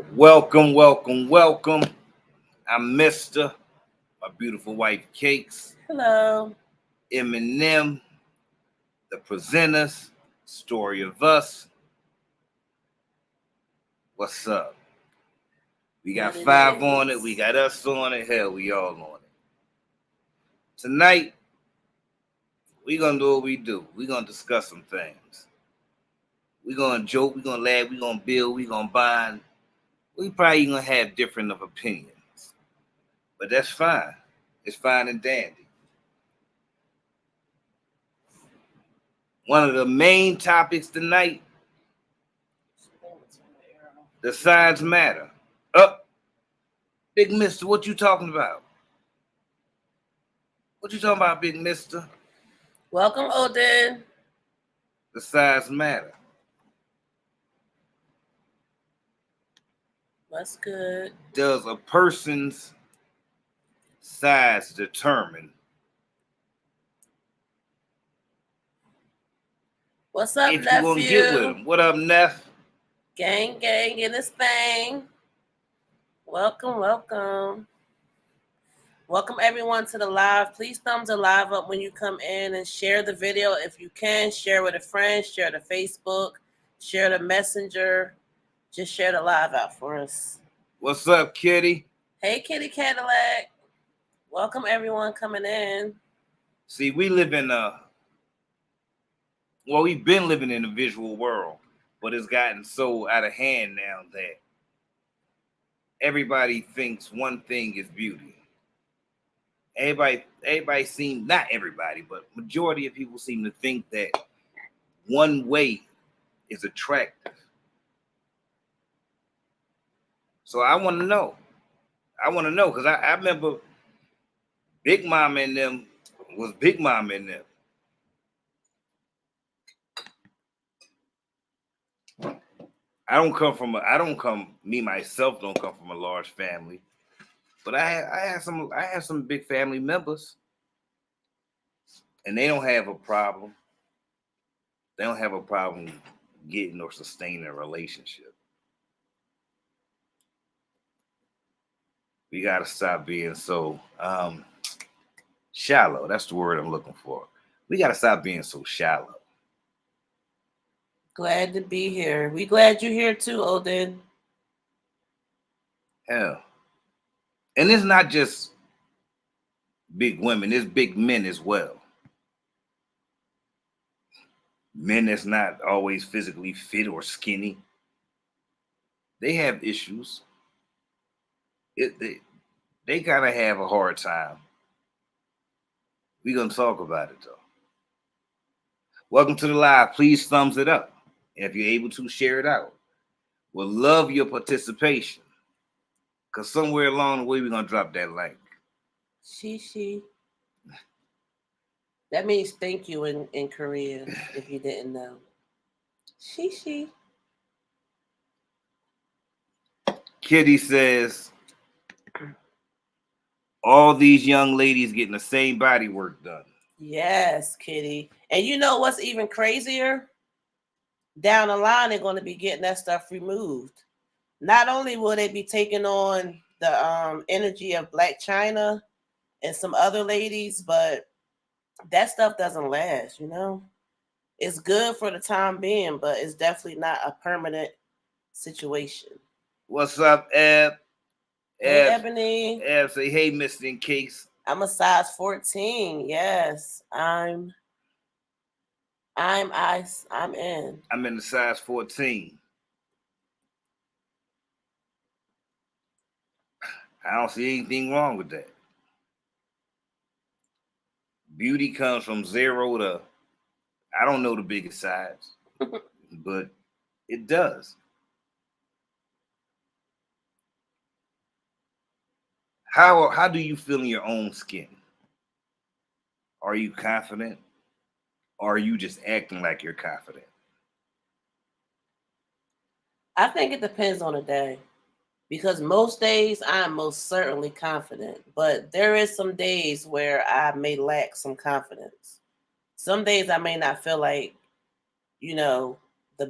Welcome, welcome, welcome. I'm Mr. My beautiful wife Cakes, Hello. Eminem, the presenters, Story of Us. What's up? We got What it five on it. is. We got us on it. Hell, we all on it. Tonight, we gonna do what we do. We gonna discuss some things. We gonna joke. We gonna laugh. We gonna build. We gonna bind. We probably gonna have different of opinions, but that's fine. It's fine and dandy. One of the main topics tonight, the signs matter. Up, Big Mister, what you talking about? What you talking about, Big Mister? Welcome, Odin. The signs matter. What's good? Does a person's size determine What's up, if you gonna get with nephew? them? What up, Neff? Gang, in this thing. Welcome. Welcome, everyone, to the live. Please thumbs the live up when you come in and share the video if you can. Share with a friend, share to Facebook, share the messenger. Just share the live out for us. What's up, Kitty? Hey, Kitty Cadillac. Welcome, everyone coming in. See, we live in we've been living in a visual world, but it's gotten so out of hand now that everybody thinks one thing is beauty. Everybody seems, not everybody, but majority of people seem to think that one way is attractive. So I want to know. Because I remember Big Mama and them was Big Mama and them. Me myself don't come from a large family, but I had some big family members, and they don't have a problem. They don't have a problem getting or sustaining a relationship. We gotta stop being so shallow. That's the word I'm looking for. We gotta stop being so shallow. Glad to be here. We glad you're here too, Odin. Hell. And it's not just big women, it's big men as well. Men that's not always physically fit or skinny. They have issues. They kind of have a hard time. We're going to talk about it, though. Welcome to the live. Please thumbs it up. And if you're able to, share it out. We'll love your participation. Because somewhere along the way, we're going to drop that link. She. That means thank you in Korean, if you didn't know. She. Kitty says, all these young ladies getting the same body work done. Yes, Kitty. And you know what's even crazier? Down the line, they're going to be getting that stuff removed. Not only will they be taking on the energy of Black China and some other ladies, but that stuff doesn't last, you know? It's good for the time being, but it's definitely not a permanent situation. What's up, Eb? Hey, Ebony. Eb, say, hey, Mista&Cakz. I'm a size 14. Yes, I'm in. I'm in the size 14. I don't see anything wrong with that. Beauty comes from 0 to, I don't know the biggest size, but it does. How do you feel in your own skin? Are you confident? Or are you just acting like you're confident? I think it depends on the day. Because most days I'm most certainly confident, but there is some days where I may lack some confidence. Some days I may not feel like, the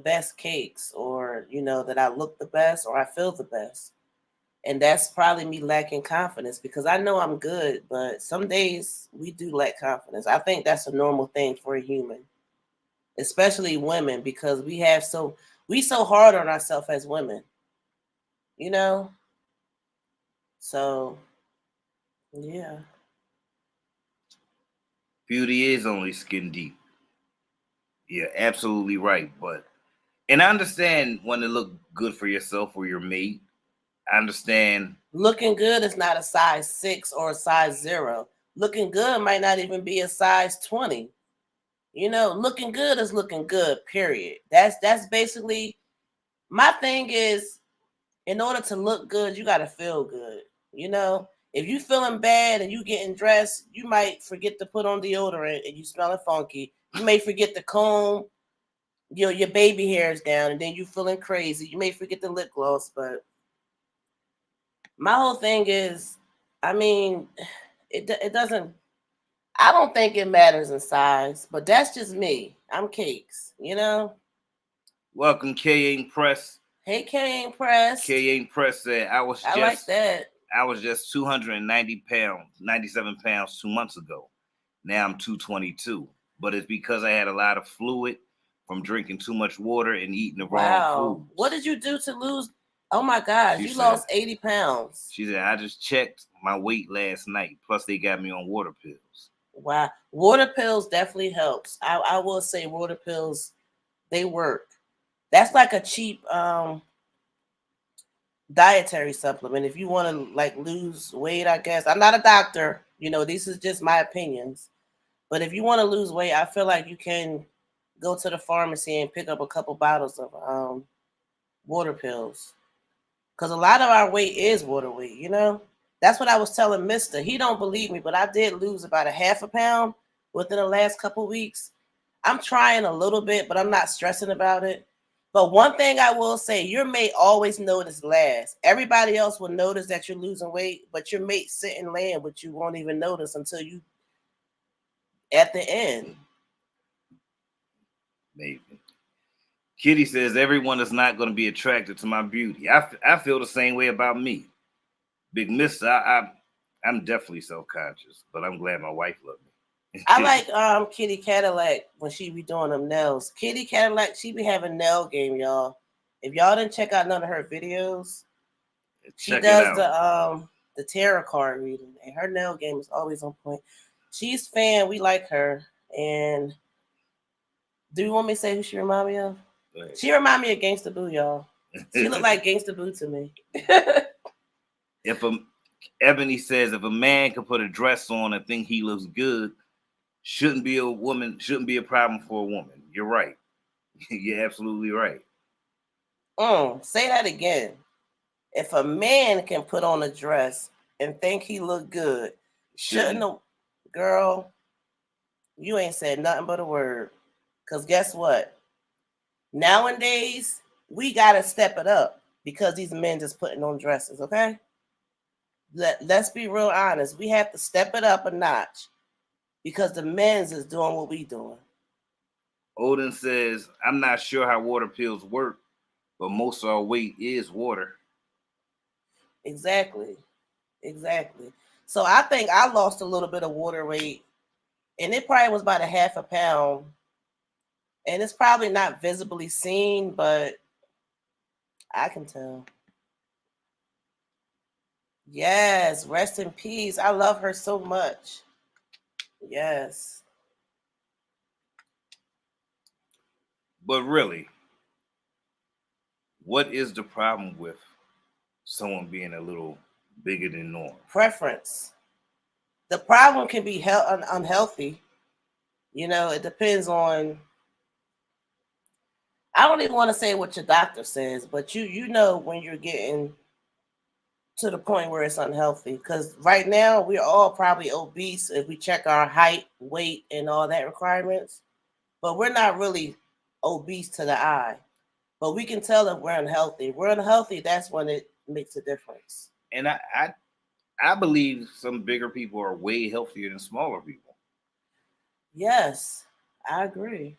best cakes or or that I look the best or I feel the best. And that's probably me lacking confidence because I know I'm good, but some days we do lack confidence. I think that's a normal thing for a human, especially women, because we so hard on ourselves as women, you know? So yeah. Beauty is only skin deep. Yeah, absolutely right. And I understand when to look good for yourself or your mate. I understand. Looking good is not a size 6 or a size 0. Looking good might not even be a size 20. Looking good is looking good, period. That's basically my thing is, in order to look good, you got to feel good. If you feeling bad and you getting dressed, you might forget to put on deodorant and you smelling funky. You may forget to comb your baby hairs down and then you feeling crazy. You may forget the lip gloss, but my whole thing is, I mean, it doesn't. I don't think it matters in size, but that's just me. I'm Cakes, Welcome, K Ain't Press. Hey, K Ain't Press. K Ain't Press said I like that. I was just 290 pounds, 97 pounds 2 months ago. Now I'm 222. But it's because I had a lot of fluid from drinking too much water and eating the wrong food. What did you do to lose? Oh my gosh, you lost 80 pounds. She said, I just checked my weight last night. Plus they got me on water pills. Wow. Water pills definitely helps. I will say water pills, they work. That's like a cheap dietary supplement if you want to lose weight. I guess I'm not a doctor, these is just my opinions, but if you want to lose weight, I feel like you can go to the pharmacy and pick up a couple bottles of water pills, because a lot of our weight is water weight. That's what I was telling Mista. He don't believe me, but I did lose about a half a pound within the last couple weeks. I'm trying a little bit, but I'm not stressing about it. But one thing I will say, your mate always notice last. Everybody else will notice that you're losing weight, but your mate sitting laying with you won't even notice until you at the end. Maybe. Kitty says everyone is not going to be attracted to my beauty. I feel the same way about me. Big Mister, I'm definitely self-conscious, but I'm glad my wife loves me. I like Kitty Cadillac when she be doing them nails. Kitty Cadillac, she be having nail game, y'all. If y'all didn't check out none of her videos, she does the tarot card reading, and her nail game is always on point. She's fan. We like her. And do you want me to say who she remind me of? She remind me of Gangsta Boo, y'all. She look like Gangsta Boo to me. Ebony says if a man can put a dress on and think he looks good, shouldn't be a problem for a woman. You're right. You're absolutely right. Say that again. If a man can put on a dress and think he look good, shouldn't a girl? You ain't said nothing but a word. Because guess what? Nowadays, we got to step it up because these men just putting on dresses, okay? Let's be real honest. We have to step it up a notch because the men's is doing what we doing. Odin says, I'm not sure how water pills work, but most of our weight is water. Exactly. So I think I lost a little bit of water weight, and it probably was about a half a pound. And it's probably not visibly seen, but I can tell. Yes, rest in peace. I love her so much. Yes. But really, what is the problem with someone being a little bigger than normal? Preference. The problem can be unhealthy. It depends on. I don't even want to say what your doctor says, but you know when you're getting to the point where it's unhealthy. Because right now we're all probably obese if we check our height, weight, and all that requirements. But we're not really obese to the eye. But we can tell if we're unhealthy. If we're unhealthy, that's when it makes a difference. And I believe some bigger people are way healthier than smaller people. Yes, I agree.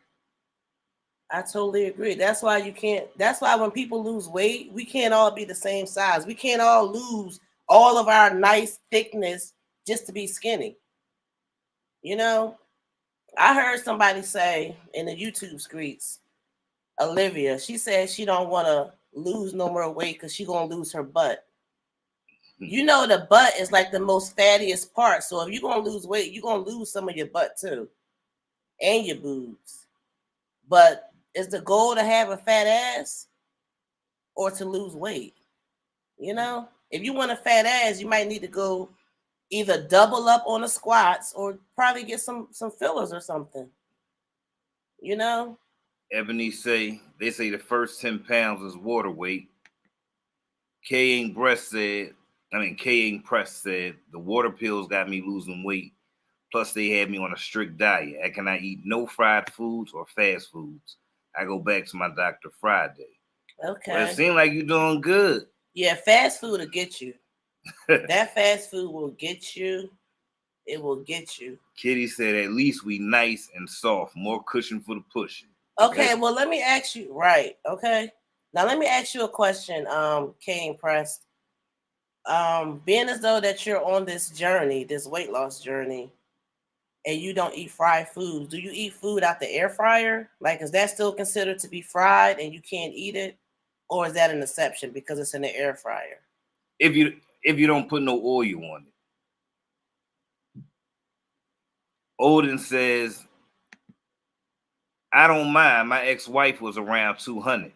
I totally agree. That's why you can't. That's why when people lose weight, we can't all be the same size. We can't all lose all of our nice thickness just to be skinny. You know, I heard somebody say in the YouTube streets, Olivia, she said she don't want to lose no more weight because she gonna lose her butt. You know, the butt is like the most fattiest part. So if you're gonna lose weight, you're gonna lose some of your butt too, and your boobs. But is the goal to have a fat ass or to lose weight? You know, if you want a fat ass, you might need to go either double up on the squats or probably get some fillers or something. You know, Ebony they say the first 10 pounds is water weight. K ain't breast said, K ain't press said the water pills got me losing weight. Plus they had me on a strict diet. I cannot eat no fried foods or fast foods. I go back to my doctor Friday. okay. Well, it seems like you're doing good. Yeah, fast food will get you. That fast food will get you. It will get you. Kitty said at least we nice and soft. More cushion for the pushing. Okay, well let me ask you, right, okay. Now let me ask you a question, Kane Press. Being as though that you're on this journey, this weight loss journey, and you don't eat fried foods, do you eat food out the air fryer? Like, is that still considered to be fried and you can't eat it? Or is that an exception because it's in the air fryer? If you don't put no oil on it. Odin says, I don't mind. My ex-wife was around 200.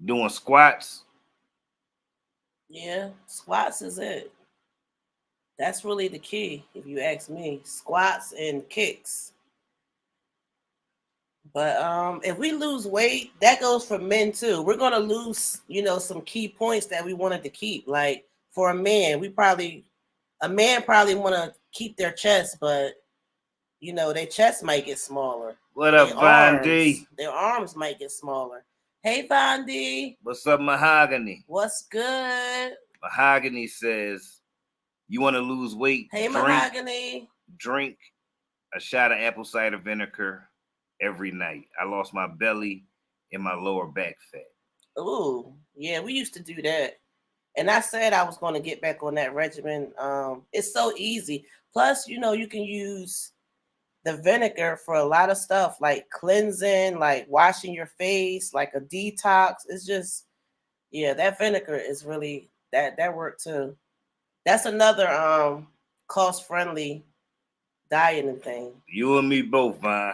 Doing squats. Yeah, squats is it. That's really the key, if you ask me. Squats and kicks. But if we lose weight, that goes for men too. We're gonna lose, some key points that we wanted to keep. Like for a man probably want to keep their chest, but their chest might get smaller. What up, Vondi? Their arms might get smaller. Hey, Vondi. What's up, Mahogany? What's good? Mahogany says, you want to lose weight? Hey, Mahogany. Drink a shot of apple cider vinegar every night. I lost my belly and my lower back fat. Ooh, yeah, we used to do that. And I said I was going to get back on that regimen. It's so easy. Plus, you can use the vinegar for a lot of stuff like cleansing, like washing your face, like a detox. It's just, yeah, that vinegar is really that worked too. That's another cost-friendly dieting thing. You and me both, Vine.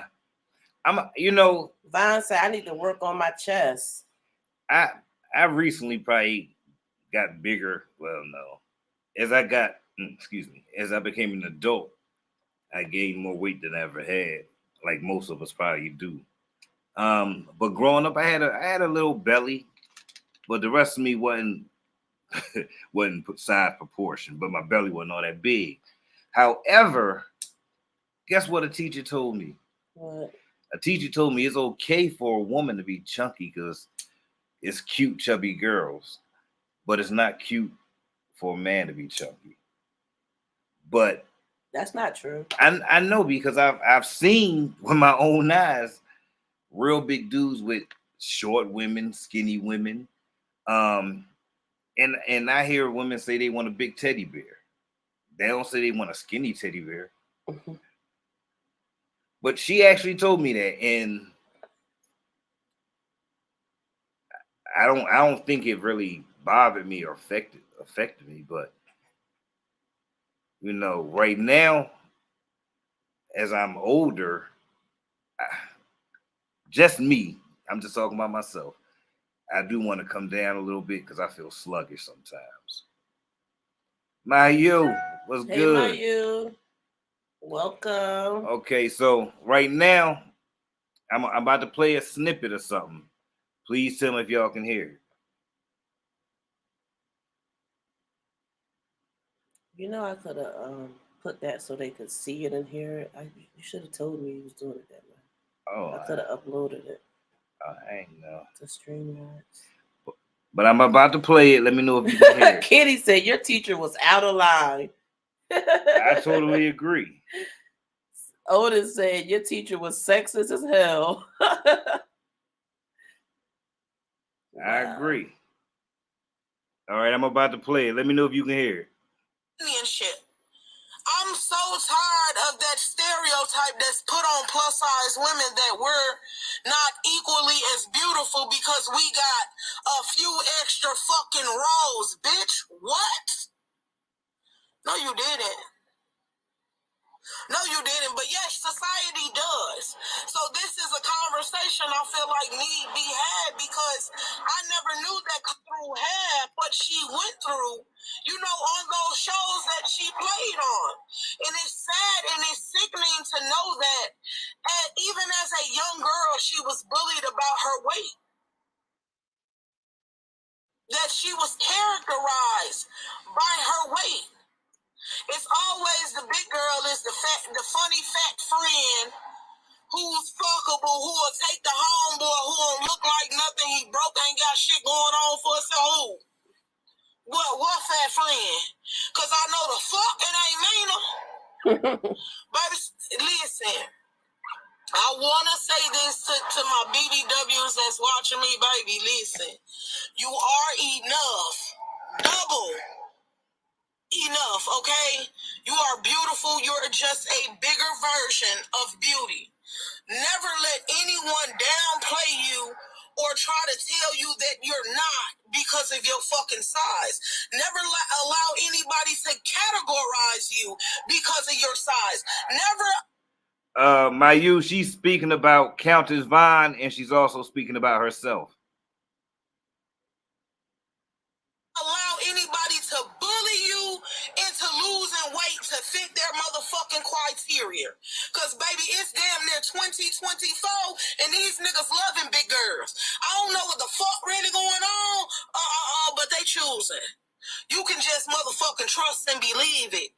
Vine said I need to work on my chest. I recently probably got bigger. Well, no. As I became an adult, I gained more weight than I ever had, like most of us probably do. But growing up, I had a little belly, but the rest of me wasn't size proportion. But my belly wasn't all that big. However, guess what a teacher told me? What? A teacher told me it's okay for a woman to be chunky because it's cute, chubby girls, but it's not cute for a man to be chunky. But that's not true. I know because I've seen with my own eyes real big dudes with short women, skinny women, and I hear women say they want a big teddy bear. They don't say they want a skinny teddy bear. Mm-hmm. But she actually told me that, and I don't think it really bothered me or affected me, but right now, as I'm older, just me, I'm just talking about myself. I do want to come down a little bit because I feel sluggish sometimes. Mayu, what's good? Hey, Mayu. Welcome. Okay, so right now, I'm about to play a snippet of something. Please tell me if y'all can hear it. I could have put that so they could see it and hear it. You should have told me you was doing it that way. I could have uploaded it. I ain't know. To StreamYards. But I'm about to play it. Let me know if you can hear it. Kitty said your teacher was out of line. I totally agree. Odin said your teacher was sexist as hell. I agree. All right, I'm about to play it. Let me know if you can hear it. Shit. I'm so tired of that stereotype that's put on plus size women that we're not equally as beautiful because we got a few extra fucking rows, bitch. What? No, you didn't. No, you didn't. But yes, society does. So this is a conversation I feel like need be had because I never knew that through had what she went through, you know, on those shows that she played on. And it's sad and it's sickening to know that even as a young girl, she was bullied about her weight. That she was characterized by her weight. It's always the big girl is the funny fat friend who's fuckable, who will take the homeboy who don't look like nothing, he broke, ain't got shit going on for us. So what fat friend? Cause I know the fuck it ain't Mina. Baby, listen, I wanna say this to my BBWs that's watching me, baby. Listen, you are enough. Double. Enough, okay? You are beautiful. You're just a bigger version of beauty. Never let anyone downplay you or try to tell you that you're not because of your fucking size. Never allow anybody to categorize you because of your size. Never. Mayu, she's speaking about Countess Vaughn, and she's also speaking about herself. Allow anybody to bully you into losing weight to fit their motherfucking criteria. Cause baby, it's damn near 2024 and these niggas loving big girls. I don't know what the fuck really going on, but they choosing. You can just motherfucking trust and believe it.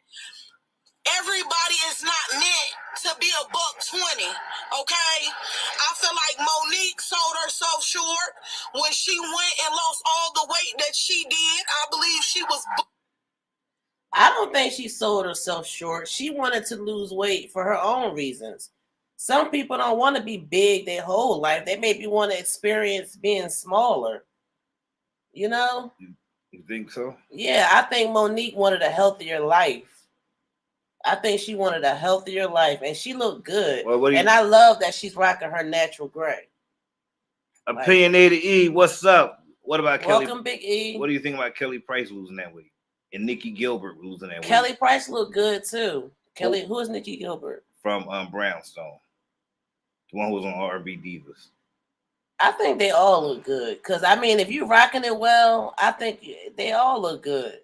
Everybody is not meant to be a $120, okay? I feel like Monique sold herself short when she went and lost all the weight that she did. I believe she was... I don't think she sold herself short. She wanted to lose weight for her own reasons. Some people don't want to be big their whole life. They maybe want to experience being smaller. You know? You think so? Yeah, I think Monique wanted a healthier life. I think she wanted a healthier life, and she looked good. Well, and I love that she's rocking her natural gray. Opinionated E, what's up? What about Kelly? Welcome, Big E. What do you think about Kelly Price losing that weight? And Nikki Gilbert losing that weight? Kelly Price looked good, too. Kelly, who is Nikki Gilbert? From Brownstone. The one who was on R&B Divas. I think they all look good. Because, I mean, if you're rocking it well, I think they all look good.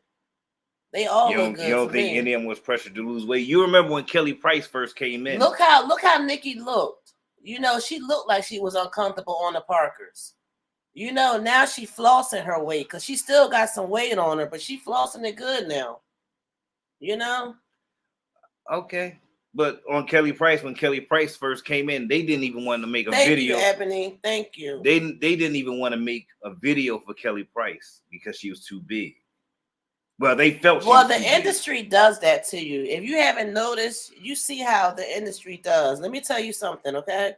They all look good. You don't think any of them was pressured to lose weight? You remember when Kelly Price first came in? Look how Nikki looked. You know, she looked like she was uncomfortable on the Parkers. You know, now she flossing her weight because she still got some weight on her, but she flossing it good now. You know? Okay. But on Kelly Price, when Kelly Price first came in, they didn't even want to make a video. Thank you, Ebony. Thank you. They didn't even want to make a video for Kelly Price because she was too big. Well, they felt. Well, the industry does that to you. If you haven't noticed, you see how the industry does. Let me tell you something, okay?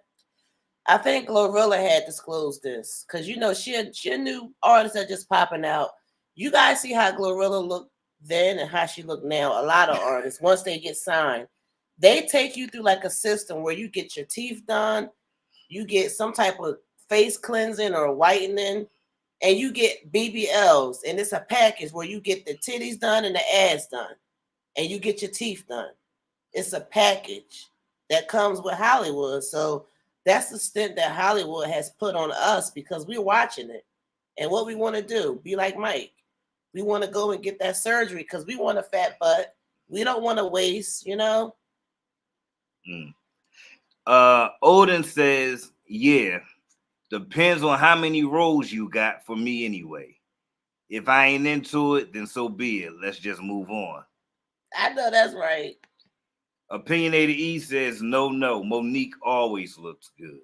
I think Glorilla had disclosed this because you know she a new artist that just popping out. You guys see how Glorilla looked then and how she looked now. A lot of artists once they get signed, they take you through like a system where you get your teeth done, you get some type of face cleansing or whitening. And you get BBLs, and it's a package where you get the titties done and the ass done, and you get your teeth done. It's a package that comes with Hollywood. So that's the stint that Hollywood has put on us because we're watching it. And what we want to do, be like Mike. We want to go and get that surgery because we want a fat butt. We don't want to waste, you know? Odin says, yeah. Depends on how many roles you got for me anyway. If I ain't into it, then so be it. Let's just move on. I know that's right. Opinionated E says, no. Monique always looks good.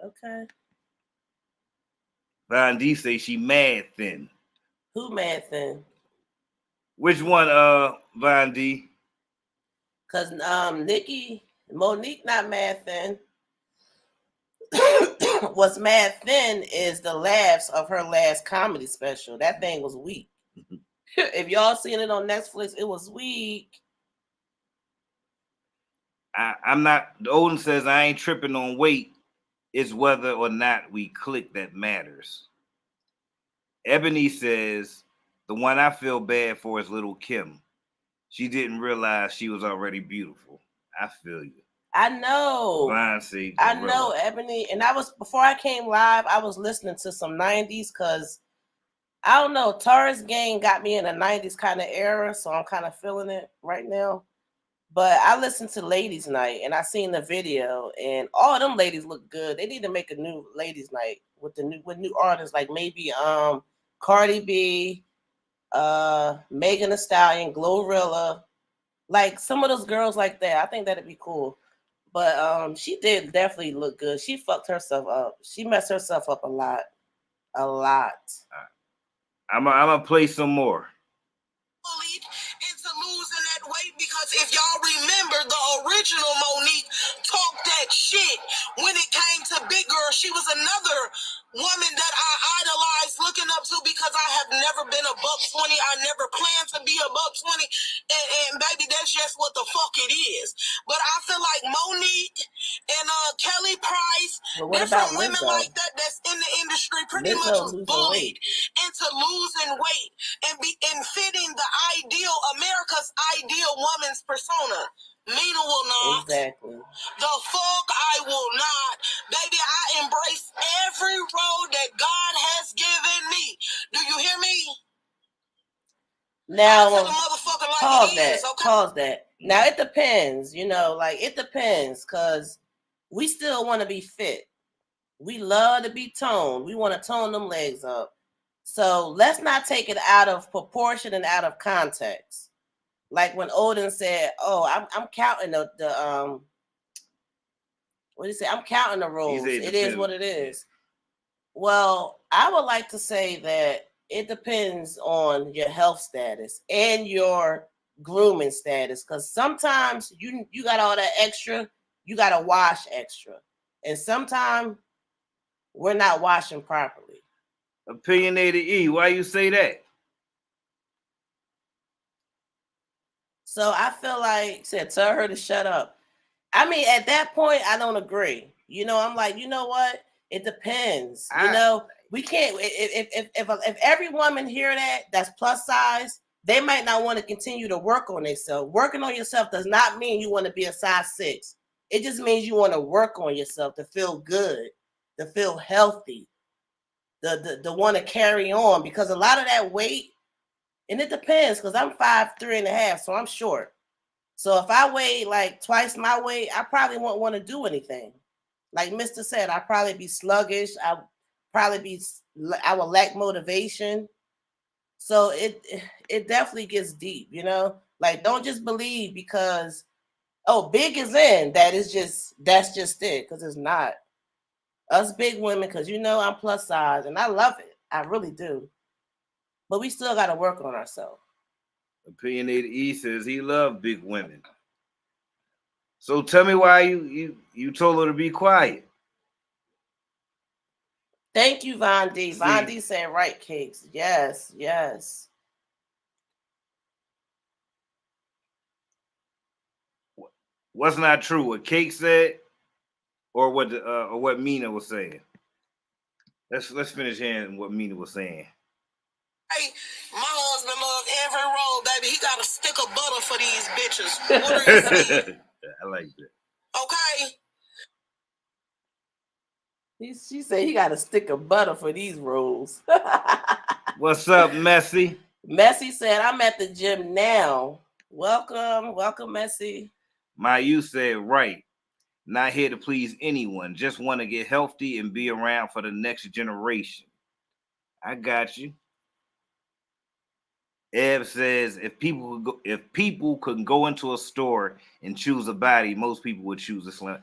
Okay. Von D say she mad thin. Who mad thin? Which one, Von D? Cause Monique not mad thin. What's mad thin is the laughs of her last comedy special. That thing was weak. If y'all seen it on Netflix, it was weak. I'm not. The Odin says I ain't tripping on weight. It's whether or not we click that matters. Ebony says the one I feel bad for is little Kim. She didn't realize she was already beautiful. I feel you. I know. I know, Ebony. And before I came live, I was listening to some 90s because I don't know, Taurus Gang got me in a 90s kind of era, so I'm kind of feeling it right now. But I listened to Ladies Night and I seen the video, and all them ladies look good. They need to make a new Ladies Night with new artists, like maybe Cardi B, Megan Thee Stallion, Glorilla, like some of those girls like that. I think that'd be cool. But she did definitely look good. She fucked herself up. She messed herself up a lot. A lot. I'm gonna play some more. Into losing that weight, because if y'all remember, the original Monique talked that shit when it came to Big Girl. She was another woman that I idolized, looking up to, because I have never been a $120. I never planned to be a $120, and baby, that's just what the fuck it is. But I feel like Monique and Kelly Price, different women like that that's in the industry, pretty much was bullied into losing weight and fitting the ideal, America's ideal woman's persona. Mina will not. Exactly. The fuck I will not. Baby, I embrace every role that God has given me. Do you hear me? Now, pause that. Now, it depends, it depends, because we still want to be fit. We love to be toned. We want to tone them legs up. So let's not take it out of proportion and out of context. Like when Odin said, "Oh, I'm counting the what do you say? I'm counting the rolls. It is what it is." Well, I would like to say that it depends on your health status and your grooming status, because sometimes you got all that extra, you got to wash extra, and sometimes we're not washing properly. Opinionated E, why you say that? So I feel like, tell her to shut up. I mean, at that point, I don't agree. I'm like, you know what? It depends. We can't. If every woman hear that's plus size, they might not want to continue to work on themselves. Working on yourself does not mean you want to be a size 6. It just means you want to work on yourself to feel good, to feel healthy, the want to carry on, because a lot of that weight. And it depends, because I'm 5'3.5", so I'm short. So if I weigh like twice my weight, I probably won't want to do anything. Like Mista said, I'd probably be sluggish. I would lack motivation. So it definitely gets deep, Like, don't just believe because, big is in, that's just it, because it's not. Us big women, because I'm plus size, and I love it. I really do. But we still got to work on ourselves. Opinionated E says he loved big women. So tell me why you told her to be quiet. Thank you, Von D. Von D said right, Cakes. Yes. What's not true? What Cake said, or what Mina was saying? Let's finish hearing what Mina was saying. Hey, my husband loves every role, baby. He got a stick of butter for these bitches. What are you saying? I like that. Okay. She said he got a stick of butter for these rolls. What's up, Messy? Messy said, I'm at the gym now. Welcome, Messy. You said right. Not here to please anyone. Just want to get healthy and be around for the next generation. I got you. Ev says if people could go into a store and choose a body, most people would choose a slim.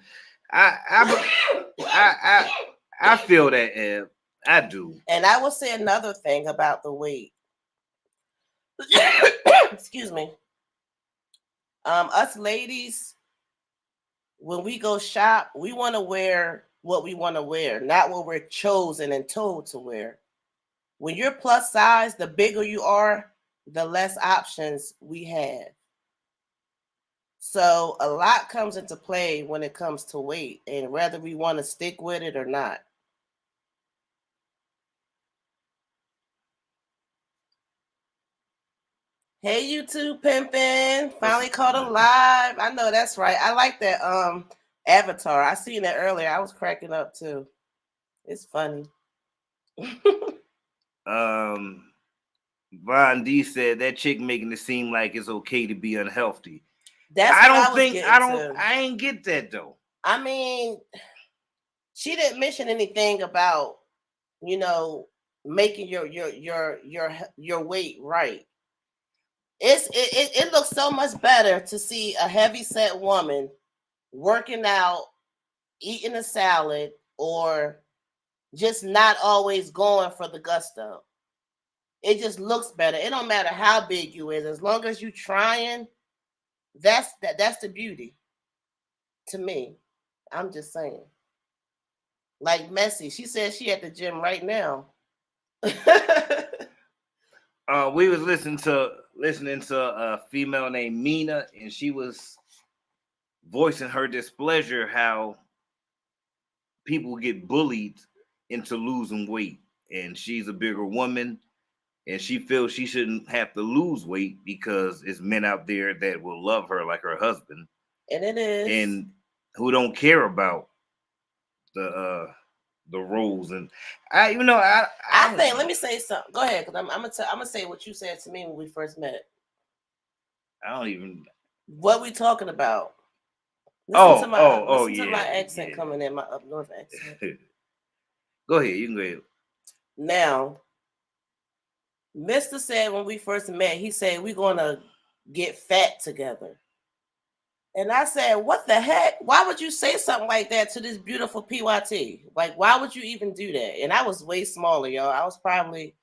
I feel that, Ev. I do. And I will say another thing about the weight. Excuse me. Us ladies, when we go shop, we want to wear what we want to wear, not what we're chosen and told to wear. When you're plus size, the bigger you are, the less options we have. So a lot comes into play when it comes to weight and whether we want to stick with it or not. Hey, YouTube pimpin', finally caught a live. I know that's right. I like that avatar. I seen that earlier. I was cracking up too. It's funny. Von D said that chick making it seem like it's okay to be unhealthy. I ain't get that though. I mean, she didn't mention anything about, you know, making your weight right. It looks so much better to see a heavy set woman working out, eating a salad, or just not always going for the gusto. It just looks better. It don't matter how big you is, as long as you trying. That's the beauty. To me, I'm just saying. Like Messi, she says she at the gym right now. We was listening to a female named Mina, and she was voicing her displeasure how people get bullied into losing weight, and she's a bigger woman, and she feels she shouldn't have to lose weight because it's men out there that will love her like her husband, and it is, and who don't care about the roles. And I think, let me say something. Go ahead, because I'm gonna say what you said to me when we first met. I don't even. What we talking about? Listen to my accent coming in, my up north accent. Go ahead, you can go ahead. Now, Mr. said when we first met, he said we're gonna get fat together. And I said, what the heck? Why would you say something like that to this beautiful PYT? Like, why would you even do that? And I was way smaller, y'all. I was probably,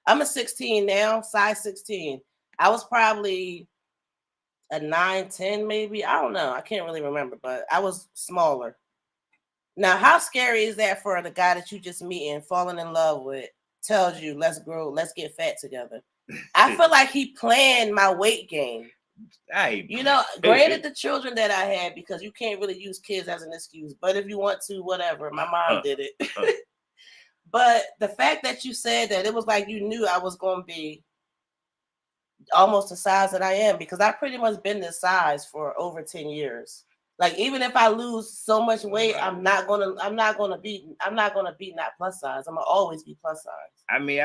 I'm a 16 now, size 16. I was probably a 9'10", maybe. I don't know. I can't really remember, but I was smaller. Now, how scary is that for the guy that you just meet and falling in love with tells you, let's grow, let's get fat together? I feel like he planned my weight gain. Granted the children that I had, because you can't really use kids as an excuse, but if you want to, whatever. My mom did it. But the fact that you said that, it was like you knew I was going to be almost the size that I am, because I've pretty much been this size for over 10 years. Like, even if I lose so much weight, I'm not gonna be not plus size. I'm gonna always be plus size. I mean,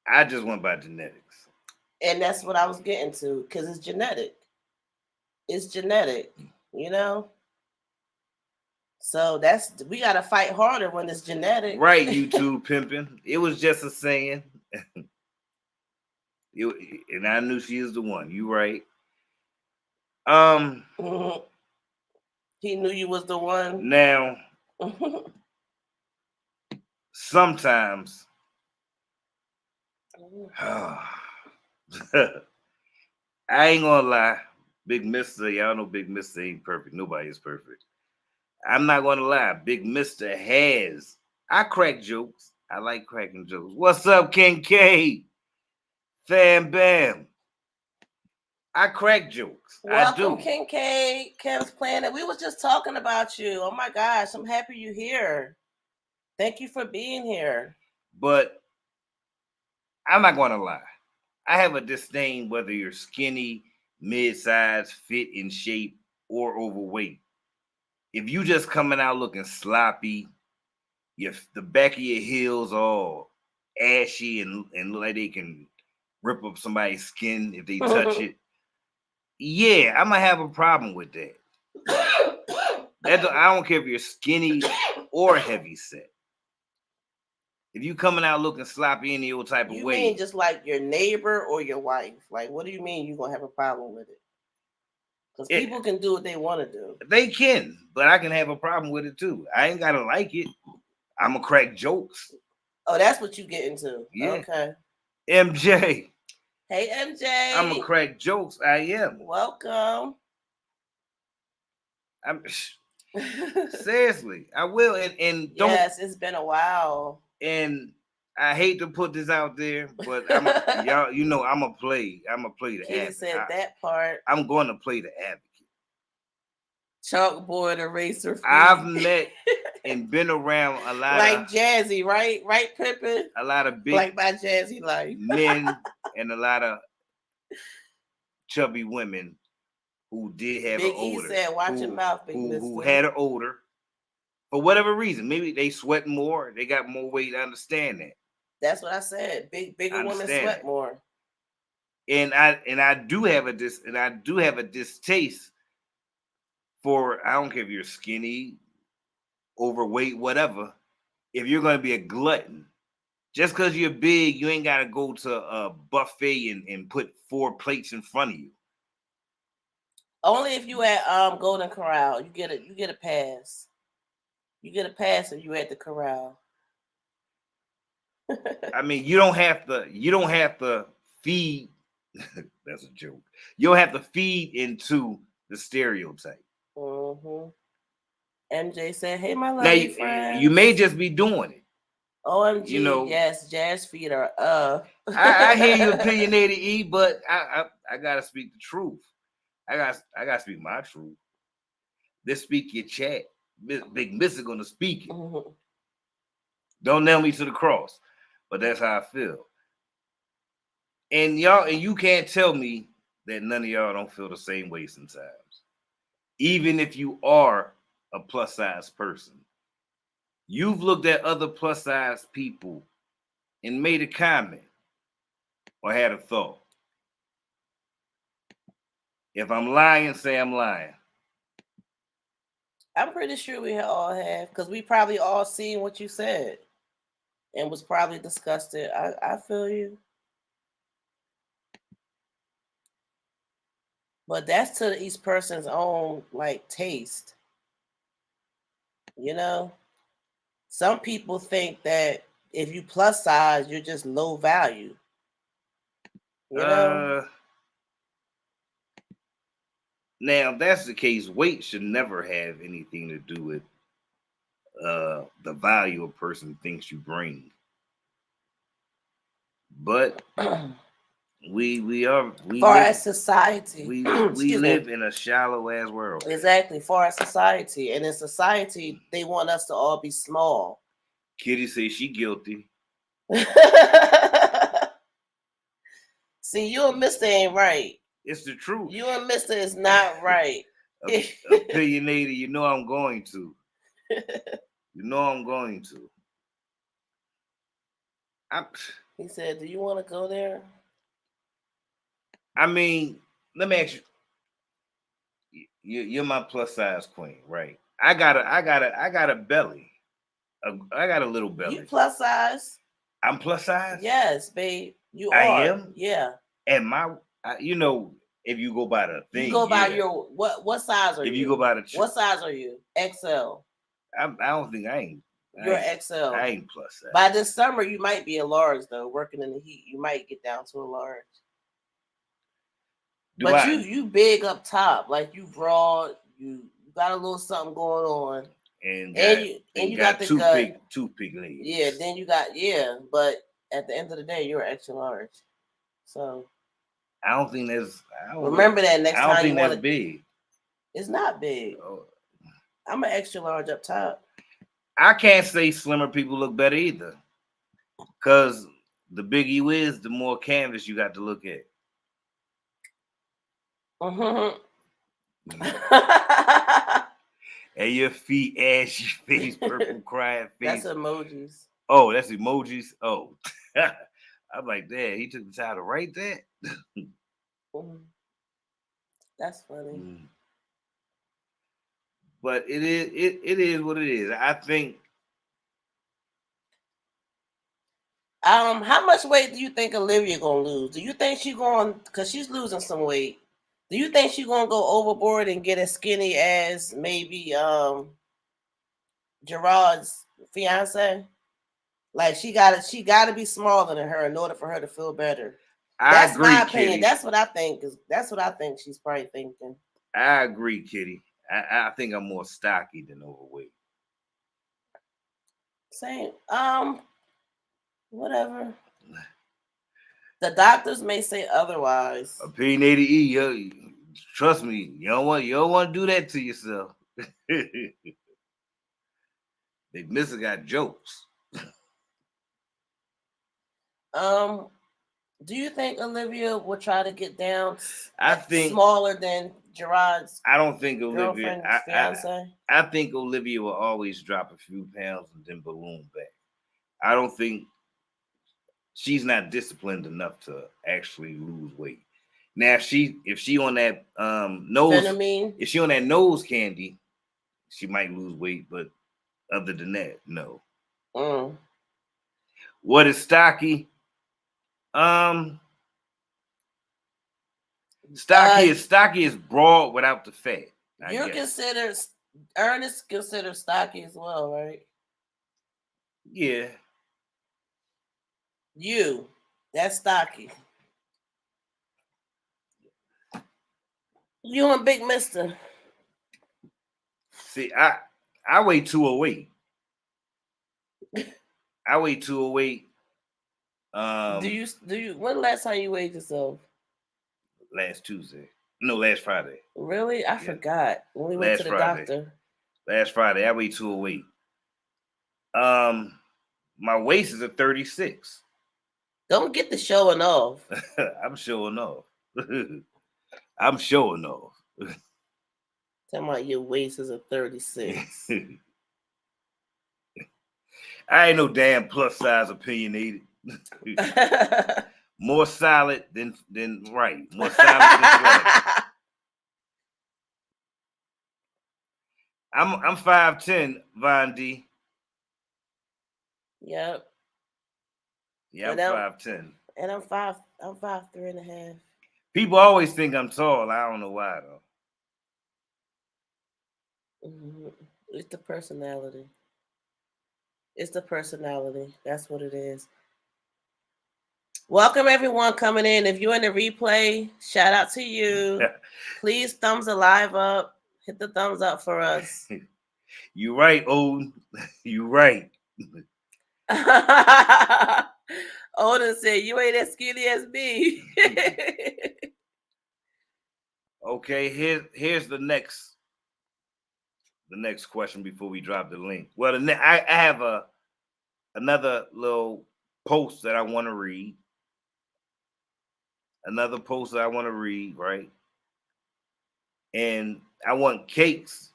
I just went by genetics. And that's what I was getting to, because it's genetic. It's genetic, you know? So we got to fight harder when it's genetic. Right, YouTube pimping. It was just a saying. And I knew she is the one. You right. He knew you was the one. Now, sometimes I ain't gonna lie, Big Mister, y'all know Big Mister ain't perfect. Nobody is perfect. I'm not gonna lie, Big Mister I crack jokes. I like cracking jokes. What's up, King K? Fam Bam. I crack jokes. Welcome, I do. King K, Kim's Planet. We was just talking about you. Oh my gosh, I'm happy you're here. Thank you for being here. But I'm not going to lie. I have a disdain whether you're skinny, mid-size, fit in shape, or overweight. If you just coming out looking sloppy, the back of your heels all ashy and look like they can rip up somebody's skin if they touch it. Yeah, I'm gonna have a problem with that. I don't care if you're skinny or heavy set. If you coming out looking sloppy any old type of way. You mean just like your neighbor or your wife? Like, what do you mean you're gonna have a problem with it? Because people can do what they want to do. They can, but I can have a problem with it too. I ain't gotta like it. I'm gonna crack jokes. Oh, that's what you get into. Yeah. Okay. MJ. Hey, MJ. I'm gonna crack jokes. I am. Welcome. I'm seriously. I will. And don't. Yes, it's been a while. And I hate to put this out there, but y'all, you know, I'm gonna play the Kitty advocate. said that part. I'm going to play the advocate. Chalkboard eraser. I've met and been around a lot like of Jazzy, right? Right, Pippin? A lot of big like my Jazzy life. men and a lot of chubby women who did have Big an odor. E said, watch your mouth, Big who had an odor. For whatever reason, maybe they sweat more, they got more weight. I understand that. That's what I said. Bigger women sweat more. And I do have a distaste for, I don't care if you're skinny, overweight, whatever. If you're gonna be a glutton, just because you're big, you ain't gotta go to a buffet and put 4 plates in front of you. Only if you at Golden Corral, you get a pass. You get a pass if you at the corral. I mean, you don't have to feed. That's a joke. You don't have to feed into the stereotype. Mm-hmm. MJ said, "Hey, my lovely friend." You may just be doing it. OMG, you know, yes, jazz feet are I hear you, opinionated E, but I gotta speak the truth. I gotta speak my truth. Let's speak your chat. Big Mister gonna speak it. Mm-hmm. Don't nail me to the cross, but that's how I feel. And you can't tell me that none of y'all don't feel the same way sometimes. Even if you are a plus size person, you've looked at other plus size people and made a comment or had a thought. If I'm lying, say I'm lying. I'm pretty sure we all have, because we probably all seen what you said and was probably disgusted. I feel you. But that's to each person's own taste. You know? Some people think that if you plus size, you're just low value. You know? Now, if that's the case, weight should never have anything to do with the value a person thinks you bring. But we as society, we live in a shallow ass world. Exactly, for our society, and in society, they want us to all be small. Kitty says she guilty. See, you and Mr. ain't right. It's the truth. You and Mr. is not right. Opinionated, you know I'm going to. You know I'm going to. He said, "Do you want to go there?" I mean, let me ask you. You're my plus size queen, right? I got a belly. I got a little belly. You plus size? I'm plus size? Yes, babe. You are. I am? Yeah. And if you go by the thing. You go by your, what size are you? If you go by the... What size are you? XL. I don't think I ain't. You're XL. I ain't plus size. By this summer, you might be a large, though. Working in the heat, you might get down to a large. But you big up top. Like, you broad. You got a little something going on. And you got the toothpick legs. Yeah, then you got, but at the end of the day, you're extra large. So I don't think that's... remember that next time. I don't think that's big. It's not big. Oh. I'm an extra large up top. I can't say slimmer people look better either. Because the bigger you is, the more canvas you got to look at. Mm-hmm. And your feet, ashy face, purple crying face. That's emojis. Oh, that's emojis? Oh. I'm like, damn, he took the time to write that? That's funny. But it is what it is. I think. How much weight do you think Olivia gonna lose? Do you think she's going, because she's losing some weight? Do you think she's gonna go overboard and get as skinny as maybe Gerard's fiance? Like she gotta be smaller than her in order for her to feel better. I That's agree, my opinion. Kitty. That's what I think. That's what I think she's probably thinking. I agree, Kitty. I think I'm more stocky than overweight. Same. Whatever. The doctors may say otherwise. Opinionated E, yo, trust me, you don't want to do that to yourself. Big Mister got jokes. Do you think Olivia will try to get down? I think smaller than Gerard's. I don't think Olivia. Fiance. I think Olivia will always drop a few pounds and then balloon back. I don't think she's not disciplined enough to actually lose weight. Now, if she on that nose, Phenomene. if she on that nose candy, she might lose weight. But other than that, no. What is stocky? Stocky is broad without the fat. You're considered Ernest considered stocky as well, right? Yeah. That's stocky. You and Big Mister. See, I weigh 208. I weigh 208. Do you when last time you weighed yourself? Last Tuesday. No, last Friday. Really? I forgot. When we went to the doctor. Last Friday, I weighed 208. My waist is a 36. Don't get the showing off. I'm showing off. I'm showing off. Talking about your waist is a 36. I ain't no damn plus size opinionated. More solid than right. More solid than flat. I'm 5'10", Von D. Yep. Yeah, I'm 5'10". And I'm 5'3.5". People always think I'm tall. I don't know why though. It's the personality. That's what it is. Welcome everyone coming in. If you're in the replay, shout out to you. Please thumbs a live up. Hit the thumbs up for us. You right, Odin. You right. Odin said, "You ain't as skinny as me." Okay, here's the next question before we drop the link. Well, I have another little post that I want to read. Right? And I want Cakz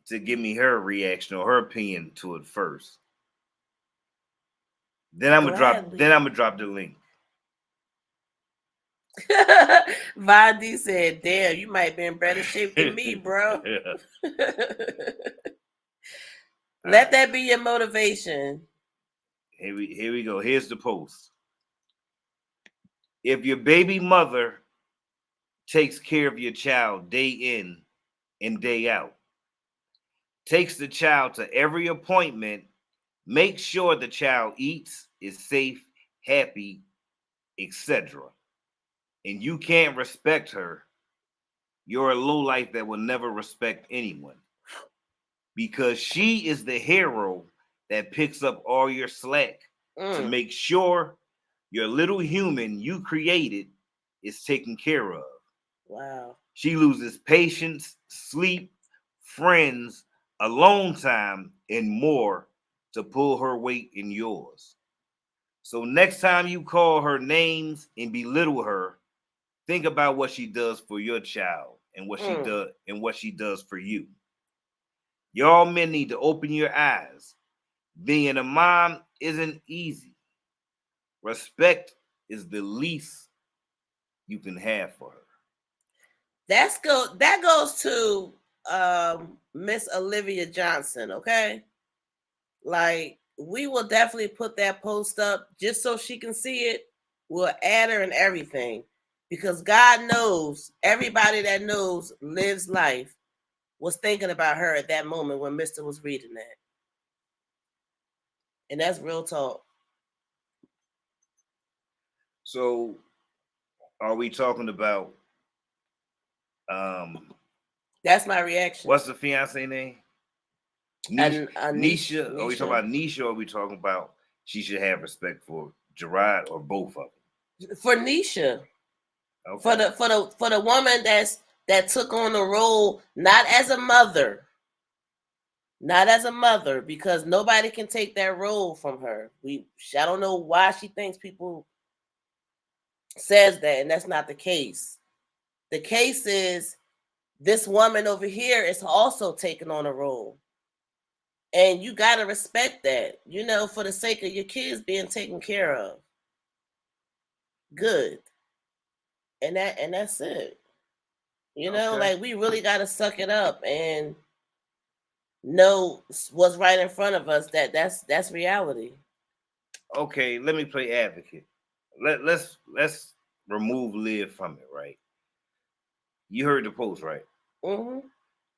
to give me her reaction or her opinion to it first. Then I'm gonna drop the link. Vandi said, "Damn, you might be in better shape than me, bro." Let that be your motivation. Here we go. Here's the post. If your baby mother takes care of your child day in and day out, takes the child to every appointment, makes sure the child eats, is safe, happy, etc., and you can't respect her, you're a lowlife that will never respect anyone. Because she is the hero that picks up all your slack to make sure your little human you created is taken care of. Wow. She loses patience, sleep, friends, alone time, and more to pull her weight in yours. So next time you call her names and belittle her, think about what she does for your child and what she does for you. Y'all men need to open your eyes. Being a mom isn't easy. Respect is the least you can have for her. That goes to Miss Olivia Johnson, okay? Like, we will definitely put that post up just so she can see it. We'll add her and everything. Because God knows, everybody that knows lives life was thinking about her at that moment when Mr. was reading that. And that's real talk. So are we talking about that's my reaction. What's the fiance name? Nisha. Nisha. Are we talking about Nisha, or are we talking about she should have respect for Gerard, or both of them? For Nisha. Okay. For the woman that took on the role not as a mother. Not as a mother, because nobody can take that role from her. I don't know why she thinks people says that, and that's not the case. The case is this woman over here is also taking on a role. And you got to respect that, for the sake of your kids being taken care of. Good. And that's it. Like, we really got to suck it up and know what's right in front of us. That's reality. Okay, let me play advocate. Let's remove Liv from it, right? You heard the post, right? Mm-hmm.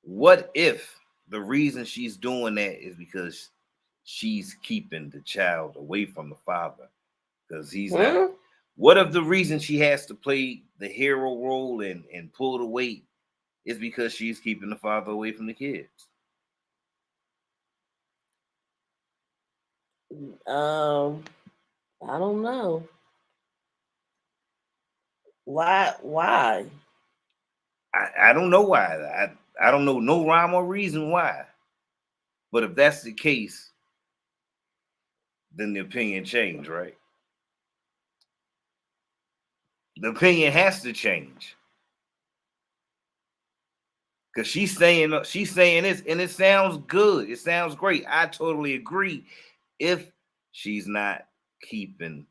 What if the reason she's doing that is because she's keeping the child away from the father because he's not? What if the reason she has to play the hero role and pull the weight is because she's keeping the father away from the kids? I don't know. Why? I don't know why. I don't know no rhyme or reason why. But if that's the case, then the opinion changed, right? The opinion has to change. Because she's saying this, and it sounds good. It sounds great. I totally agree. If she's not keeping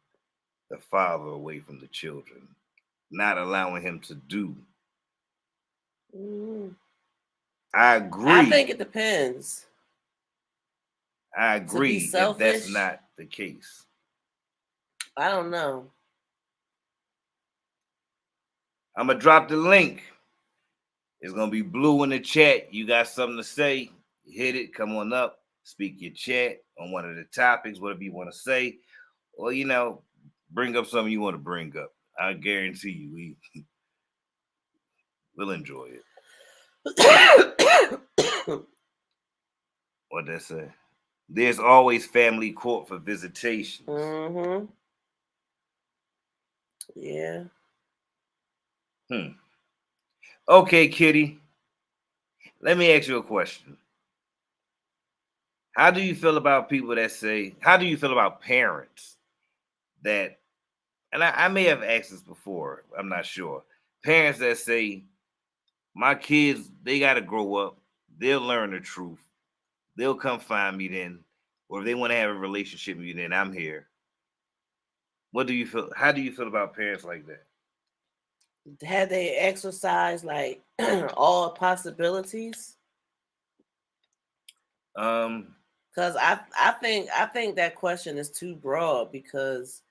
the father away from the children, not allowing him to do. I agree. I think it depends. I agree if that's not the case. I don't know. I'm going to drop the link. It's going to be blue in the chat. You got something to say? Hit it. Come on up. Speak your chat on one of the topics, whatever you want to say. Or, bring up something you want to bring up. I guarantee you we'll enjoy it. What that say? There's always family court for visitations. Mm-hmm. Yeah. Okay, Kitty. Let me ask you a question. How do you feel about people that say, how do you feel about parents that, and I may have asked this before, I'm not sure. Parents that say, my kids, they got to grow up. They'll learn the truth. They'll come find me then. Or if they want to have a relationship with you, then I'm here. What do you feel? How do you feel about parents like that? Had they exercised like all possibilities? Because I think that question is too broad, because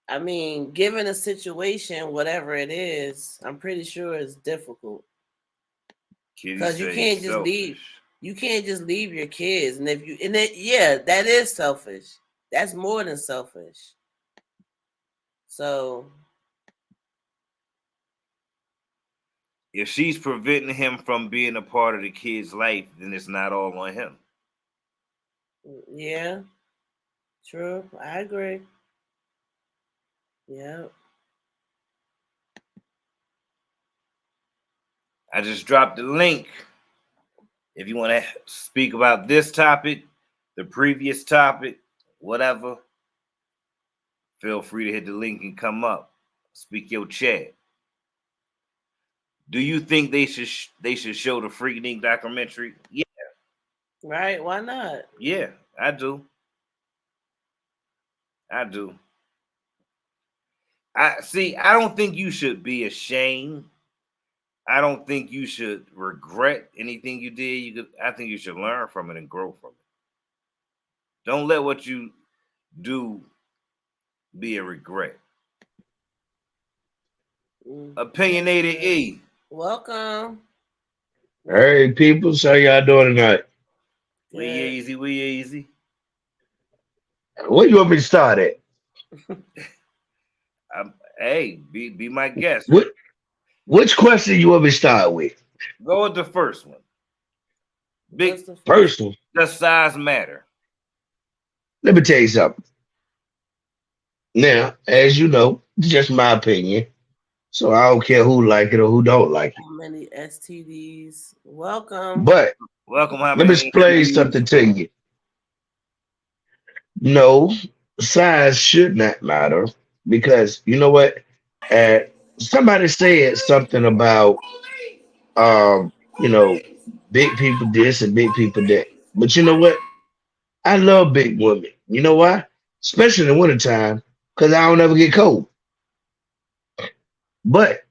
I mean, given a situation, whatever it is, I'm pretty sure it's difficult. Because you can't just leave. You can't just leave your kids, and that is selfish. That's more than selfish. So, if she's preventing him from being a part of the kid's life, then it's not all on him. Yeah, true. I agree. Yeah. I just dropped the link. If you want to speak about this topic, the previous topic, whatever, feel free to hit the link and come up. Speak your chat. Do you think they should show the Freaking documentary? Yeah. Right? Why not? Yeah, I do. I don't think you should be ashamed. I don't think you should regret anything you did. I think you should learn from it and grow from it. Don't let what you do be a regret. Opinionated E. Welcome. Hey, people, how y'all doing tonight? We easy, we easy. Where you want me to start at? Hey, be my guest. Which question you want me to start with? Go with the first one. Big First one. Does size matter? Let me tell you something. Now, as you know, it's just my opinion. So I don't care who like it or who don't like it. How many STDs? Welcome. But Welcome. How let me explain something to you. No, size should not matter because you know what? Somebody said something about you know, big people this and big people that. But you know what? I love big women. You know why? Especially in the wintertime, because I don't ever get cold. But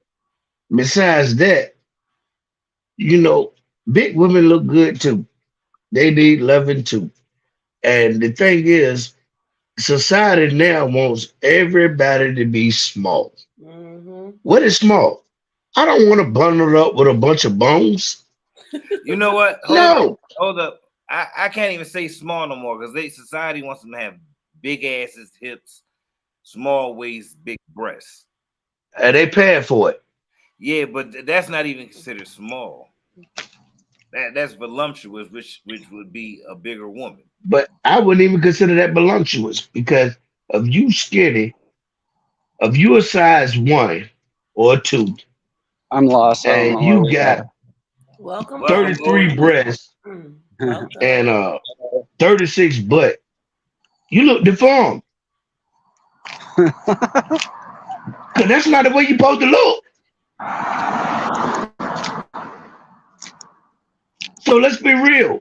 besides that, you know, big women look good too. They need loving too. And the thing is, society now wants everybody to be small. What is small? I don't want to bundle up with a bunch of bones. You know what? Hold up. I can't even say small no more because society wants them to have big asses, hips, small waist, big breasts. And they paying for it. Yeah, but that's not even considered small. That's voluptuous, which would be a bigger woman. But I wouldn't even consider that voluptuous because of you skinny, of you a size 1 or 2. I'm lost. And you got welcome 33 breasts and 36 butt. You look deformed. Cause that's not the way you're supposed to look. So let's be real.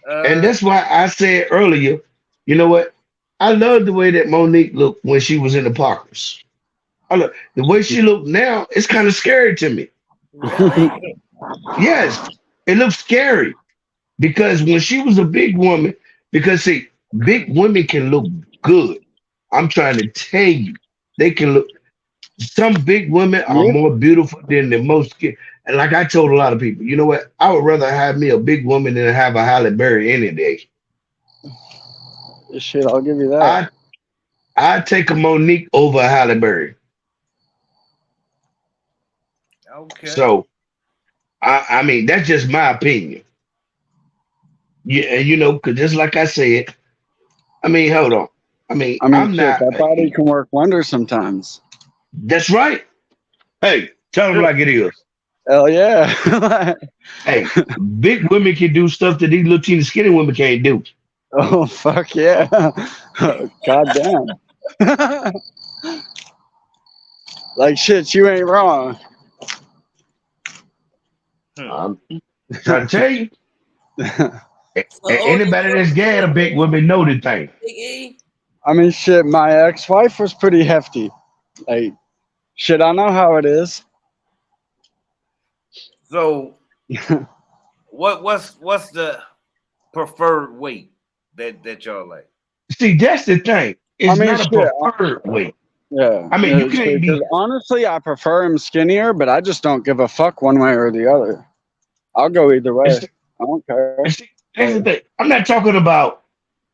And that's why I said earlier, you know what? I love the way that Monique looked when she was in the Parkers. The way she looked now, it's kind of scary to me. Really? Yes, it looks scary because when she was a big woman, because see, big women can look good. I'm trying to tell you, they can look. Some big women are more beautiful than the most. And like I told a lot of people, you know what? I would rather have me a big woman than have a Halle Berry any day. Shit, I'll give you that. I'd take a Monique over a Halle Berry. Okay. So, I mean, that's just my opinion. Yeah, and you know, because just like I said, I mean, hold on. I'm shit, not. That body can work wonders sometimes. That's right. Hey, tell them like it is. Hell yeah. Hey, big women can do stuff that these little teeny skinny women can't do. Oh, fuck yeah. God damn. Like shit, you ain't wrong. I'm trying to tell you. Anybody that's gay at a big woman know the thing. I mean, shit, my ex-wife was pretty hefty. Like, shit, I know how it is. So, what's the preferred weight that y'all like? See, that's the thing. It's not a preferred weight. Yeah. I mean, you can't be. Honestly, I prefer him skinnier, but I just don't give a fuck one way or the other. I'll go either way. I don't care. See, that's the thing. I'm not talking about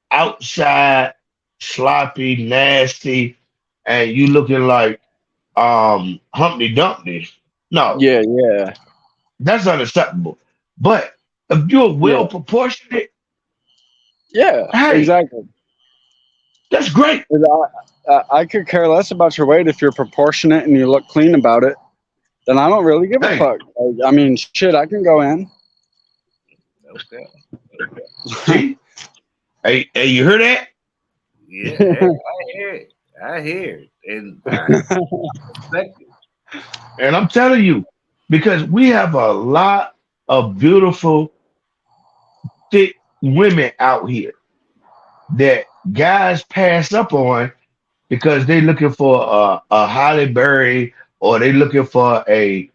outside, sloppy, nasty, and you looking like Humpty Dumpty. No. Yeah. That's unacceptable. But if you're well proportionate, hey, exactly. That's great. I could care less about your weight if you're proportionate and you look clean about it. Then I don't really give a fuck. I mean, shit, I can go in. Okay. See? Hey, you heard that? Yeah, I hear it. And I respect it. And I'm telling you, because we have a lot of beautiful, thick women out here that guys pass up on because they looking for a Halle Berry or they looking for a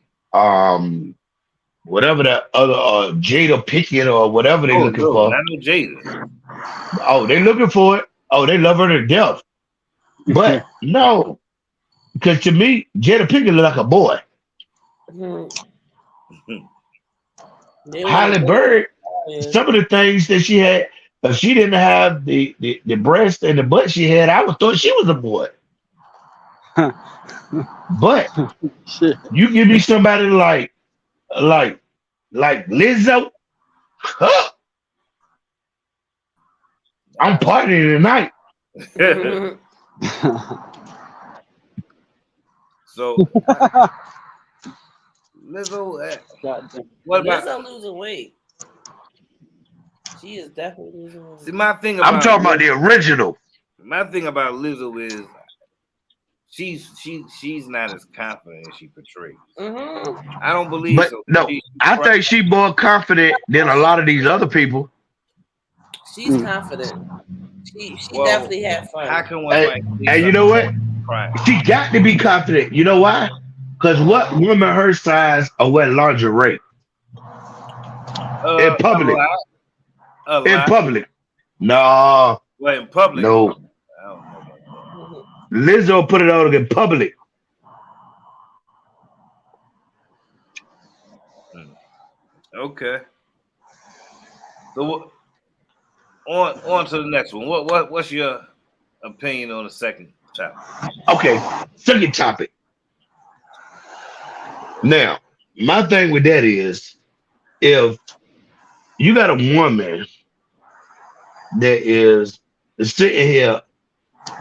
whatever that other Jada Pickett or whatever they looking for. Not no Jada. Oh, they looking for it. Oh, they love her to death. But no, Because to me, Jada Pinkett looked like a boy. Mhm. They want to Halle make Berry, it. some of the things that she had, if she didn't have the breast and the butt she had, I would thought she was a boy. But Shit. you give me somebody like like Lizzo, huh, I'm partying tonight. Mhm. So Lizzo, Goddamn. what about? Lizzo losing weight. She is definitely losing See, weight. I'm talking about the original. my thing about Lizzo is she's not as confident as she portrays. Mm-hmm. I don't believe But so. no, I think she more confident than a lot of these other people. She's confident. She Well, definitely had how fun. can one like say And you know what? something crying? She got to be confident. You know why? Because what women her size are wear lingerie in A public. lot, a In lot. public. No, Well, in public, no. I don't know about that. Mhm. Lizzo put it on in public. Okay. So on to the next one. What's your opinion on the second topic? Okay, second topic. Now, my thing with that is if you got a woman that is sitting here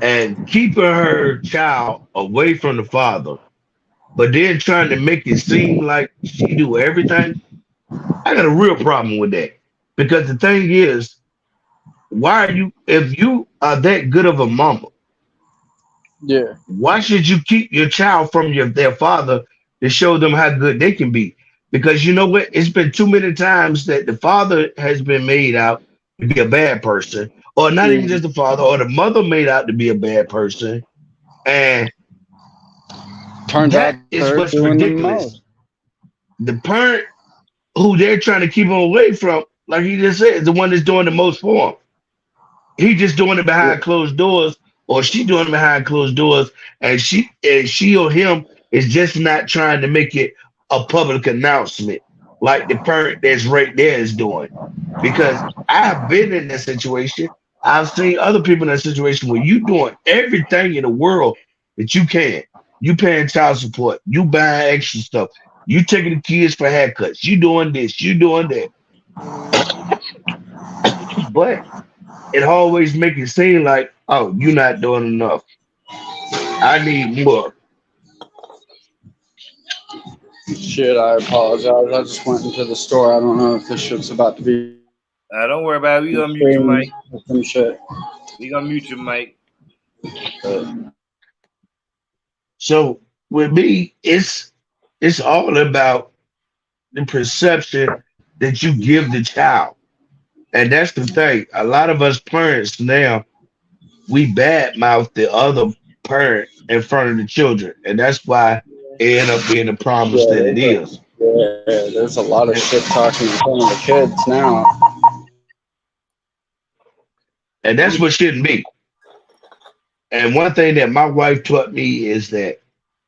and keeping her child away from the father, but then trying to make it seem like she do everything, I got a real problem with that. Because the thing is, why are you, if you are that good of a mama, Yeah. why should you keep your child from their father to show them how good they can be? Because you know what? It's been too many times that the father has been made out to be a bad person, or not even just the father, or the mother made out to be a bad person. And Turns out that is they're what's doing the ridiculous. most. The parent who they're trying to keep him away from, like he just said, is the one that's doing the most for him. He just doing it Yeah. behind closed doors, or she doing it behind closed doors, and she or him is just not trying to make it a public announcement like the parent that's right there is doing. Because I've been in that situation. I've seen other people in that situation where you doing everything in the world that you can. You paying child support, you buying extra stuff, you taking the kids for haircuts, you doing this, you doing that. But it always make it seem like, oh, you're not doing enough. I need more. Shit, I apologize. I just went into the store. I don't know if this shit's about to be Don't worry about it. We gonna mute your streamed mic. or some shit. We gonna mute your mic. So with me, it's all about the perception that you give the child. And that's the thing. A lot of us parents now, we badmouth the other parent in front of the children. And that's why it end up being the problems Yeah, that it is. there's a lot of shit talking in front of the kids now. And that's what shouldn't be. And one thing that my wife taught me is that,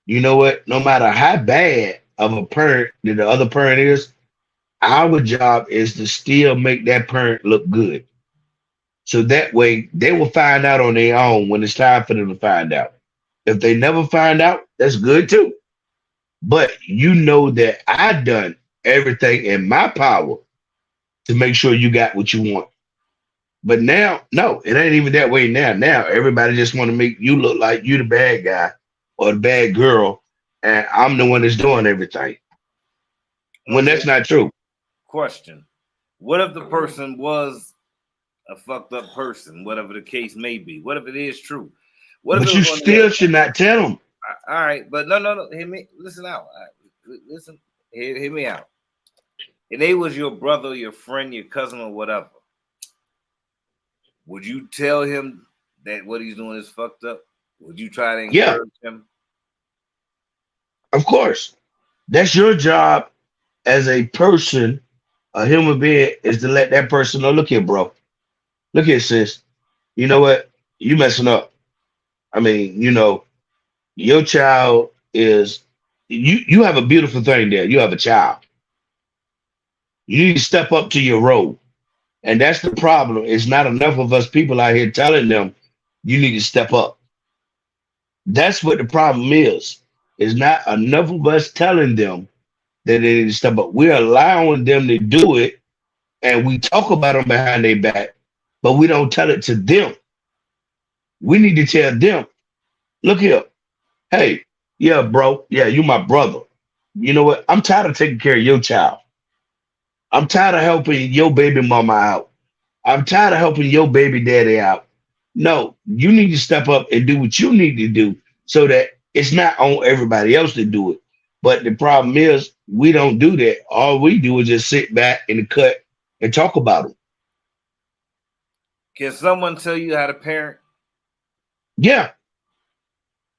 you know what, no matter how bad of a parent that the other parent is, our job is to still make that parent look good. So that way they will find out on their own when it's time for them to find out. If they never find out, that's good too. But you know that I done everything in my power to make sure you got what you want. But now, no, it ain't even that way now. Now everybody just want to make you look like you the bad guy or the bad girl, and I'm the one that's doing everything. When that's not true. Question: what if the person was a fucked up person, whatever the case may be? What if it is true? What if But it you was on the still other- should not tell them. All right, but no. Hear me. Listen out. All right, listen. Hear me out. And they was your brother, your friend, your cousin, or whatever. Would you tell him that what he's doing is fucked up? Would you try to encourage him? Of course. That's your job as a person, a human being, is to let that person know, look here, bro. Look here, sis. You know what? You messing up. I mean, you Your child is you have a beautiful thing there. You have a child. You need to step up to your role. And that's the problem. It's not enough of us people out here telling them you need to step up. That's what the problem is. It's not enough of us telling them that they need to step up. We're allowing them to do it, and we talk about them behind their back, but we don't tell it to them. We need to tell them, look here, hey, yeah, bro, yeah, you my brother. You know what? I'm tired of taking care of your child. I'm tired of helping your baby mama out. I'm tired of helping your baby daddy out. No, you need to step up and do what you need to do so that it's not on everybody else to do it. But the problem is we don't do that. All we do is just sit back in the cut and talk about them. Can someone tell you how to parent? Yeah.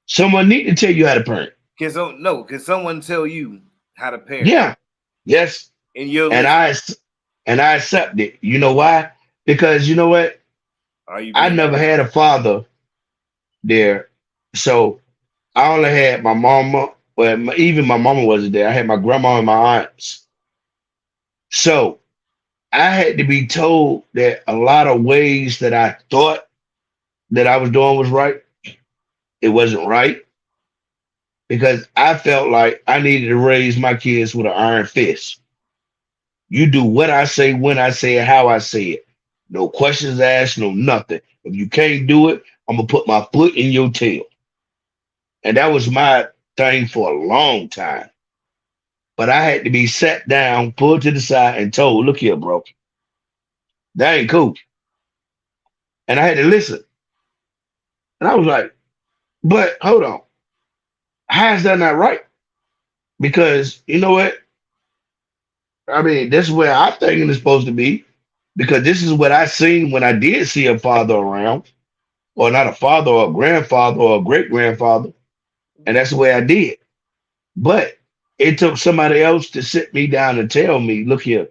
Someone need to tell you how to parent. Can someone tell you how to parent? Yeah. Yes. In your And I accept it. You know why? Because you know what? I never had a father there. So I only had my mama. Well, even my mama wasn't there. I had my grandma and my aunts. So I had to be told that a lot of ways that I thought that I was doing was right, it wasn't right. Because I felt like I needed to raise my kids with an iron fist. You do what I say, when I say it, how I say it. No questions asked, no nothing. If you can't do it, I'm going to put my foot in your tail. And that was my thing for a long time. But I had to be sat down, pulled to the side, and told, look here, bro, that ain't cool. And I had to listen. And I was like, but hold on. How is that not right? Because you know what? I mean, this is where I'm thinking it's supposed to be. Because this is what I seen when I did see a father around, or not a father, or a grandfather, or a great grandfather. And that's the way I did. But it took somebody else to sit me down and tell me, look here,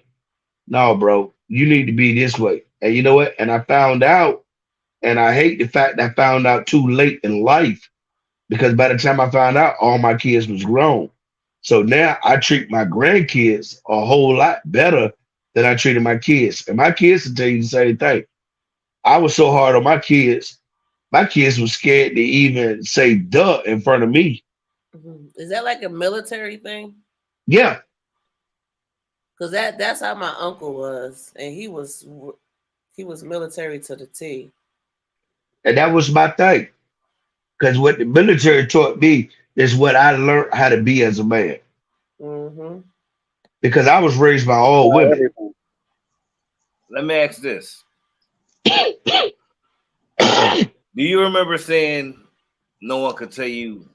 no, bro, you need to be this way. And you know what? And I found out, and I hate the fact that I found out too late in life, because by the time I found out, all my kids was grown. So now I treat my grandkids a whole lot better than I treated my kids. And my kids will tell you the same thing. I was so hard on my kids were scared to even say duh in front of me. Is that like a military thing? Yeah. Because that's how my uncle was. And he was military to the T. And that was my thing. Because what the military taught me is what I learned how to be as a man. Mm-hmm. Because I was raised by all women. Let me ask this. Do you remember saying no one could tell you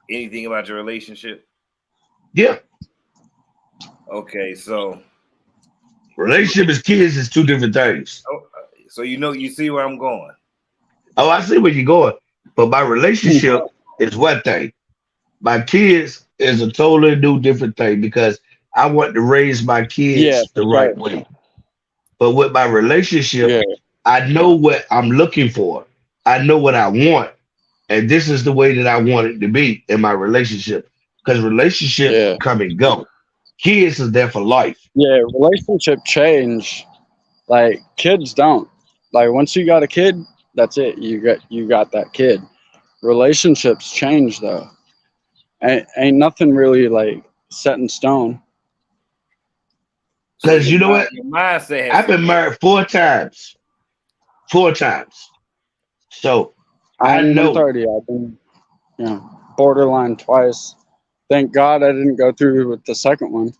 anything about your relationship? Yeah. Okay, so relationship as kids is two different things. So you see where I'm going. Oh, I see where you're going. But my relationship is one thing. My kids is a totally new different thing because I want to raise my kids the right way. But with my relationship, I know what I'm looking for. I know what I want. And this is the way that I want it to be in my relationship. Because relationships come and go. Kids is there for life. Yeah, relationship change. Like kids don't. Like once you got a kid, that's it. You got that kid. Relationships change though. Ain't nothing really like set in stone. Because you know what? I've been married 4 times. 4 times. So I know. 30. I've been borderline twice. Thank God I didn't go through with the second one.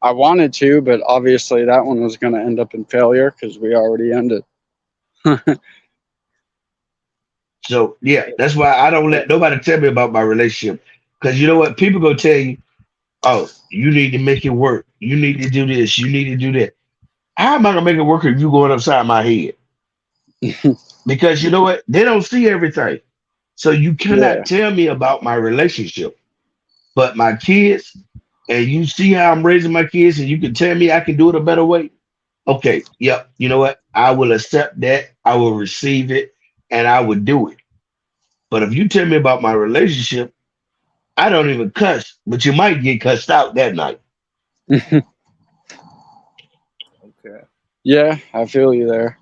I wanted to, but obviously that one was going to end up in failure because we already ended. So yeah, that's why I don't let nobody tell me about my relationship. Because you know what? People gonna tell you, oh, you need to make it work. You need to do this. You need to do that. How am I gonna make it work if you going upside my head? Because you know what? They don't see everything. So you cannot tell me about my relationship. But my kids, and you see how I'm raising my kids, and you can tell me I can do it a better way. Okay, yep. You know what? I will accept that. I will receive it, and I will do it. But if you tell me about my relationship, I don't even cuss, but you might get cussed out that night. Okay, Yeah, I feel you there.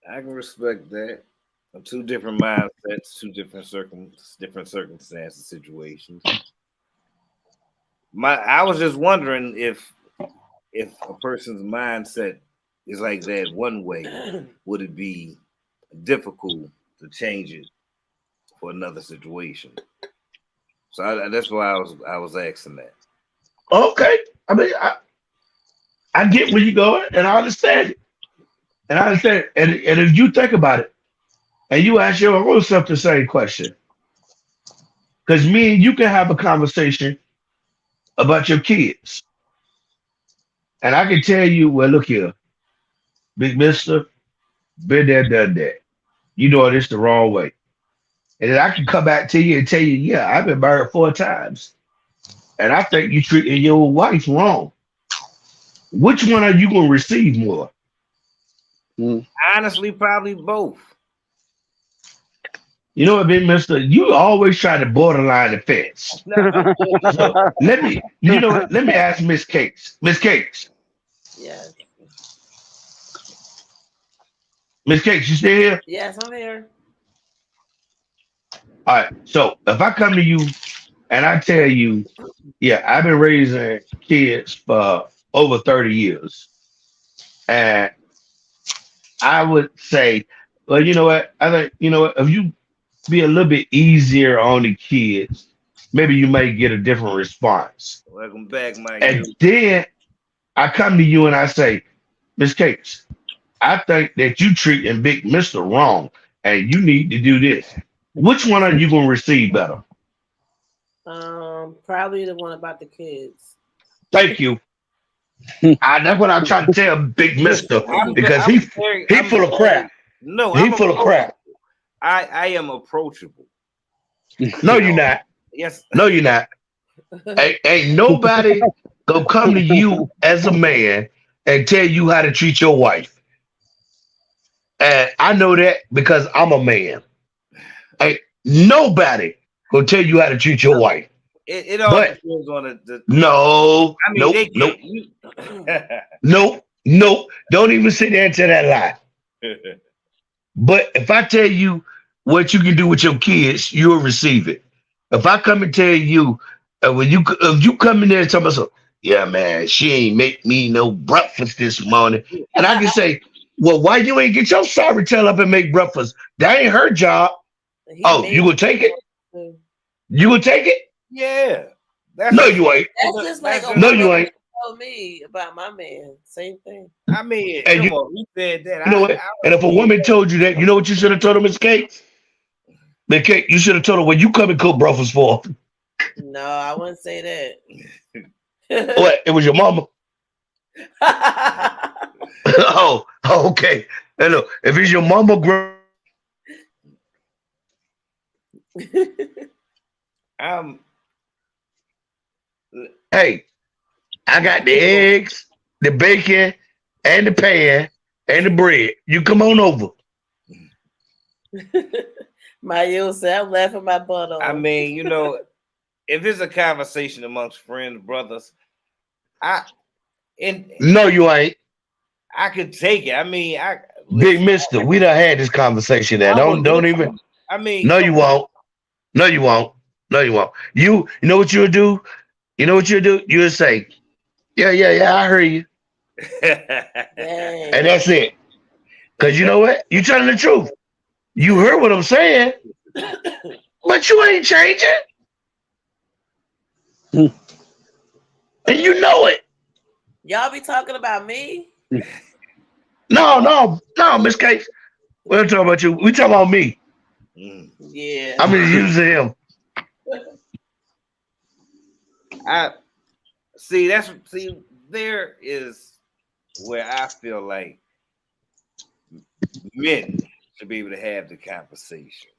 I can respect that. Two different mindsets, two different circumstances, situations. I was just wondering if a person's mindset is like that one way, would it be difficult to change it for another situation? So that's why I was asking that. Okay. I mean, I get where you're going, and I understand it. And I understand it. And if you think about it, and you ask your own self the same question, because me and you can have a conversation about your kids. And I can tell you, well, look here, big mister, been there, done that. You doing this the wrong way. And then I can come back to you and tell you, yeah, I've been married 4 times. And I think you treating your wife wrong. Which one are you gonna receive more? Mm. Honestly, probably both. You know what, big mister? You always try to borderline the fence. No, So let me, you know what? Let me ask Miss Cakes. Miss Cakes. Yes. Miss Cakes, you still here? Yes, I'm here. All right. So if I come to you and I tell you, yeah, I've been raising kids for over 30 years. And I would say, well, you know what? I think, you know what? If you be a little bit easier on the kids, maybe you may get a different response. welcome back, my And you. then I come to you and I say, Miss Cakes, I think that you treating Big Mister wrong, and you need to do this. Which one are you gonna receive better? Probably the one about the kids. Thank you. That's what I'm trying to tell Big Mister because I'm very, he I'm full of very, crap. no, He I'm full of crap. I am approachable. No, you're not. Yes. No, you're not. Ain't nobody gonna come to you as a man and tell you how to treat your wife. And I know that because I'm a man. Ain't nobody gonna tell you how to treat your wife. It all But depends on the no, I mean, nope, they nope, can't. You, nope, nope. Don't even sit there and tell that lie. But if I tell you what you can do with your kids, you'll receive it. If I come and tell you, when you if you come in there and tell me so, yeah, man, she ain't make me no breakfast this morning, and I can say, well, why you ain't get your sorry tail up and make breakfast? That ain't her job. He Oh, you made will take it? it. You will take it? yeah, that's No, just you ain't. That's just like that's a just No, woman you ain't. told me about my man. Same thing. I mean, And come on, you said that. you know what? And if a woman told you that, you know what you should have told her, Miss Kate? Miss Kate, you should have told her, well, you come and cook breakfast for her. No, I wouldn't say that. What? It was your mama. Oh, okay. Hello. If it's your mama, I'm hey, I got the eggs, the bacon, and the pan, and the bread. You come on over. My you said I'm laughing my butt I off. mean, if it's a conversation amongst friends, brothers, I and No, you ain't. I could take it. I mean, I Big listen. Mister, we done had this conversation there. I will Don't listen. even. I mean, No, come you on. won't. No, you won't. No, you won't. You know what you'll do? You know what you'll do? You'll say, yeah, yeah, yeah, I hear you. And Dang. that's it. Because you know what? You telling the truth. You heard what I'm saying, but you ain't changing. And you know it. Y'all be talking about me? No, no, no, Miss Case. We don't talk about you. We talk about me. Mm. Yeah. I'm just using him. I see. There is where I feel like men should be able to have the conversation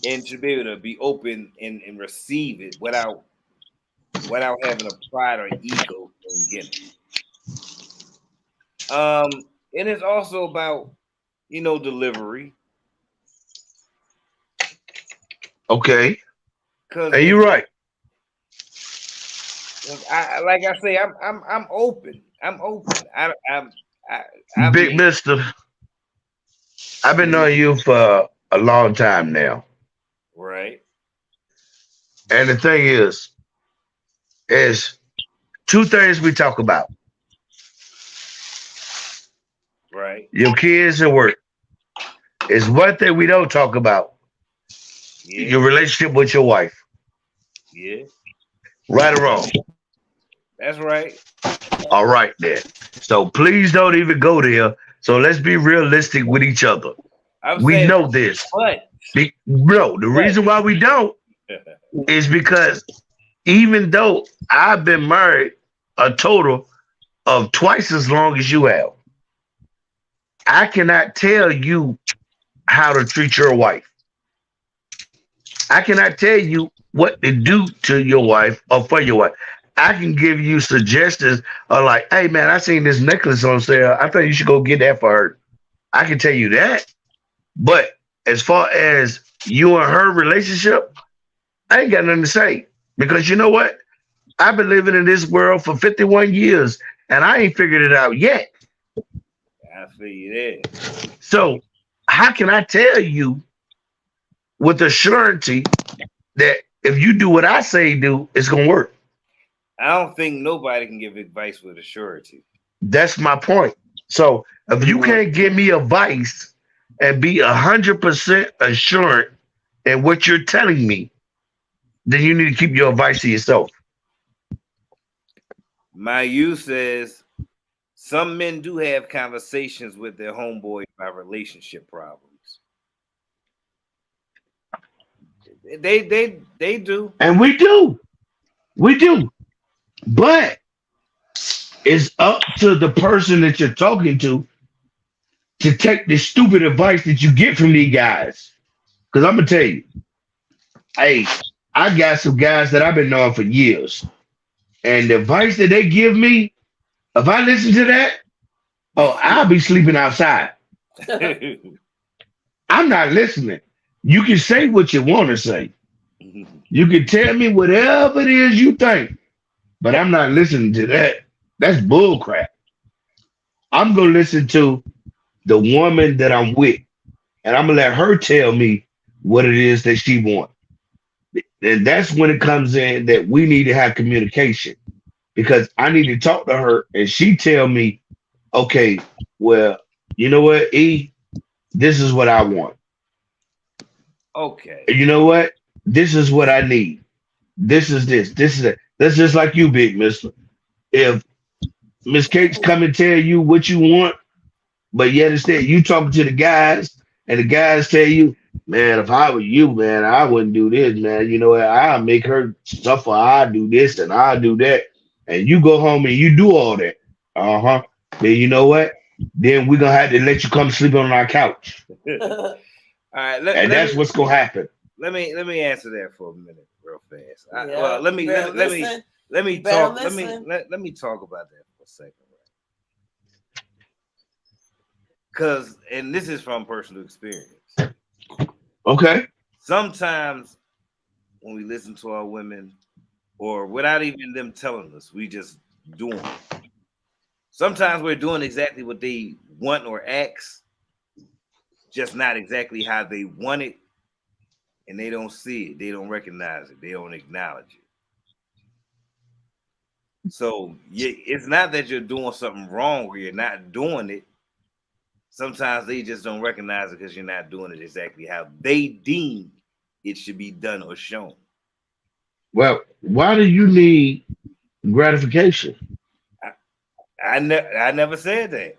and should be able to be open and receive it without having a pride or ego in getting it. And it's also about delivery. Okay. Because And you're right. like I say, I'm open. I'm open. I Big mean, Mister, I've been knowing you for a long time now. right, And the thing is two things we talk about. right, Your kids and work. Is one thing we don't talk about. yeah, Your relationship with your wife. yeah, Right or wrong? that's right. All right then. So please don't even go there. So let's be realistic with each other. I'm We saying, know this. but No, the reason why we don't is because even though I've been married a total of twice as long as you have, I cannot tell you how to treat your wife. I cannot tell you what to do to your wife or for your wife. I can give you suggestions of like, hey man, I seen this necklace on sale. I think you should go get that for her. I can tell you that. But as far as you and her relationship, I ain't got nothing to say. Because you know what? I've been living in this world for 51 years and I ain't figured it out yet. I feel you there. So how can I tell you with a surety that if you do what I say do, it's gonna work? I don't think nobody can give advice with a surety. That's my point. So if you can't give me advice and be 100% assured in what you're telling me, then you need to keep your advice to yourself. My youth says some men do have conversations with their homeboys about relationship problems. They do. And we do. We do. But it's up to the person that you're talking to take the stupid advice that you get from these guys. Because I'm going to tell you, hey, I got some guys that I've been knowing for years. And the advice that they give me, if I listen to that, oh, I'll be sleeping outside. I'm not listening. You can say what you want to say. You can tell me whatever it is you think, but I'm not listening to that. That's bull crap. I'm going to listen to the woman that I'm with, and I'm going to let her tell me what it is that she wants. And that's when it comes in that we need to have communication because I need to talk to her and she tell me, okay, well, you know what, E, this is what I want. Okay. You know what? This is what I need. This is this. This is it. That's just like you, big mister. If Miss Cakz come and tell you what you want, but yet instead you talking to the guys and the guys tell you, man, if I were you, man, I wouldn't do this, man. You know what? I'll make her suffer. I'll do this and I'll do that. And you go home and you do all that. Uh-huh. Then you know what? Then we're gonna have to let you come sleep on our couch. All right, and that's what's gonna happen. Let me answer that for a minute, real fast. Yeah, Well, let me talk. listen. Let me talk about that for a second, right? Because, and this is from personal experience. Okay. Sometimes when we listen to our women, or without even them telling us, we just doing it. Sometimes we're doing exactly what they want or ask, just not exactly how they want it, and they don't see it, they don't recognize it, they don't acknowledge it. So it's not that you're doing something wrong or you're not doing it. Sometimes they just don't recognize it because you're not doing it exactly how they deem it should be done or shown. Well, why do you need gratification? I never said that.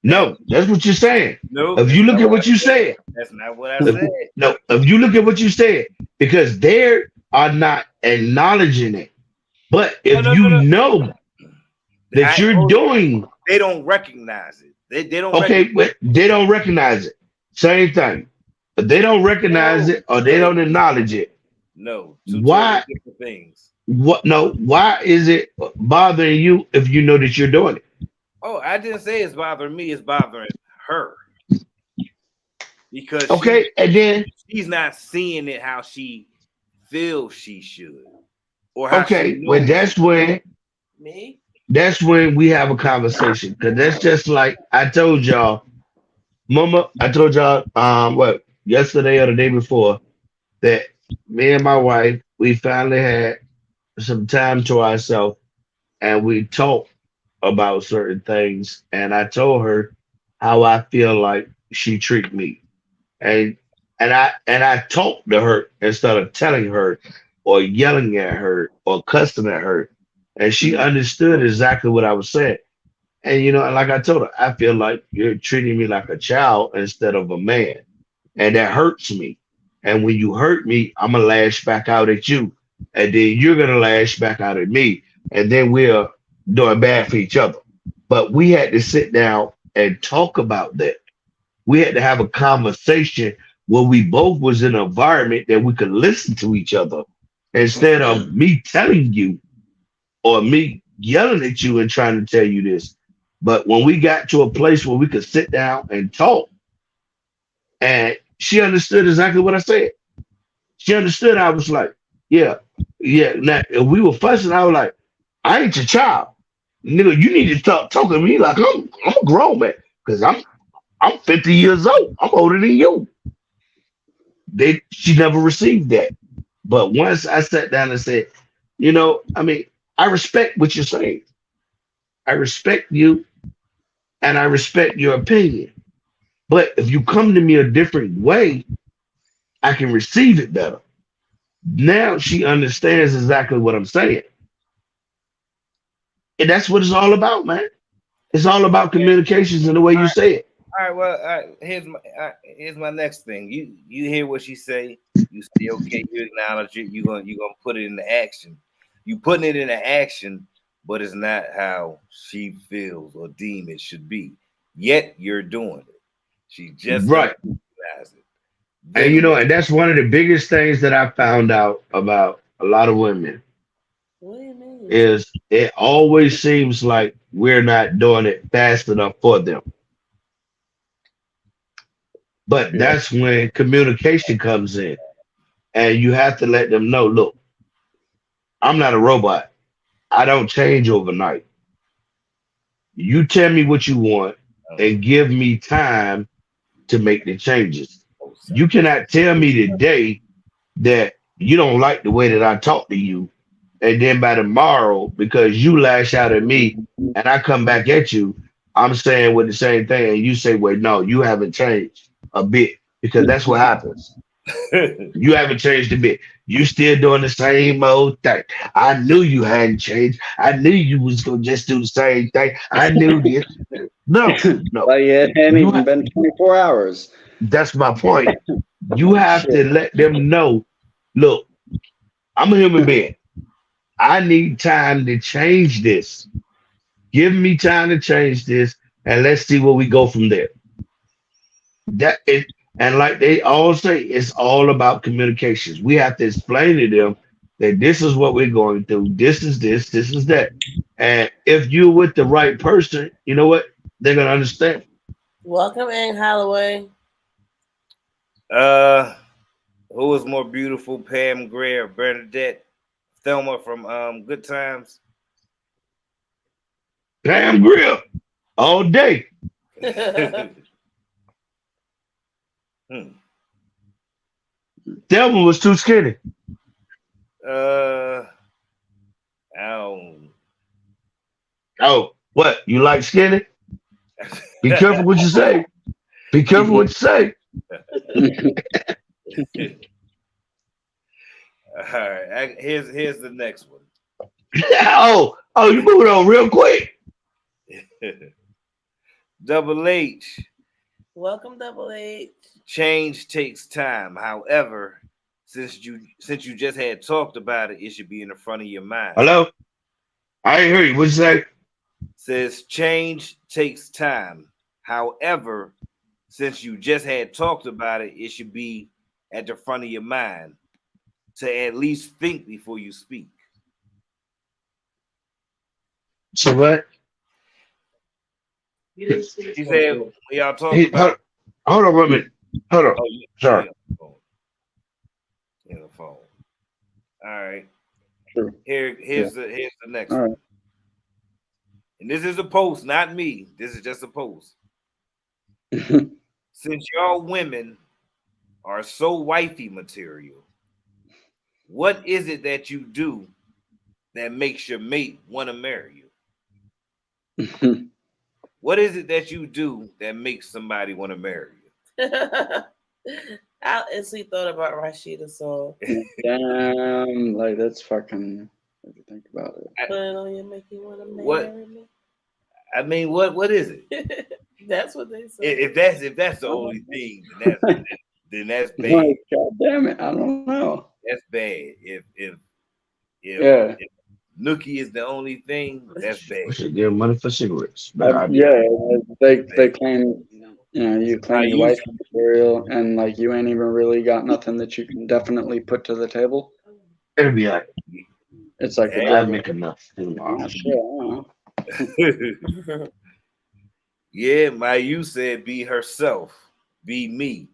No, that's what you're saying. No, if you look at what you said, that's not what I said. No, if you look at what you said, because they are not acknowledging it. But if you know that you're doing, they don't recognize it. They don't. Okay, but they don't recognize it. Same thing. But they don't recognize it or they don't acknowledge it. No. Why? Different things. What? No. Why is it bothering you if you know that you're doing it? Oh, I didn't say it's bothering me. It's bothering her because and then she's not seeing it how she feels she should, or how she Okay, well knows. Me? that's when we have a conversation. Cause that's just like I told y'all, Mama, I told y'all what yesterday or the day before that me and my wife, we finally had some time to ourselves and we talked about certain things and I told her how I feel like she treat me. And and I talked to her instead of telling her or yelling at her or cussing at her. And she understood exactly what I was saying. And and like I told her, I feel like you're treating me like a child instead of a man. And that hurts me. And when you hurt me, I'm gonna lash back out at you. And then you're gonna lash back out at me. And then we're doing bad for each other. But we had to sit down and talk about that. We had to have a conversation where we both was in an environment that we could listen to each other instead of me telling you or me yelling at you and trying to tell you this. But when we got to a place where we could sit down and talk, and she understood exactly what I said. She understood. I was like, yeah, yeah. Now, if we were fussing, I was like, I ain't your child. Nigga, you need to talk to me like I'm a grown man. Because I'm 50 years old. I'm older than you. She never received that. But once I sat down and said, I mean, I respect what you're saying. I respect you and I respect your opinion. But if you come to me a different way, I can receive it better. Now she understands exactly what I'm saying. And that's what it's all about, man. It's all about Yeah. communications and the way All you right. say it. All right. Well, here's my next thing. You hear what she say. You say okay. You acknowledge it. You gonna put it into action. You putting it into action, but it's not how she feels or deem it should be. Yet you're doing it. She just don't Right. recognize it. And Then what? and that's one of the biggest things that I found out about a lot of women What do you mean? is it always seems like we're not doing it fast enough for them. But Yeah. that's when communication comes in. And you have to let them know, look, I'm not a robot. I don't change overnight. You tell me what you want and give me time to make the changes. You cannot tell me today that you don't like the way that I talk to you. And then by tomorrow, because you lash out at me and I come back at you, I'm saying with the same thing. And you say, wait, no, you haven't changed a bit because that's what happens. You haven't changed a bit. You still doing the same old thing. I knew you hadn't changed. I knew you was gonna just do the same thing. I knew this. No, no. Like it hadn't You even been 24 hours. That's my point. You have Shit. to let them know, look, I'm a human being. I need time to change this. Give me time to change this, and let's see where we go from there. That it, and like they all say, it's all about communications. We have to explain to them that this is what we're going through. This is that. And if you're with the right person, you know what? They're gonna understand. Welcome in, Holloway. uh, who was more beautiful, Pam Grier or Bernadette? Thelma from Good Times. Pam Grill all day. Hmm. Thelma was too skinny. I don't. Oh, what? You like skinny? Be careful what you say. Be careful what you say. All right. Here's the next one. oh, you moving on real quick. Double H. Welcome, Double H. Change takes time. However, since you just had talked about it, it should be in the front of your mind. Hello? I ain't hear you. What you say? Says change takes time. However, since you just had talked about it, it should be at the front of your mind to at least think before you speak. So what? She said, when y'all talked Hey, about hold on, wait a minute. Hold on. oh, Sorry. yeah, on the phone. All right. True. Here's the next All one. right. And this is a post, not me. This is just a post. Since y'all women are so wifey material, what is it that you do that makes your mate want to marry you? What is it that you do that makes somebody want to marry you? I instantly thought about Rashida song. Damn, like that's fucking. If you think about it, Put it on you, make you want to What? marry me. I mean, what is it? That's what they say. If that's the only thing, then that's bad. like, God damn it, I don't know. That's bad. If Yeah, Nookie is the only thing, that's bad. We should give money for cigarettes. Bad idea. yeah. They claim, you claim I your wife material, and like you ain't even really got nothing that you can definitely put to the table. It'll be like, It's like Hey, a I joke. make enough. Oh, shit, I don't know. Yeah, Mayu said be herself, be me.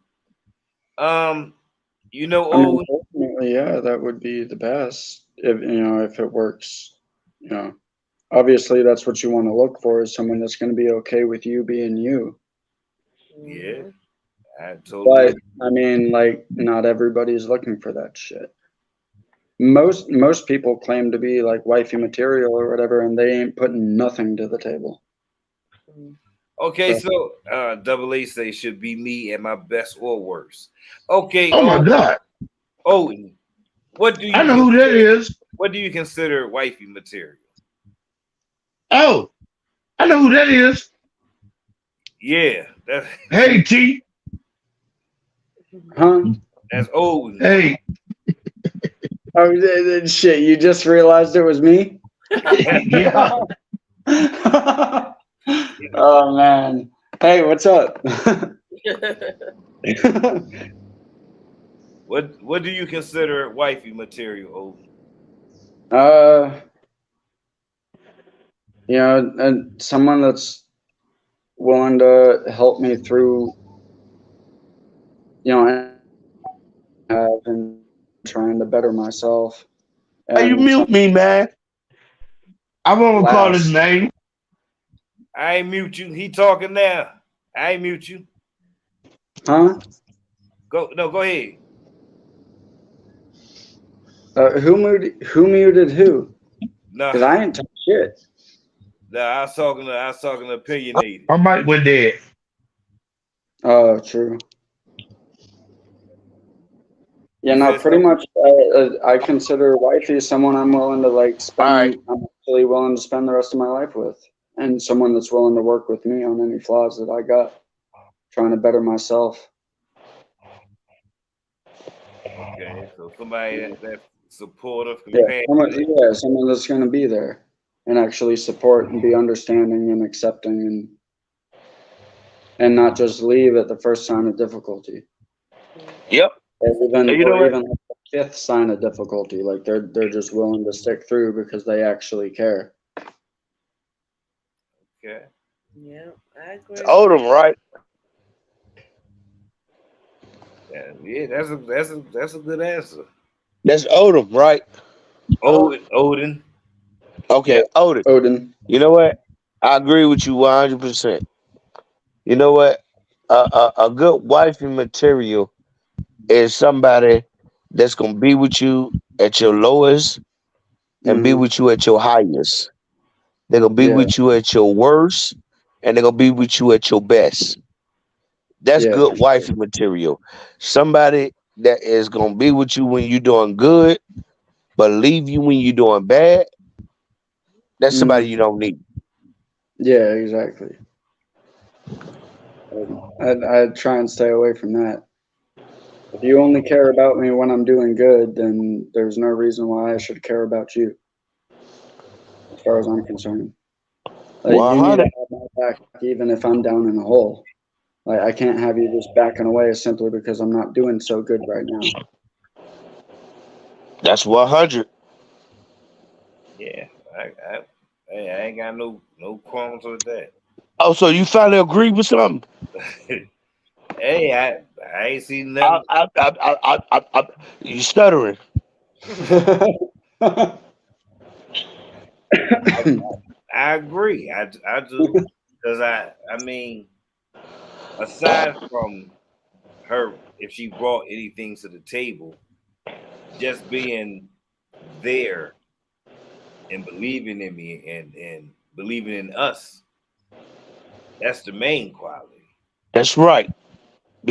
You know, I mean, ultimately, yeah, that would be the best if it works. Obviously, that's what you want to look for is someone that's going to be okay with you being you. yeah, I But totally. I mean, like, not everybody's looking for that shit. Most people claim to be like wifey material or whatever, and they ain't putting nothing to the table. Okay, so Double A say should be me at my best or worst. Okay, Oh my God. Odin, what do you I know who that is. What do you consider wifey material? Oh, I know who that is. Yeah, that's Hey, T. Huh? that's Odin. Hey. Oh, shit, you just realized it was me? Yeah. Oh, man. Hey, what's up? What do you consider wifey material, uh, and someone that's willing to help me through, and trying to better myself. Hey, you And mute me, man. I won't call his name. I ain't mute you. He talking now. I ain't mute you. Huh? Go ahead. Who muted who? No, Because I ain't touched shit. I was talking opinionated. I might went dead. Oh, true. Yeah, You no, said pretty something? much. I consider wifey someone I'm willing to like spend. Alright. I'm actually willing to spend the rest of my life with, and someone that's willing to work with me on any flaws that I got, trying to better myself. Okay, so somebody that's supportive, Yeah, compassionate. someone that's going to be there and actually support and be understanding and accepting and not just leave at the first sign of difficulty. Yep. Or even the fifth sign of difficulty, like they're just willing to stick through because they actually care. Okay. Yeah, I agree. It's Odom, right? Yeah, that's a good answer. That's Odom, right? Odin. Okay, Yeah. Odom. Odin. You know what? I agree with you 100%. You know what? A good wifey material is somebody that's gonna be with you at your lowest and be with you at your highest. They're gonna be Yeah. with you at your worst, and they're gonna be with you at your best. That's Yeah, good for wifey material. Somebody that is gonna be with you when you're doing good, but leave you when you're doing bad. That's somebody you don't need. Yeah, exactly. I'd try and stay away from that. If you only care about me when I'm doing good, then there's no reason why I should care about you, as far as I'm concerned. Like, you need to 100. have my back even if I'm down in a hole. Like, I can't have you just backing away simply because I'm not doing so good right now. That's 100. Yeah, I ain't got no qualms with that. Oh, so you finally agree with something? Hey, I ain't seen nothing. You stuttering. I agree. I do because I mean, aside from her, if she brought anything to the table, just being there and believing in me and believing in us, that's the main quality. That's right.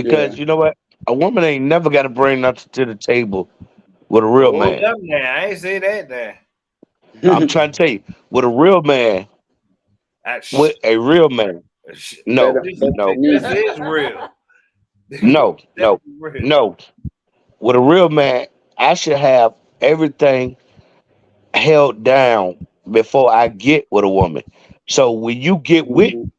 Yeah. Because you know what? A woman ain't never got to bring nothing to the table with a real Hold man. up now, I ain't say that now. I'm trying to tell you, with a real man, I, with a real man. They No, don't, this, they no, don't need this it. is real. no, no, Definitely real. no. With a real man, I should have everything held down before I get with a woman. So when you get with, Mhm.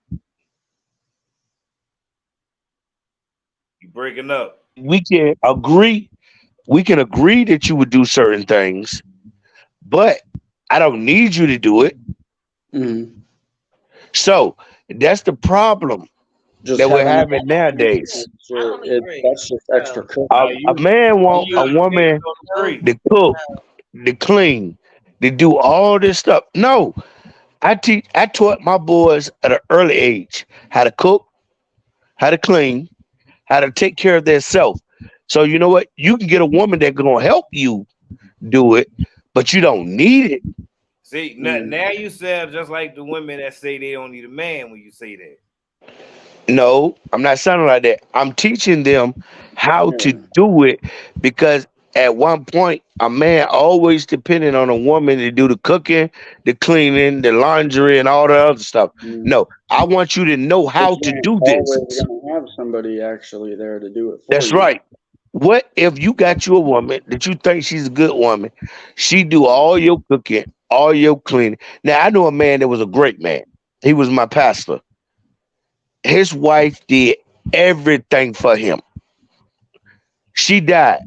You breaking up. we can agree. We can agree that you would do certain things, but I don't need you to do it. Mhm. So that's the problem Just that we're having it having nowadays. I don't agree. That's just No, extra cooking. Now A man want a you woman don't no, agree. to cook, no. to clean, to do all this stuff. No, I taught my boys at an early age how to cook, how to clean, how to take care of themselves. So you know what? You can get a woman that's gonna help you do it, but you don't need it. See, Mhm. now you sound just like the women that say they don't need a man when you say that. No, I'm not sounding like that. I'm teaching them how to Yeah. do it because at one point a man always depended on a woman to do the cooking, the cleaning, the laundry, and all the other stuff. Mhm. No, I want you to know But how to you ain't do this. always gonna have somebody actually there to do it for That's you. right. What if you got you a woman that you think she's a good woman? She do all your cooking, all your cleaning. Now I know a man that was a great man. He was my pastor. His wife did everything for him. She died.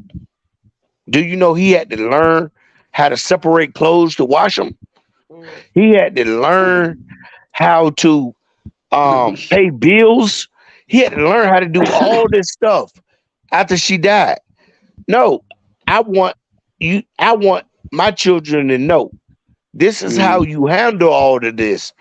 Do you know he had to learn how to separate clothes to wash them? Mm. He had to learn how to pay bills. He had to learn how to do all this stuff after she died. No, I want I want my children to know this is how Mhm. you handle all of this.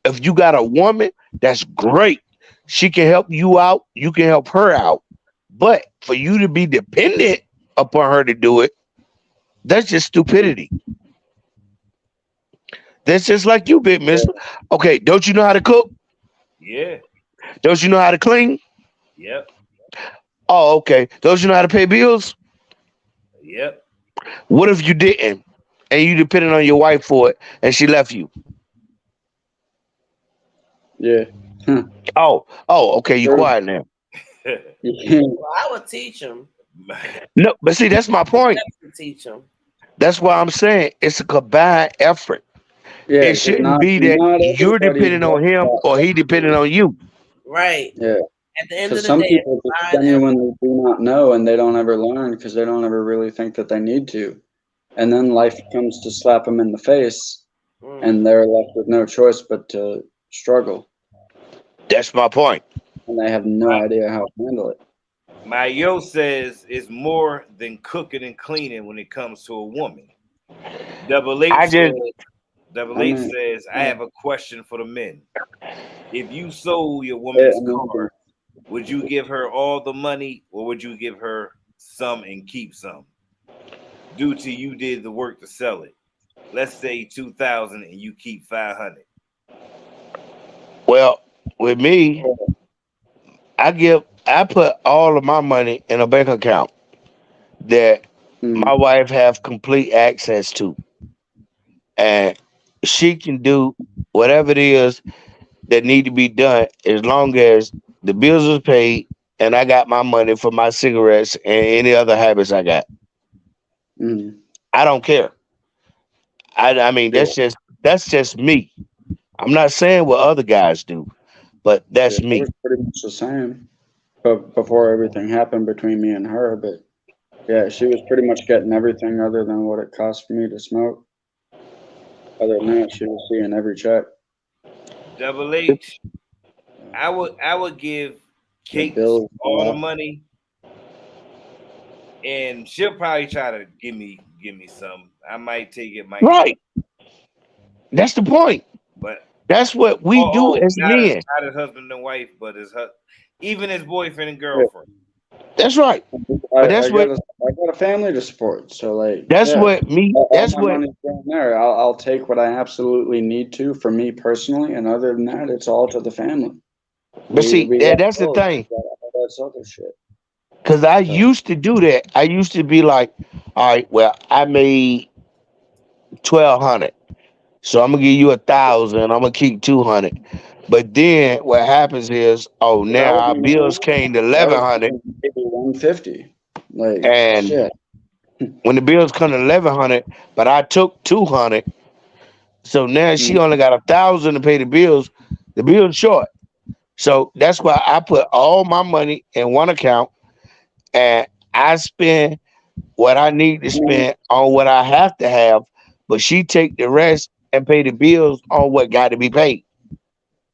If you got a woman, that's great. She can help you out, you can help her out. But for you to be dependent upon her to do it, that's just stupidity. That's just like you, big mister. Okay, don't you know how to cook? Yeah. Don't you know how to clean? Yep. Oh, okay. Don't you know how to pay bills? Yep. What if you didn't and you depended on your wife for it and she left you? Yeah. Huh. Okay, you True. quiet now. Yeah. Well, I would teach them. No, but see, that's my point. Definitely teach them. That's why I'm saying it's a combined effort. Yeah, It because shouldn't be that not you're everybody depending on has him that or he depending luxury. on you. Right. Yeah, At the end because of the some day, it's people just fine. genuinely do not know, and they don't ever learn because they don't ever really think that they need to. And then life comes to slap them in the face, Mm. and they're left with no choice but to struggle, That's my point. and they have no my, idea how to handle it. my yo says it's more than cooking and cleaning when it comes to a woman. Double I H just says Double I H mean, says, I yeah, have a question for the men. If you sold your I woman's mean, car, would you give her all the money or would you give her some and keep some? Due to you did the work to sell it. Let's say 2,000 and you keep 500. well with me, I put all of my money in a bank account that mm, my wife have complete access to, and she can do whatever it is that need to be done as long as the bills are paid and I got my money for my cigarettes and any other habits I got. mm, I don't care. I mean yeah, that's just me. I'm not saying what other guys do, but yeah, that's I me. was pretty much the same, but before everything happened between me and her, but yeah, she was pretty much getting everything other than what it cost for me to smoke. Other than that, she was seeing every check. Double H, I would give The Cakes bills, all the money and she'll probably try to give me some. I might take it, might not. Right. That's the point. But That's what we do as men. not as husband and wife, but as even as boyfriend and girlfriend. That's right. But that's I what got a family to support. So like, that's yeah, what me. all That's my what. money's going there. I'll take what I absolutely need to for me personally, and other than that, it's all to the family. But see, We got that's the bills, thing. we got all that other shit. Because I So used to do that. I used to be like, all right, well, I made 1,200, so I'm gonna give you 1,000. I'm gonna keep 200. But then what happens is, oh, that now would our be bills came to that was 1,100, maybe 150. Like and shit. when the bills come to 1,100, but I took 200, so now she Mm. only got 1,000 to pay the bills. The bills short, so that's why I put all my money in one account, and I spend what I need to I mean, spend on what I have to have, but she take the rest and pay the bills on what got to be paid.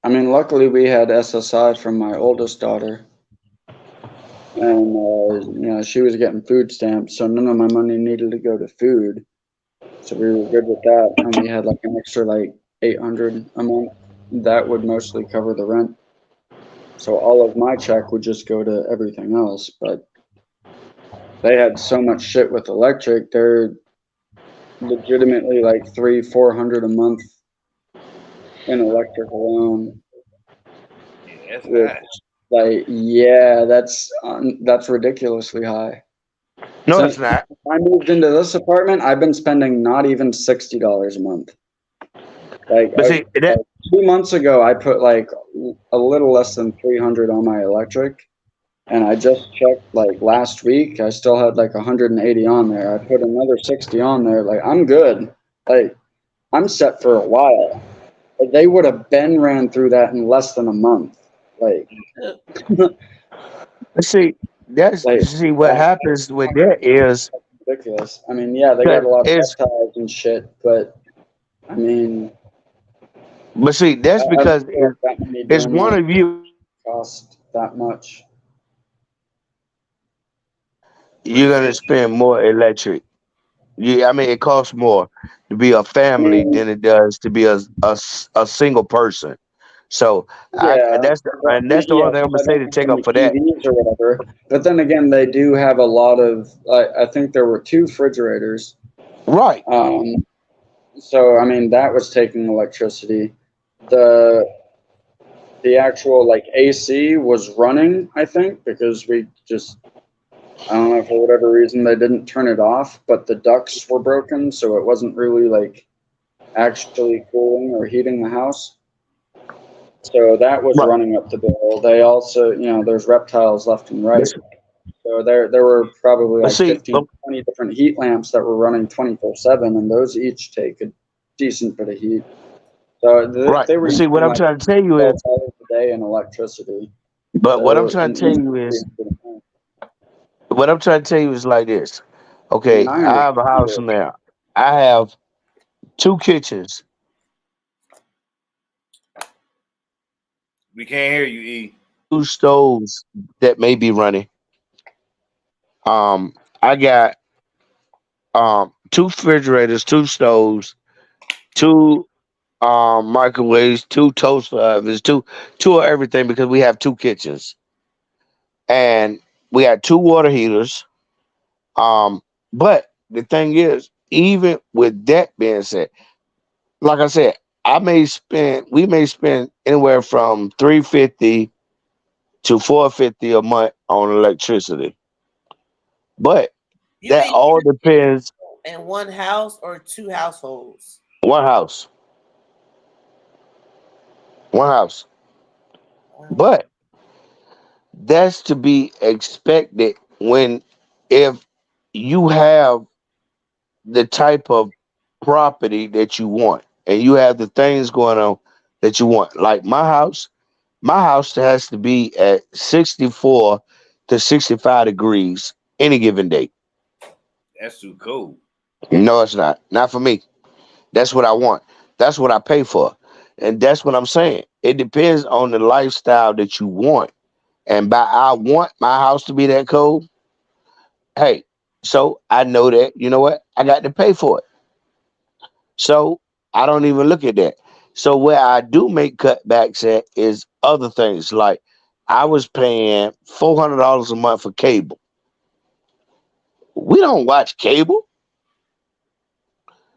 luckily we had SSI from my oldest daughter, and she was getting food stamps, so none of my money needed to go to food. So we were good with that, and we had like an extra like 800 a month. That would mostly cover the rent. So all of my check would just go to everything else. But they had so much shit with electric. They're legitimately like 300-400 a month in electric alone. Yeah, that's Which, high. like, yeah, that's ridiculously high. No, Since it's not. I moved into this apartment, I've been spending not even $60 a month. Like, But see that. 2 months ago, I put like a little less than 300 on my electric, and I just checked like last week. I still had like 180 on there. I put another 60 on there. Like, I'm good. Like, I'm set for a while. Like, they would have been ran through that in less than a month. Like, But see, that's like see what uh, happens with that is ridiculous. Yeah, they got that a lot of is. reptiles and shit, but I mean, But see, that's I don't because feel like that many it's damn one lights of you. cost that much. What you You're gonna say? spend more electric. Yeah, I mean, it costs more to be a I family mean, than it does to be a single person. So yeah, but, and that's the only yes, thing I'm gonna I say don't to have take any up for that. TVs or whatever. But then again, they do have a lot of. I think there were two refrigerators. Right. Um, so that was taking electricity. The the actual like AC was running, I think, because we just I don't know, for whatever reason they didn't turn it off, but the ducts were broken, so it wasn't really like actually cooling or heating the house. So that was Right. running up the bill. They also, there's reptiles left and But, right. So there were probably but like see, 15, 20 different heat lamps that were running 24/7, and those each take a decent bit of heat. So right. they were But see, what using I'm like trying to tell you is, 12 hours a day in electricity. but what I'm So trying an to tell easy you is, 300 a month. what I'm trying to tell you is like this. Okay, I I have a understand house it. now. I have two kitchens, We can't hear you, E. two stoves that may be running. I got two refrigerators, two stoves, two microwaves, two toaster ovens, two of everything because we have two kitchens, and we got two water heaters. Um, but the thing is, even with that being said, like I said, we may spend anywhere from 350 to 450 a month on electricity, but You that mean all depends. in one house or two households? One house, one house, Wow. but that's to be expected when if you have the type of property that you want and you have the things going on that you want. Like my house has to be at 64 to 65 degrees any given day. That's too cold. No, it's not. Not for me. That's what I want. That's what I pay for. And that's what I'm saying. It depends on the lifestyle that you want. And by I want my house to be that cold, hey, So I know that, you know what? I got to pay for it. So I don't even look at that. So where I do make cutbacks at is other things. Like I was paying $400 a month for cable. We don't watch cable.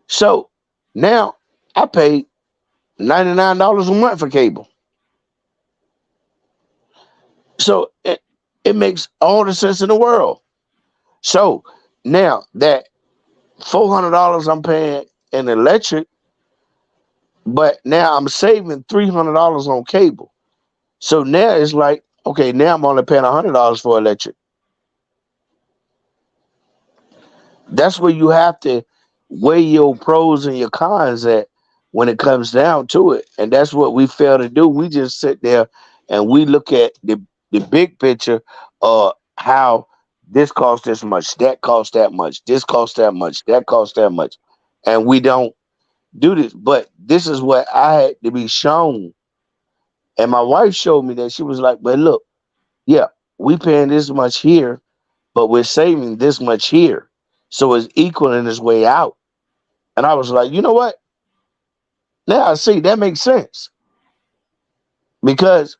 So now I pay $99 a month for cable. So it makes all the sense in the world. So now that $400 I'm paying in electric, but now I'm saving $300 on cable. So now it's like, okay, now I'm only paying $100 for electric. That's where you have to weigh your pros and your cons at when it comes down to it. And that's what we fail to do. We just sit there and we look at the big picture of how this costs this much, that costs that much, this costs that much, that costs that much. And we don't do this. But this is what I had to be shown. And my wife showed me that. She was like, but look, yeah, we paying this much here, but we're saving this much here. So it's equaling its way out. And I was like, you know what? Now I see that makes sense. Because,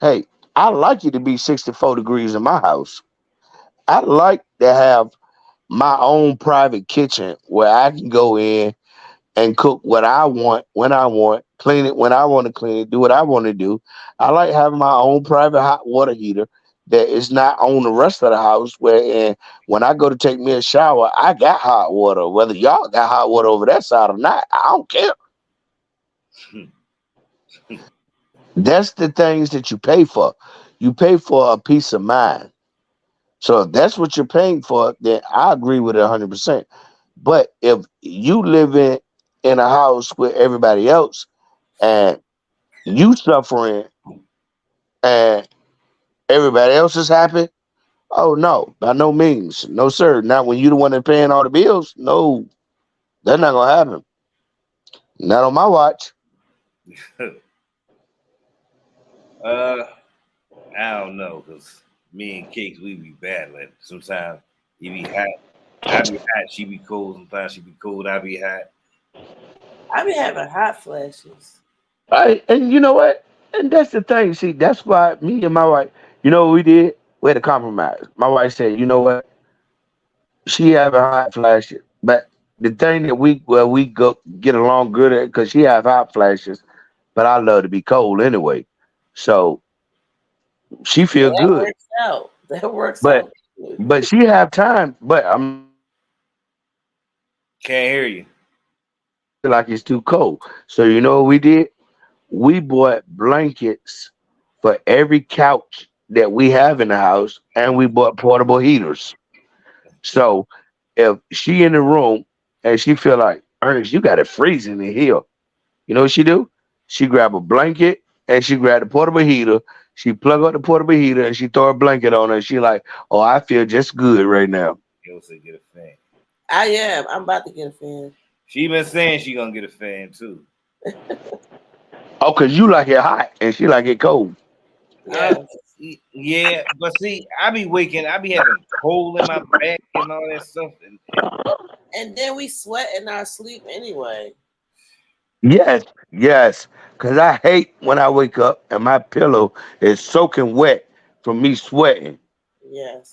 hey, I like it to be 64 degrees in my house. I like to have my own private kitchen where I can go in and cook what I want when I want, clean it when I want to clean it, do what I want to do. I like having my own private hot water heater that is not on the rest of the house. Where and when I go to take me a shower, I got hot water. Whether y'all got hot water over that side or not, I don't care. That's the things that you pay for. You pay for a peace of mind. So if that's what you're paying for, then I agree with it 100%. But if you live in a house with everybody else and you suffering and everybody else is happy, oh no, by no means, no sir. Not when you the one that paying all the bills. No, that's not gonna happen. Not on my watch. uh, I don't know, cause me and Cakes we be battling. Sometimes he be hot, I be hot. She be cold. Sometimes she be cold. I be hot. I be having hot flashes. Right, and you know what? And that's the thing. See, that's why me and my wife, you know what we did? We had a compromise. My wife said, you know what? She having hot flashes, but the thing that we go get along good at because she have hot flashes, but I love to be cold anyway. So she Well, feel that good, works out. That works but out good. but she have time. But I'm not gonna lie, Can't hear you. she feel like it's too cold. So you know what we did? We bought blankets for every couch that we have in the house, and we bought portable heaters. So if she in the room and she feel like Ernest, you got it freezing in here, you know what she do? She grab a blanket and she grab the portable heater. She plug up the portable heater and she throw a blanket on her. And she like, oh, I feel just good right now. He'll say get a fan. I am. I'm about to get a fan. She been saying she gonna get a fan too. Oh, cause you like it hot and she like it cold. Uh, Yes. yeah, but see, I be having cold in my back and all that stuff, and And then we sweat in our sleep anyway. Yes, yes. Cause I hate when I wake up and my pillow is soaking wet from me sweating.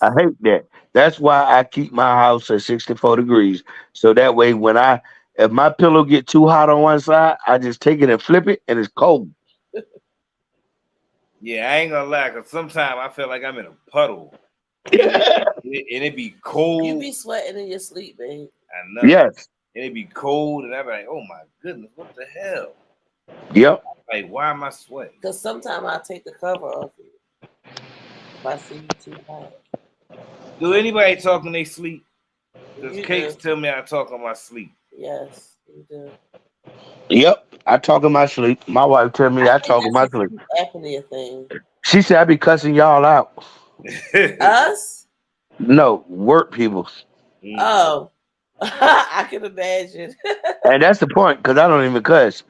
I Yes. hate that. That's why I keep my house at 64 degrees. So that way when I if my pillow get too hot on one side, I just take it and flip it and it's cold. yeah, I ain't gonna lie, cause sometimes I feel like I'm in a puddle, and it be You cold. be sweating in your sleep, babe. I know, Yes. and it be cold, and I be like, oh my goodness, what the hell? Yep. Like, why am I sweating? Because sometimes I take the cover off you if I see you too hot. Do anybody talk in they sleep? Cause You Cakes do. tell me I talk in my sleep. Yes, you do. Yep. I talk in my sleep. My wife tell me I I think talk in that's my a sleep. sleep apnea thing. She said I be cussing y'all out. Us? No, work people. Mm. Oh, I can imagine. And that's the point, because I don't even cuss.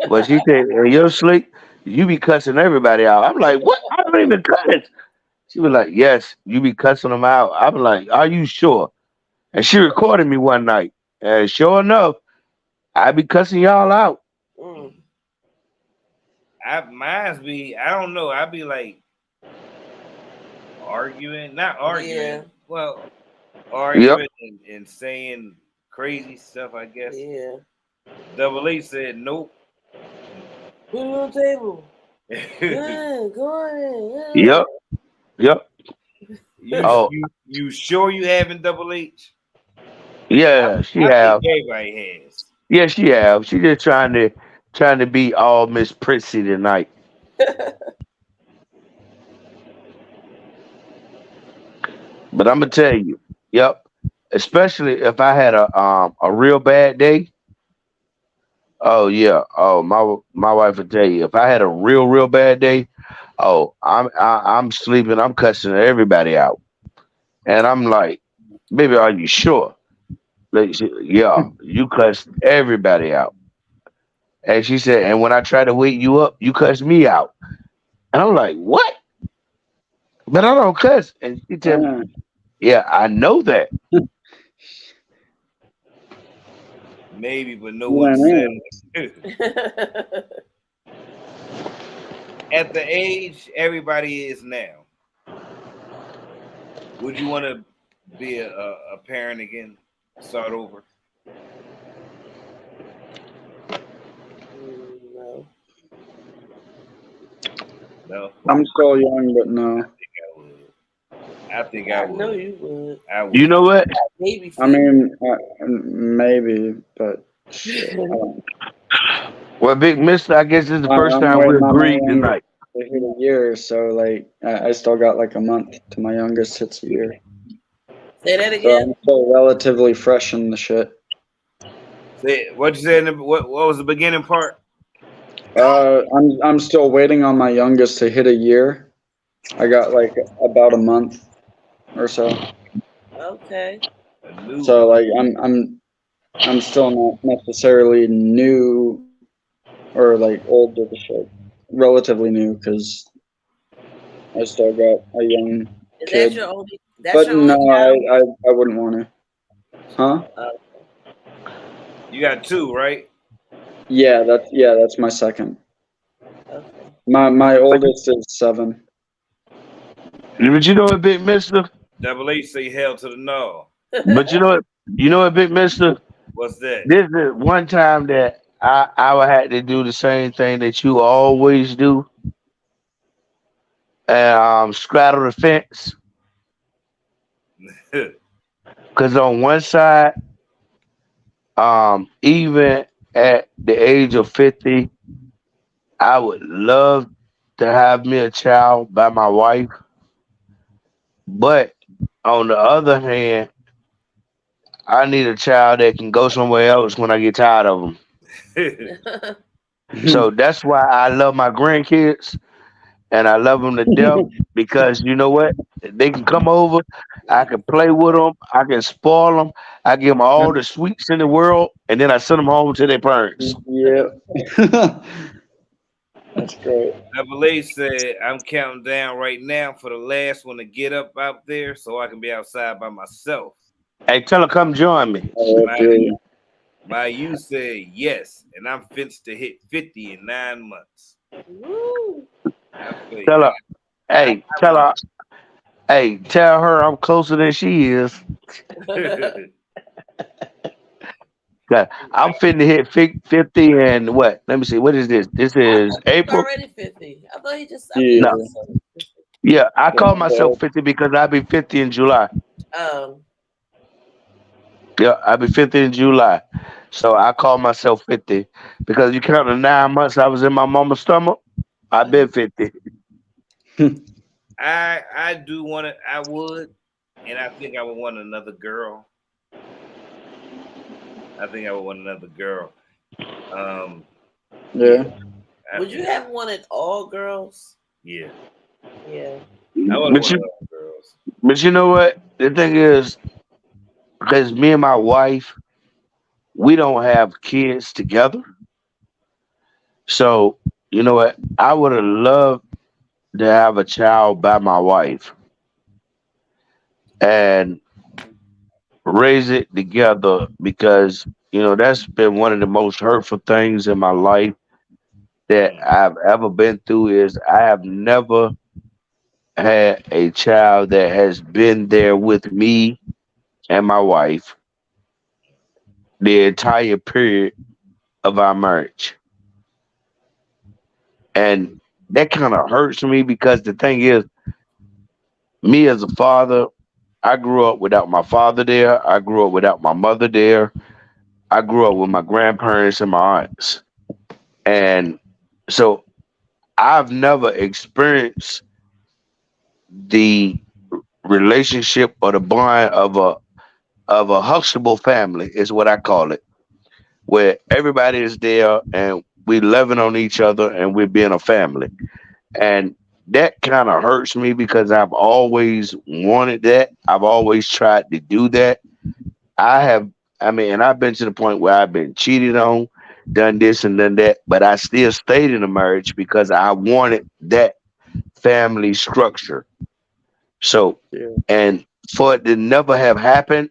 But she said, in your sleep, you be cussing everybody out. I'm like, what? I don't even cuss. She was like, yes, you be cussing them out. I'm like, are you sure? and she recorded me one night. And sure enough, I be cussing y'all out. Mm. I don't know. I be like arguing, not arguing. Yeah. Well, Yep. arguing and saying crazy stuff. I guess. Yeah. Double A said nope. Put it on the table. Go on. Yep. Yep. you, Oh, you sure you having Double H? yeah, she I think have. everybody has. Yeah, she have. She just trying to be all Miss Prissy tonight. But I'm gonna tell you, yep. Especially if I had a real bad day. Oh yeah. Oh my wife would tell you if I had a real bad day. Oh, I'm sleeping. I'm cussing everybody out, and I'm like, baby, are you sure? Like, yeah, you cussed everybody out. And she said, and when I try to wake you up, you cuss me out. And I'm like, what? But I don't cuss. And she tell me, Uh, yeah, I know that. Maybe, but no you one said went it. At the age everybody is now, would you want to be a parent again? Start over? No. No, I'm still young, but no. I would. I think I I know would. you would. I would. You know what? Maybe. I mean, maybe, but shit. I don't. Well, Big Mister, I guess this is the first I'm time we waiting on my agreed youngest tonight. to hit a year, so like I still got like a month to my youngest hits a year. Say that So again. I'm still relatively fresh in the shit. What you said? What was the beginning part? I'm still waiting on my youngest to hit a year. I got like about a month or so. Okay. A new So one. like I'm still not necessarily new or like old to the shit. Relatively new because I still got a young Is that kid. your only? That's But your only no, child? I wouldn't want to. Huh? You got two, right? Yeah, that's my second. Okay. My oldest is 7. But you know what, Big Mister? Double H say hell to the no. But you know what, Big Mister? What's that? This is one time that I would have to do the same thing that you always do, and straddle the fence. Cause on one side, even at the age of 50, I would love to have me a child by my wife. But on the other hand, I need a child that can go somewhere else when I get tired of them. So that's why I love my grandkids and I love them to death because you know what? They can come over, I can play with them, I can spoil them, I give them all the sweets in the world, and then I send them home to their parents. Yeah. That's great. Double H said, I'm counting down right now for the last one to get up out there so I can be outside by myself. Hey, tell her come join me. My you said yes, and I'm fenced to hit 50 in 9 months. Woo. Tell her, tell her I'm closer than she is. I'm finna hit 50 and what? Let me see. What is this? This is April. Already 50. I thought he just. Yeah. No. Yeah, I call myself 50 because I'll be 50 in July. Yeah, I'll be 50 in July. So I call myself 50 because you count the 9 months I was in my mama's stomach. I've been 50. I do want it. I would, and I think I would want another girl. Yeah. Would you have wanted all girls? Yeah. Yeah. I would want all girls. But you know what? The thing is, because me and my wife, we don't have kids together. So, you know what? I would have loved to have a child by my wife. And raise it together because that's been one of the most hurtful things in my life that Mm. I've ever been through is I have never had a child that has been there with me and my wife the entire period of our marriage. And that kind of hurts me because the thing is, me as a father, I grew up without my father there. I grew up without my mother there. I grew up with my grandparents and my aunts. And so I've never experienced the relationship or the bond of a huxtable family is what I call it, where everybody is there and we loving on each other and we're being a family. And that kind of hurts me because I've always wanted that. I've always tried to do that. I have, I mean, and I've been to the point where I've been cheated on, done this and done that, but I still stayed in the marriage because I wanted that family structure. So, Yeah. and for it to never have happened,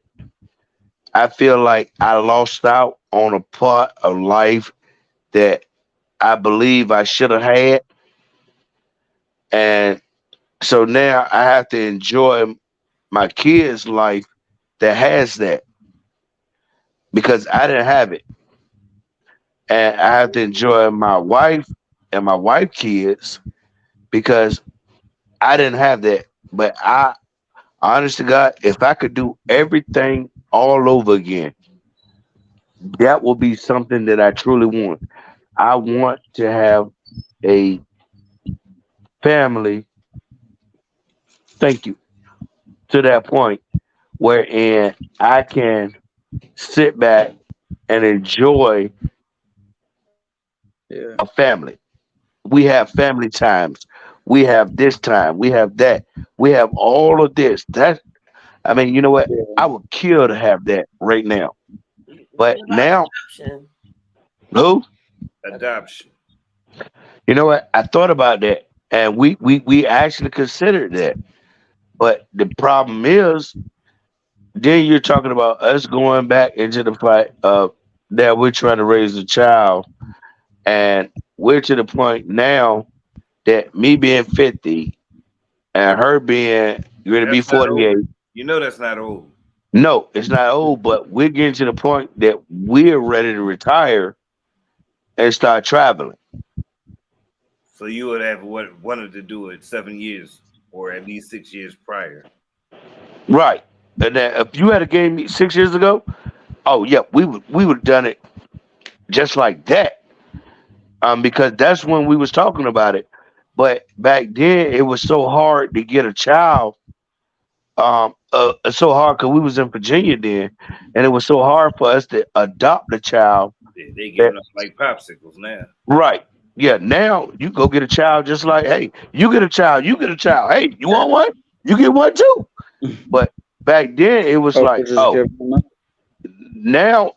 I feel like I lost out on a part of life that I believe I should have had. And so now I have to enjoy my kids' life that has that because I didn't have it. And I have to enjoy my wife and my wife kids because I didn't have that. But honest to God, if I could do everything all over again, that will be something that I truly want. I want to have a family, thank you, to that point wherein I can sit back and enjoy Yeah. a family. We have family times. We have this time. We have that. We have all of this. That I mean, you know what? Yeah. I would kill to have that right now. What But about now, adoption? who? Adoption. You know what? I thought about that, and we actually considered that. But the problem is, then you're talking about us going back into the fight of that we're trying to raise a child, and we're to the point now that me being 50 and her being going to be That's not old. 48. That's not old. No, it's not old, but we're getting to the point that we're ready to retire and start traveling. So you would have wanted to do it 7 years or at least 6 years prior. Right. And then if you had a game 6 years ago, oh yeah, we would have done it just like that. Because that's when we was talking about it. But back then it was so hard to get a child. It's so hard because we was in Virginia then, and it was so hard for us to adopt a child. They That giving up like popsicles now. right, yeah. Now you go get a child just like, hey, you get a child, you get a child. Hey, you want one? You get one too. But back then it was Oh, like, we're just oh, giving them up. now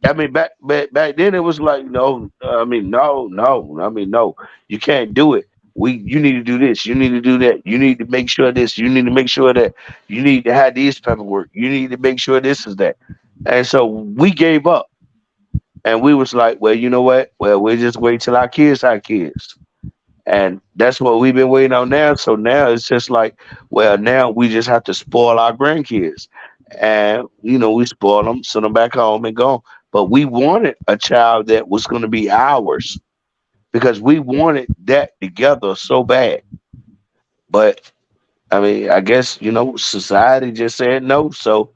I mean, back then it was like, no, I mean, no, no, I mean, no, you can't do it. You need to do this. You need to do that. You need to make sure this. You need to make sure that. You need to have these paperwork. You need to make sure this is that. And so we gave up, and we was like, well, you know what? Well, we'll just wait till our kids have kids, and that's what we've been waiting on now. So now it's just like, well, now we just have to spoil our grandkids. And, we spoil them, send them back home and go. But we wanted a child that was going to be ours because we wanted that together so bad. But, I mean, I guess, society just said no. So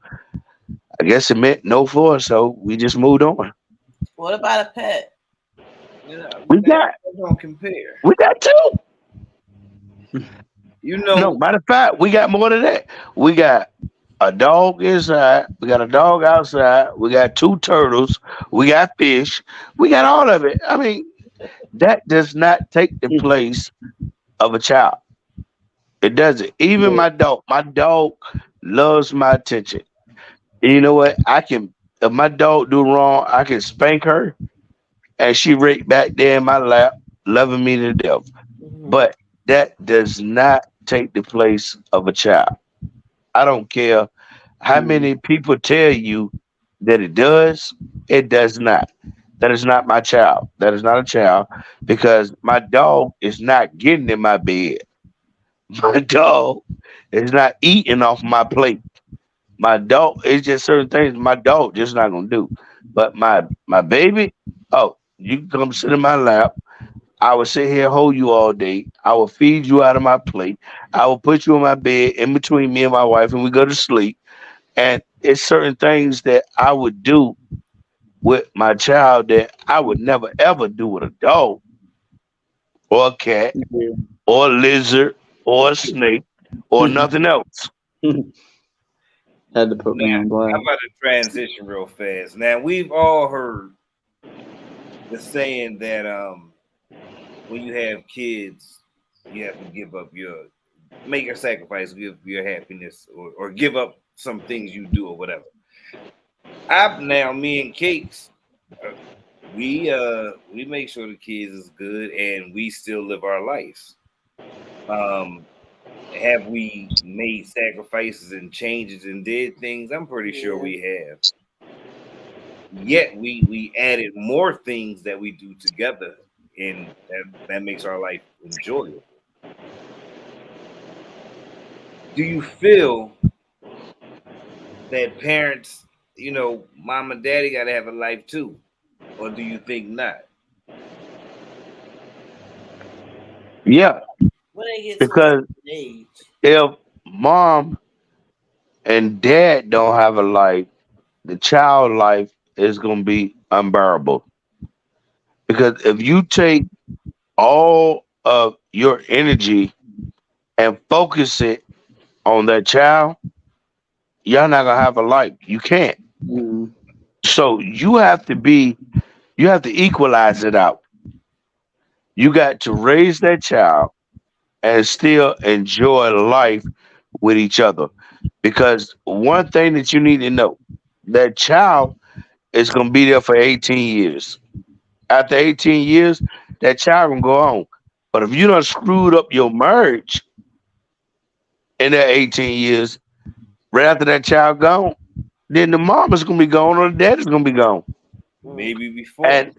I guess it meant no for us. So we just moved on. What about a pet? We got, Don't compare. we got two. You No, know, matter of fact, we got more than that. We got a dog inside. We got a dog outside. We got two turtles. We got fish. We got all of it. I mean, that does not take the place of a child. It doesn't. Even Yeah. my dog loves my attention. And you know what? If my dog do wrong, I can spank her, and she right back there in my lap, loving me to death. Mhm. But that does not take the place of a child. I don't care How Mm. many people tell you that it does? It does not. That is not my child. That is not a child because my dog is not getting in my bed. My dog is not eating off my plate. My dog, it's just certain things my dog just not gonna do. But my baby, oh, you can come sit in my lap. I will sit here, hold you all day. I will feed you out of my plate. I will put you in my bed in between me and my wife, and we go to sleep. And it's certain things that I would do with my child that I would never ever do with a dog or a cat or a lizard or a snake or nothing else. Had to put me Now, on I'm blast. about to transition real fast. Now, we've all heard the saying that when you have kids, you have to give up your make a sacrifice, give your happiness, or give up some things you do or whatever. I now me and Cakes, uh, we make sure the kids is good and we still live our lives. Um, have we made sacrifices and changes and did things? I'm pretty sure Yeah. we have. Yet we added more things that we do together, and that makes our life enjoyable. Do you feel that parents, mom and daddy got to have a life too, or do you think not? Yeah, When they get to a because certain age. if mom and dad don't have a life, the child life is gonna be unbearable. Because if you take all of your energy and focus it on that child, you're not gonna have a life. You can't. Mm. So you have to equalize it out. You got to raise that child and still enjoy life with each other. Because one thing that you need to know, that child is gonna be there for 18 years. After 18 years, that child can go on. But if you done screwed up your marriage in that 18 years, right after that child gone, then the mom is gonna be gone or the dad is gonna be gone. Mm. Maybe before.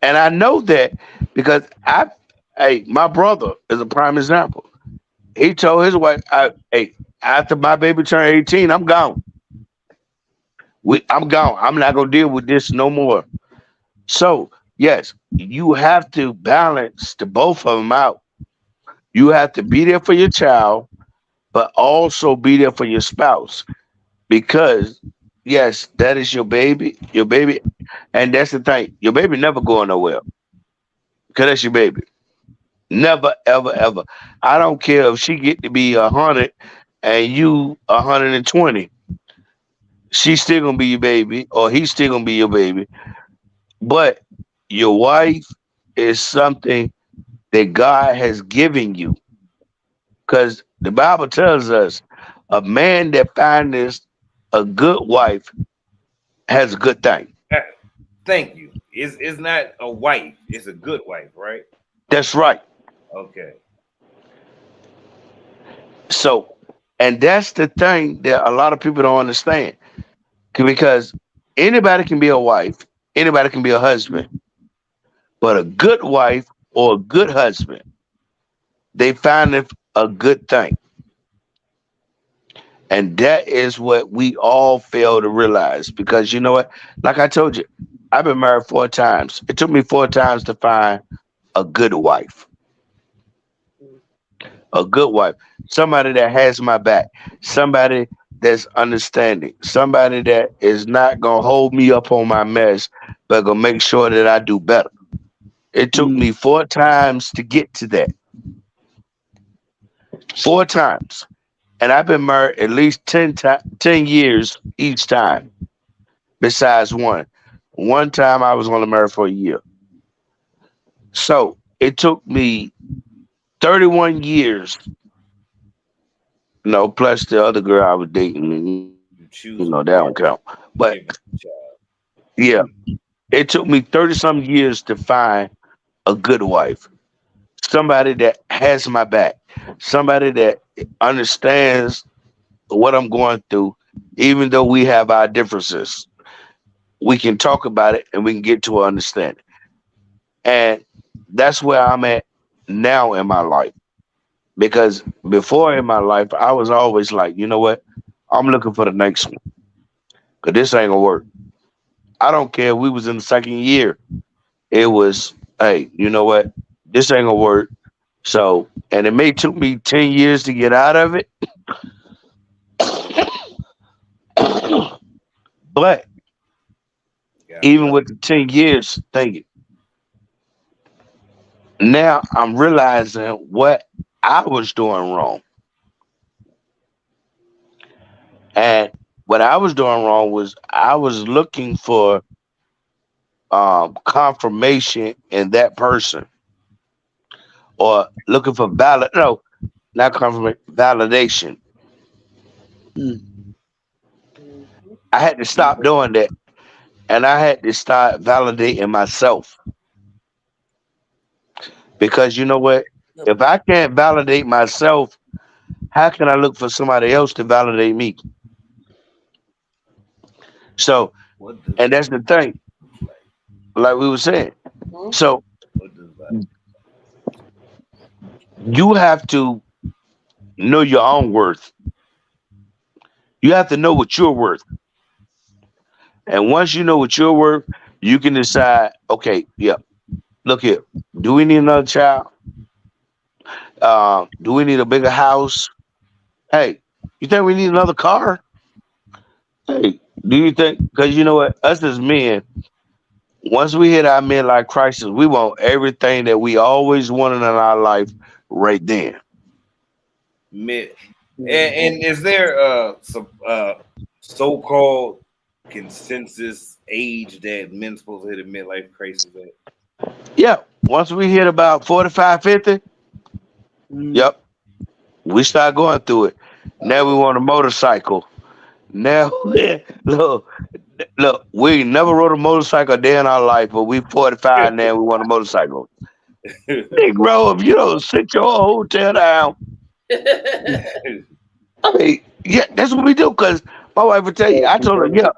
And I know that because my brother is a prime example. He told his wife, hey, after my baby turned 18, I'm gone. I'm gone. I'm not gonna deal with this no more. So yes, you have to balance the both of them out. You have to be there for your child, but also be there for your spouse because yes, that is your baby, and that's the thing. Your baby never going nowhere because that's your baby. Never, ever, ever. I don't care if she get to be 100 and you 120. She's still gonna be your baby, or he's still gonna be your baby. But your wife is something that God has given you, because the Bible tells us a man that findeth a good wife has a good thing. Uh, Thank you. It's not a wife. It's a good wife, right? That's right. Okay. So, and that's the thing that a lot of people don't understand. Because anybody can be a wife, anybody can be a husband, but a good wife or a good husband, they find it a good thing. And that is what we all fail to realize. Because you know what? Like I told you, I've been married 4 times. It took me 4 times to find a good wife. A good wife. Somebody that has my back. Somebody that's understanding. Somebody that is not gonna hold me up on my mess, but gonna make sure that I do better. It took Mm. me 4 times to get to that. 4 times. And I've been married at least 10 years each time, besides one. One time I was only married for a year. So it took me 31 years, plus the other girl I was dating, You that don't choose a count. partner But to give you a child. yeah, it took me 30 some years to find a good wife. Somebody that has my back. Somebody that understands what I'm going through even though we have our differences, we can talk about it and we can get to an understanding. And that's where I'm at now in my life. Because before in my life, I was always like, you know what? I'm looking for the next one. Cause this ain't gonna work. I don't care if we was in the second year. It was, hey, you know what? This ain't gonna work. So, and it may took me 10 years to get out of it. But God even bless. with the 10 years thinking, now I'm realizing what I was doing wrong. And what I was doing wrong was I was looking for confirmation in that person or looking for no, not confirmation, validation. Mm. Mhm. I had to stop doing that and I had to start validating myself because you know what? Good If point. I can't validate myself, how can I look for somebody else to validate me? So, What does and that's the thing, look like? like we were saying. Mhm. So, What does that? you have to know your own worth. You have to know what you're worth. And once you know what you're worth, you can decide, okay, yeah, look here. Do we need another child? Do we need a bigger house? Hey, you think we need another car? Hey, do you think? Because you know what? Us as men, once we hit our midlife crisis, we want everything that we always wanted in our life right then. Mid, and is there some so-called consensus age that men supposed to hit a midlife crisis at? Yeah. Once we hit about 45, 50, Mm. yep, we start going through it. Now we want a motorcycle. Now, look, look, we never rode a motorcycle a day in our life, but we 45 now. We want a motorcycle. Negro, if you don't sit your hotel down, I mean, yeah, that's what we do. Cause my wife would tell you, I told her, yeah,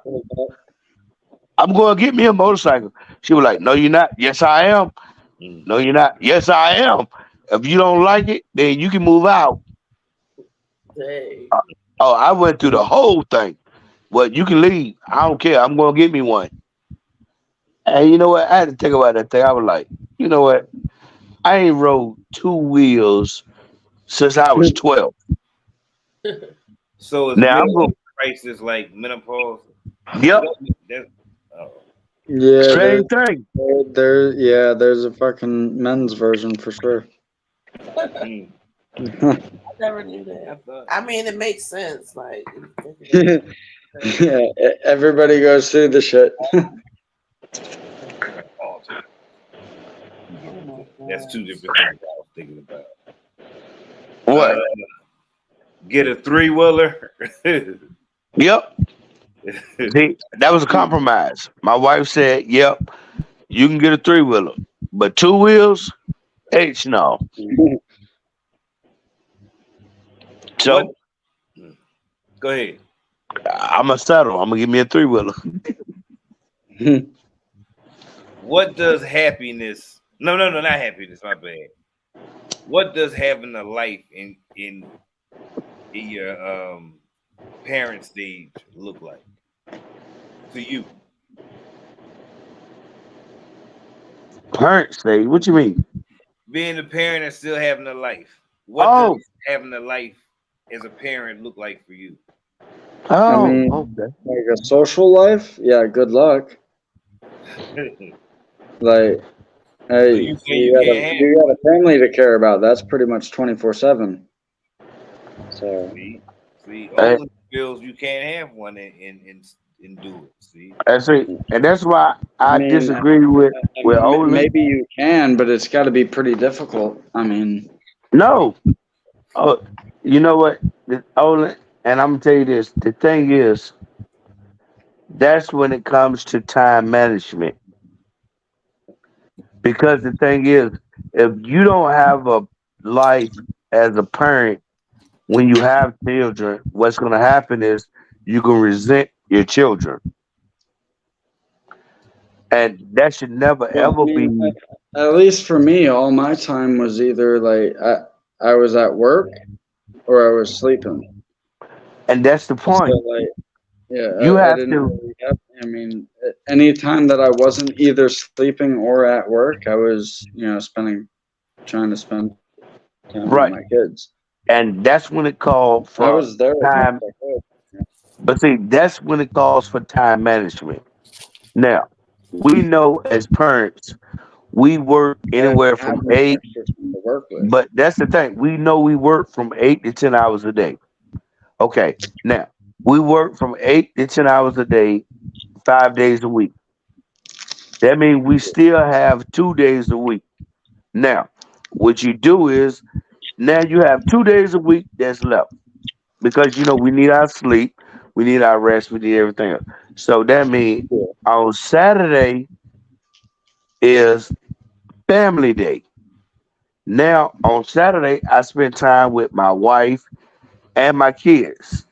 I'm going to get me a motorcycle. She was like, no, you're not. Yes, I am. Mm. No, you're not. Yes, I am. If you don't like it, then you can move out. Dang. Oh, I went through the whole thing. Well, you can leave. I don't care. I'm going to get me one. And you know what? I had to think about that thing. I was like, you know what? I ain't rode two wheels since I was 12. So is Now I'm going. midlife crisis like menopause? Is Yep, that oh, Yeah, same thing. yeah, there's a fucking men's version for sure. mm. I never knew I that. thought. I mean, it makes sense. Like, if you think about it. Yeah, everybody goes through the shit. Oh, Oh my that's two gosh. different things I was thinking about. Uh, What? get a three wheeler. Yep. See, that was a compromise. My wife said, yep, you can get a three wheeler, but two wheels, H no. What? So Go ahead. I'm going to settle. I'm going to give me a three wheeler. What does happiness? No, no, no, not happiness. My bad. What does having a life in your parent stage look like to you? Parent stage, what you mean? Being a parent and still having a life. What does Oh, having a life as a parent look like for you? I oh, mean, okay. like a social life, yeah, good luck. Like, So hey, you say you can't have you got a family to care about. That's pretty much 24/7. So, see, see, And, Olin feels you can't have one and do it. See, see, and that's why I I mean, disagree with Olin. maybe you can, but it's got to be pretty difficult. I mean, No, oh, you know what, Olin, and I'm gonna tell you this. The thing is, that's when it comes to time management. Because the thing is, if you don't have a life as a parent when you have children, what's going to happen is you can resent your children, and that should never Well, I ever mean, be. at least for me, all my time was either like I was at work or I was sleeping. And that's the So point. like, yeah, You I have didn't to. really have. I mean, any time that I wasn't either sleeping or at work, I was, trying to spend time with my kids. Right. And that's when it I calls was there for as much as I time. could. But see, that's when it calls for time management. Now, we know as parents, we work I didn't anywhere have from any eight, extras to work with. but that's the thing. We know we work from 8 to 10 hours a day. Okay. Now, we work from 8 to 10 hours a day, 5 days a week. That means we still have 2 days a week. Now, what you do is now you have 2 days a week that's left because we need our sleep, we need our rest, we need everything else. So that means Yeah. on Saturday is family day. Now on Saturday I spend time with my wife and my kids.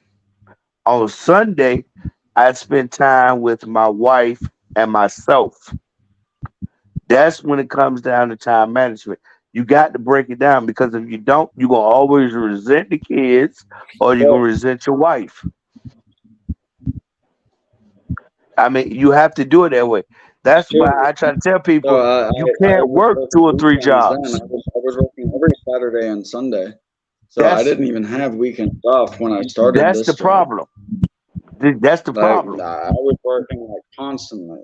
On Sunday I spend time with my wife and myself. That's when it comes down to time management. You got to break it down because if you don't, you're gonna always resent the kids or you're Well, gonna resent your wife. I mean, you have to do it that way. That's why shoot. I try to tell So people you I can't was work two working or three weekends then. jobs. I was working every Saturday and Sunday. So I That's didn't even have weekends off when I started that's the this job. problem. That's the Like problem. I was working like constantly.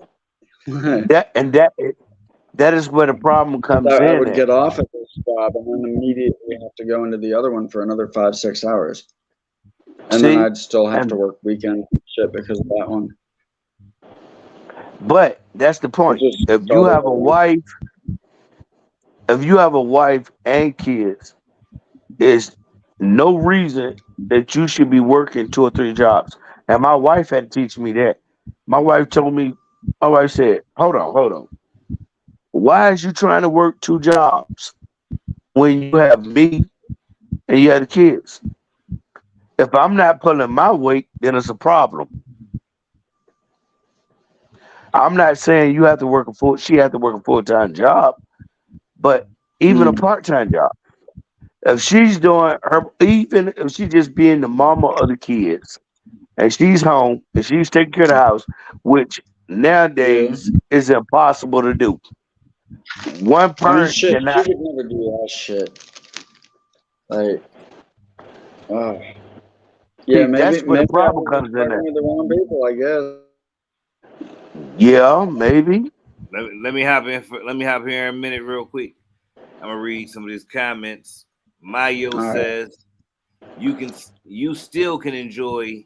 That is where the problem comes So I in would at. get off at this job and then immediately have to go into the other one for another 5, 6 hours. And then See, I'd still have to and work weekends and shit because of that one. but that's the It point. just If you all the have a way around. wife, if you have a wife and kids, is no reason that you should be working two or three jobs. And my wife had to teach me that. My wife told me, my wife said, hold on. Why is you trying to work two jobs when you have me and you have the kids? If I'm not pulling my weight, then it's a problem. I'm not saying you have to work she have to work a full-time job, but even a Mm, part-time job. If she's doing her, even if she's just being the mama of the kids, and she's home and she's taking care of the house, which yeah. nowadays is impossible to do. One I mean, parent shit, she cannot. would never do that shit. Like, oh, yeah, See, that's where the maybe I problem was just comes in fucking at. with the wrong people, I guess. Yeah, maybe. Let me hop here in a minute real quick. I'm gonna read some of these comments. Mayo All right. says you still can enjoy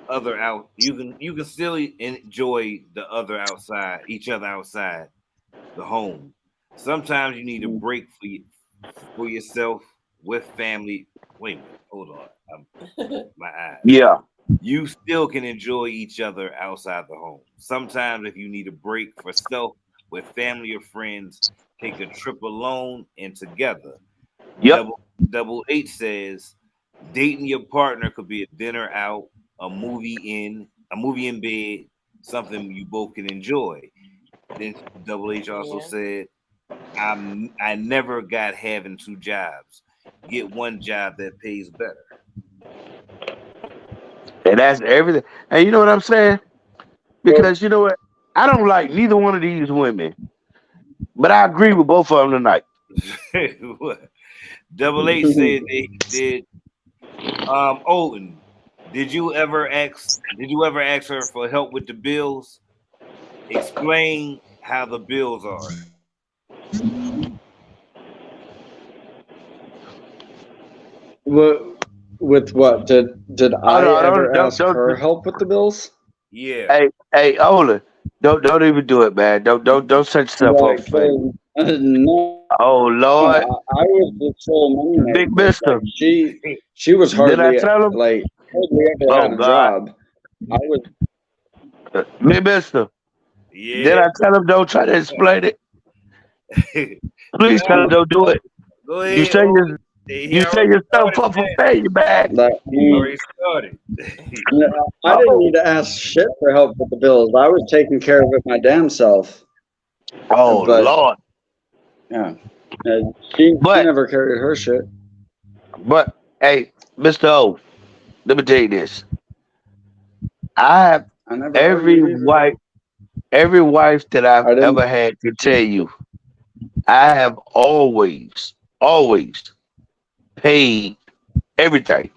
other out you can still enjoy the other outside each other outside the home. Sometimes you need a Mm, break for yourself with family. Wait a minute, hold on. My eyes. Yeah. You still can enjoy each other outside the home. Sometimes, if you need a break for self with family or friends, take a trip alone and together. Yep. Double H says dating your partner could be a dinner out, a movie in bed, something you both can enjoy. Then Double H also Yeah. said, I never got having two jobs. Get one job that pays better. And that's everything. And you know what I'm saying? well, Because you know what? I don't like neither one of these women, but I agree with both of them tonight. Double H said they did. Olden, Did you ever ask her for help with the bills? Explain how the bills are. what, with what? Did Oh I no, ever ask don't. her help with the bills? Yeah. Hey, Ola, don't even do it, man. Don't set yourself up Like, for failure. 'cause, no, Oh Lord, I was the sole money Big maker. Mister, Like she was did I hardly tell him? hardly ever Oh had a God, job. I was Big Mister, did Yeah. I tell him don't try to explain it? Please tell him Olden, don't do it. go You ahead, say you Olden. You set yourself up for failure, man. Like, Already started. I didn't need to ask shit for help with the bills. I was taking care of it my damn self. Oh, But- Lord. Yeah. She But- never carried her shit. But, hey, Mr. O, let me tell you this. I have I never argued either. every wife that I've I didn't- ever had to tell you, I have always paid everything.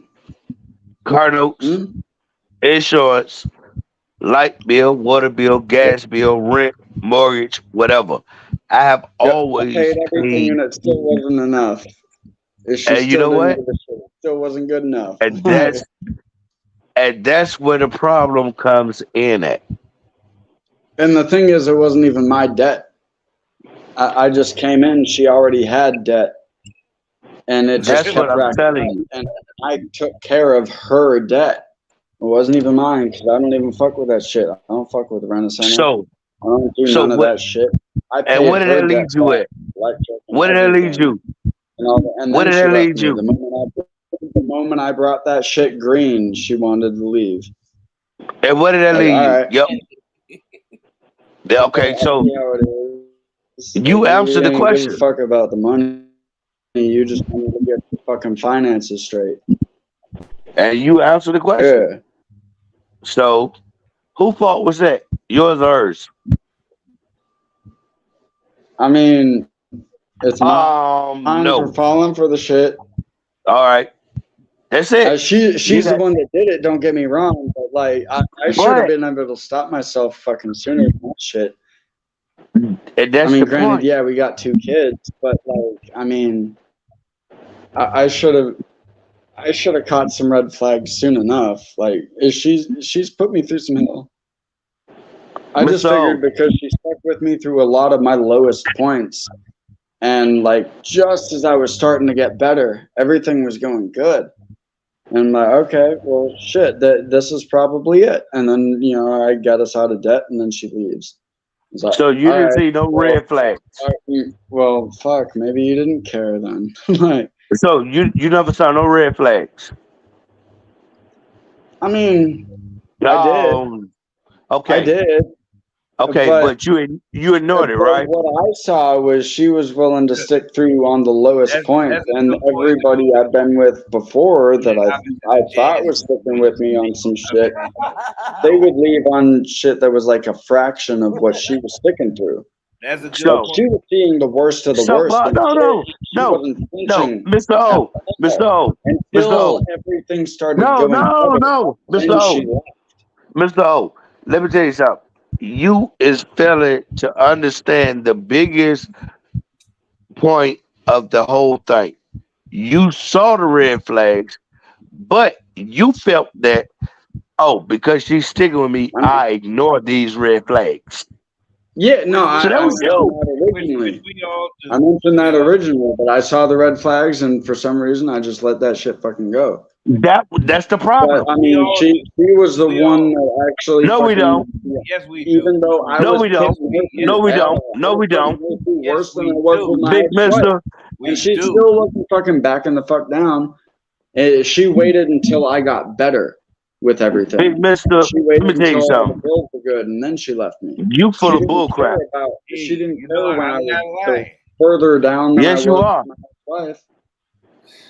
Car notes, Hmm? insurance, light bill, water bill, gas bill, rent, mortgage, whatever. I have I always paid everything paid, and it still wasn't enough. She And you still know didn't what? give a shit. It still wasn't good enough. and that's where the problem comes in at. And the thing is, it wasn't even my debt. I just came in, she already had debt. And it just That's what kept I'm racking telling up. you. And I took care of her debt. It wasn't even mine because I don't even fuck with that shit. I don't fuck with the Renaissance. So, I don't do so none of what- that shit. I and paid where did her that leave debt you back, at? electric and Where did that leave everything. you? And Where then did she that left lead me. you? The moment I brought that shit green, she wanted to leave. And where did that Like, leave you? all right. Yep. Yeah, okay, I so see how it is. you Like, answered the ain't question. Give a fuck about the money. You just wanted to get the fucking finances straight. And you answered the question. Yeah. So, whose fault was that? Yours or hers? I mean, it's mine No. for falling for the shit. All right. That's it. She's got- the one that did it. Don't get me wrong, but like I should have been able to stop myself fucking sooner than that shit. And that's I mean, the granted, point. yeah, we got 2 kids, but like, I mean, I should have caught some red flags soon enough. Like, she's put me through some hell. I just Mr. O. figured because she stuck with me through a lot of my lowest points, and like just as I was starting to get better, everything was going good. And I'm like, okay, well, shit, this is probably it. And then, I got us out of debt, and then she leaves. It's like, So you all didn't right, see no red flags. well, fuck, maybe you didn't care then. Like, So you never saw no red flags. I mean, I did. Okay. I did. Okay, but you ignored it, But right? what I saw was she was willing to stick through on the lowest That's point, a and good point. everybody I've been with before that I thought was sticking with me on some shit, they would leave on shit that was like a fraction of what she was sticking through. That's a good So- point. She was seeing the worst of the So, worst. but and no, she wasn't flinching Mr. O, Mr. O, until Mr. O. everything started No, going better. no, Then Mr. she O, left. Mr. O. Let me tell you something. You is failing to understand the biggest point of the whole thing. You saw the red flags, but you felt that, because she's sticking with me, I ignore these red flags. Yeah, no, So that was you. originally. We all just, I mentioned that originally, but I saw the red flags, and for some reason, I just let that shit fucking go. That's the problem. But I mean, she was the one that actually. No, we fucking- don't. yes, we do. Even though I No, was we don't. putting her No, we through don't. hell, No, we don't. Worse than we I was do. with my Big ex-wife. Mister. We And she do. still wasn't fucking backing the fuck down. She waited until I got better with everything. Big Mister. She Let waited me tell you until all the something. bills were good, and then she left me. You full She of didn't bull crap. care about- She didn't You care know, when I I'm was not lying. further down than Yes, I you was are. with my wife.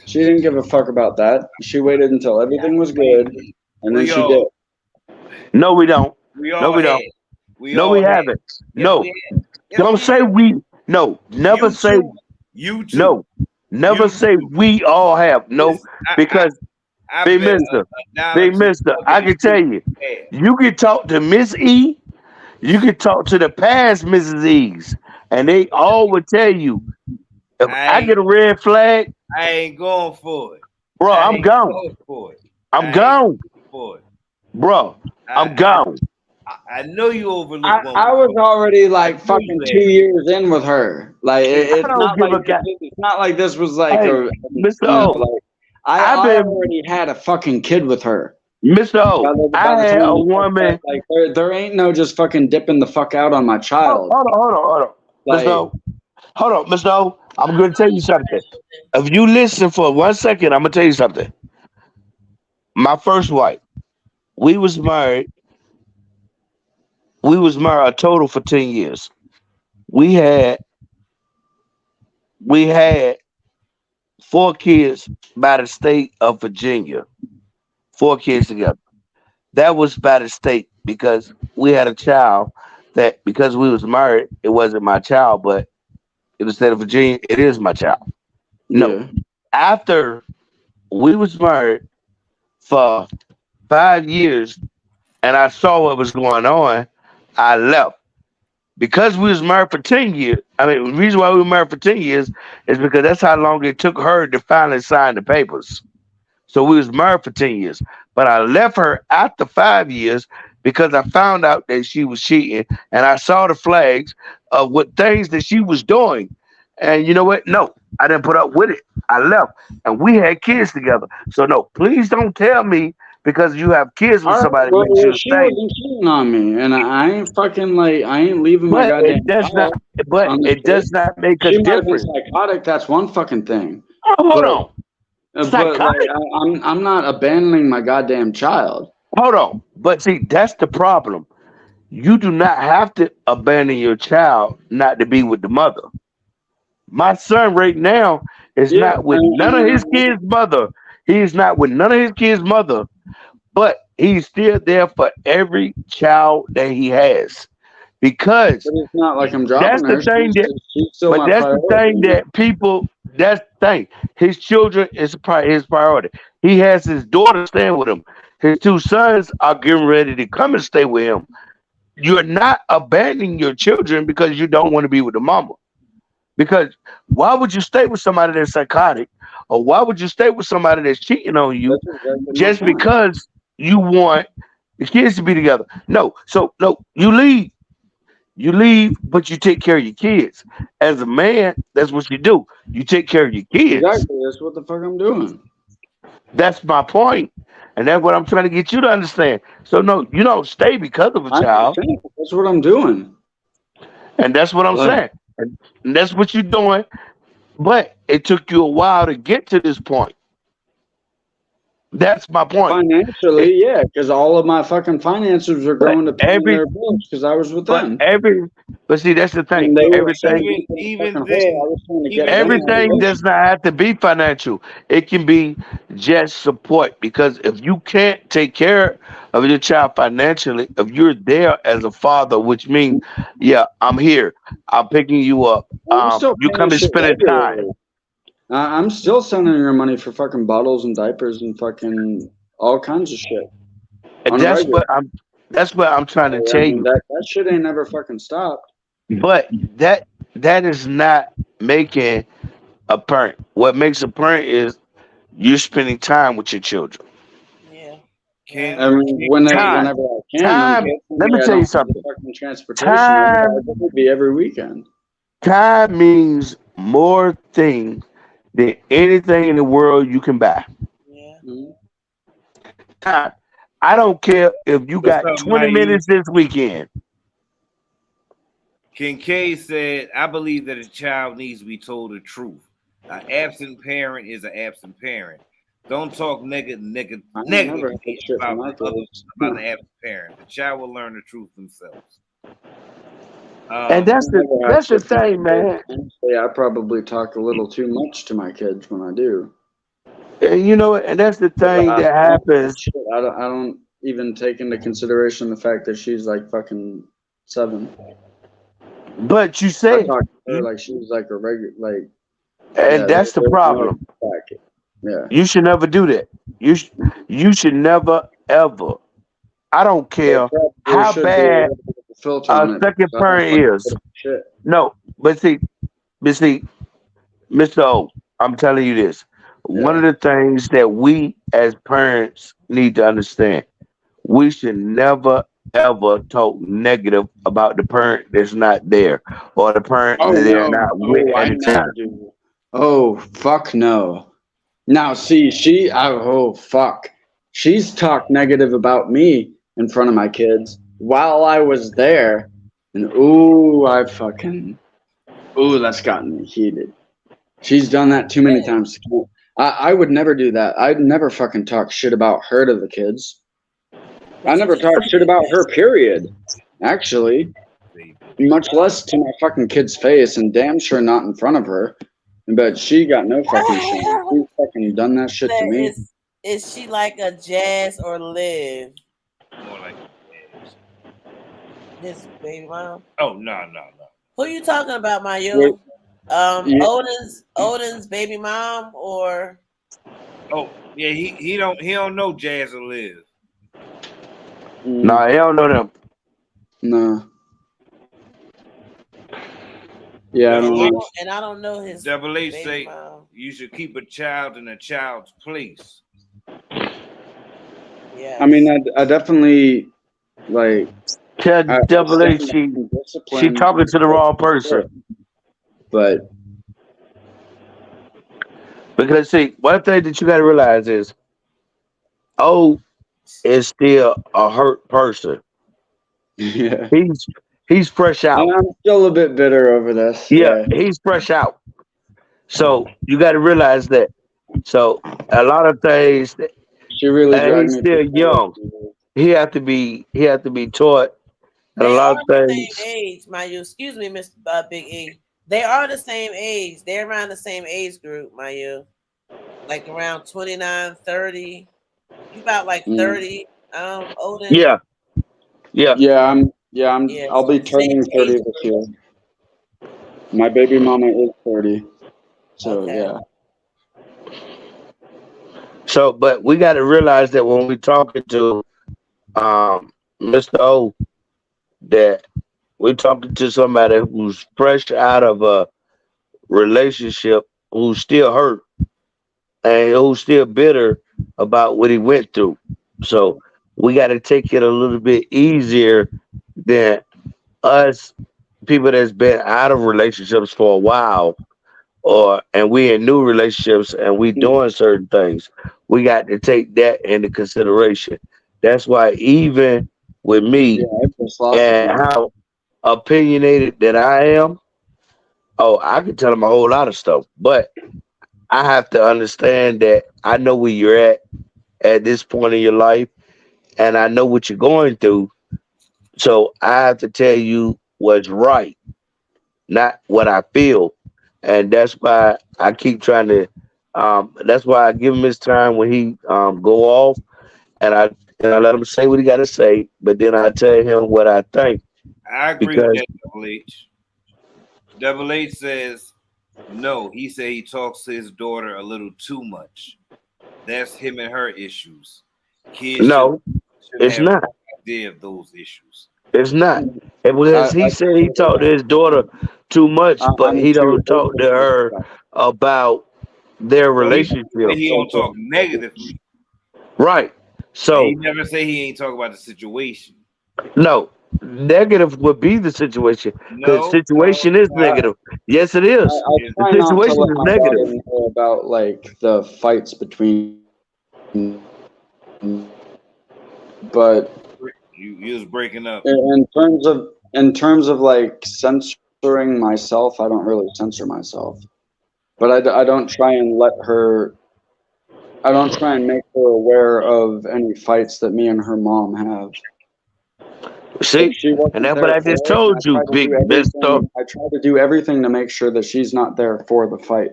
She didn't give a fuck about that. She waited until everything was good, and then We she all- did. No, we don't. We all No, we had. don't. We No, all we had. haven't. Yes, No. we had. Yes, Don't we say had. we. No. Never You say. too. You too. No. Never You say too. we all have. No. Listen, Because I've Big been Mister. down Big to Mister. I can tell you. bad. You can talk to Miss E. You can talk to the past Mrs. E's, and they all would tell you, if I get a red flag, I ain't going for it. bro, I I'm ain't gone. going for it. I'm I ain't gone, going for it. bro. I'm gone. I know you overlooked I one. was already like I knew fucking that. 2 years in with her. Like it's don't not give a like it's not like this was like Hey, a Mr. O. like I've I been- already had a fucking kid with her. Mr. O, By I the had time a we fucked woman. up, like there ain't no just fucking dipping the fuck out on my child. Hold on, Like, Mr. O. Hold on, Mr. O. I'm going to tell you something. If you listen for 1 second, I'm going to tell you something. My first wife, we was married. We was married a total for 10 years. We had we had 4 kids by the state of Virginia. 4 kids together. That was by the state because we had a child that because we was married, it wasn't my child, but in the state of Virginia, it is my child. No. Yeah. After we was married for 5 years and I saw what was going on, I left. Because we was married for 10 years. I mean, the reason why we were married for 10 years is because that's how long it took her to finally sign the papers. So we was married for 10 years. But I left her after 5 years because I found out that she was cheating and I saw the flags of what things that she was doing. And you know what? No, I didn't put up with it. I left. And we had kids together. So no, please don't tell me because you have kids with All right, somebody well, makes you she stay. wasn't cheating on me, and I ain't fucking like I ain't leaving my But goddamn it does not child but on the it street. does not make a She might have been difference. psychotic. That's one fucking thing. Oh, hold But on. but like Psychotic. I'm not abandoning my goddamn child. Hold on. But see, that's the problem. You do not have to abandon your child not to be with the mother. My son right now is Yeah, not with none of his kids' mother. He is not with none of his kids' mother, but he's still there for every child that he has. Because but it's not like I'm that's dropping the her. thing that She's still but my that's the thing priority. that people that's the thing. His children is his priority. He has his daughter staying with him. His 2 sons are getting ready to come and stay with him. You're not abandoning your children because you don't want to be with the mama. Because why would you stay with somebody that's psychotic, or why would you stay with somebody that's cheating on you That's exactly my just point. because you want the kids to be together? No, so no, you leave. You leave, but you take care of your kids. As a man, that's what you do. You take care of your kids. Exactly. That's what the fuck I'm doing. That's my point, and that's what I'm trying to get you to understand. So no, you don't stay because of a I child, understand. That's what I'm doing. and that's what I'm Like saying. And that's what you're doing. But it took you a while to get to this point. That's my point. It, financially, yeah, because all of my fucking finances were but going to paying every, their bills because I was with but them. every, but see, that's the thing. And they were Everything, sending me to the Even fucking hole. I then, was trying to get even them then, out of everything it. does not have to be financial. It can be just support. Because if you can't take care of your child financially, if you're there as a father, which means, yeah, I'm here, I'm picking you up. I'm still You paying come and shit spending time. regularly. I'm still sending her money for fucking bottles and diapers and fucking all kinds of shit And on a regular. that's what I'm trying to I tell mean, you. that shit ain't never fucking stopped. But that is not making a parent. What makes a parent is you're spending time with your children. Yeah. can I mean, Time, whenever I can, time. Let me unfortunately, I tell you don't have the something. fucking transportation. Time, Otherwise, it would be every weekend. time means more things than anything in the world you can buy. Yeah. Mhm. Time. I don't care if you what's got up, 20 Naive? minutes this weekend. Kincaid said, I believe that a child needs to be told the truth. An absent parent is an absent parent. Don't talk I ain't never had negatively shit for about my the other kids. about the absent parent. The child will learn the truth themselves. And I Um, never had that's the shit for my thing, kids. man. Honestly, I probably talk a little too much to my kids when I do. And you know, and that's the But thing I that don't give a happens. shit. I don't even take into consideration the fact that she's like fucking 7. But you I said, talk to her you, like she's like a regular, like, and yeah, that's the there's no problem. back. Yeah. You should never do that. You should never ever. I don't They care probably how should do a bad little bit of a filter a on it second because I don't parent fucking put is. up with shit. No, but see, Mr. O, I'm telling you this. One Yeah. of the things that we as parents need to understand, we should never ever talk negative about the parent that's not there or the parent Oh that they're no. not with Oh, at I the never time. do. Oh fuck no. Now see, oh fuck. She's talked negative about me in front of my kids while I was there, and ooh, that's gotten me heated. She's done that too many times to count. I would never do that. I'd never fucking talk shit about her to the kids. I never talk shit about her, period. Actually, much less to my fucking kid's face, and damn sure not in front of her. But she got no fucking shame. She fucking done that shit to me. Is she like a Jazz or Liv? More like This baby mom. oh no. Who you talking about, Mayu? Wait. Yeah. Odin's baby mom, or Oh yeah, he don't know Jazz or Liv. Nah, he don't know them. No. Yeah, I don't know. and I don't know his Double H baby say mom. you should keep a child in a child's place. Yeah. I mean, I definitely like. Tell Double H she talking to the wrong person. But Because see, one thing that you got to realize is, O is still a hurt person. yeah, He's fresh out. and I'm still a bit bitter over this. Yeah, he's fresh out. So you got to realize that. So a lot of things, She really and dragged he's me still through young. He have to be taught. And They a lot are of the things. same age, Mayu. Excuse me, Mr. Big E. They are the same age. They're around the same age group, Mayu. Like around 29, 30. You about like 30. Odin. Yeah. I'm I'll be so turning same 30 age this year. My baby mama is 30. So Okay. yeah. So, but we got to realize that when we talking to Mr. O, that we're talking to somebody who's fresh out of a relationship, who's still hurt, and who's still bitter about what he went through. So we got to take it a little bit easier than us people that's been out of relationships for a while, and we in new relationships and we doing certain things. We got to take that into consideration. That's why even with me I just lost and how opinionated that I am, I can tell them a whole lot of stuff, but I have to understand that I know where you're at this point in your life, and I know what you're going through. So I have to tell you what's right, not what I feel, and that's why I keep trying to. That's why I give him his time when he go off, and I let him say what he got to say, but then I tell him what I think. I agree with that, Double H. Double H says no. He said he talks to his daughter a little too much. That's him and her issues. Kids No, shouldn't it's have not. no idea of those issues. It's not. Because he said he talked to his daughter too much, but he don't talk to her about their relationship. He don't talk negatively. Right. So he never say he ain't talk about the situation. No, negative would be the situation. Because the situation is negative. Yes, it is. The situation is negative. About like the fights between, but you was breaking up. In terms of like censoring myself, I don't really censor myself, but I don't try and let her. I don't try and make her aware of any fights that me and her mom have. See, and that's what I just told you, big mister. I try to do everything to make sure that she's not there for the fight.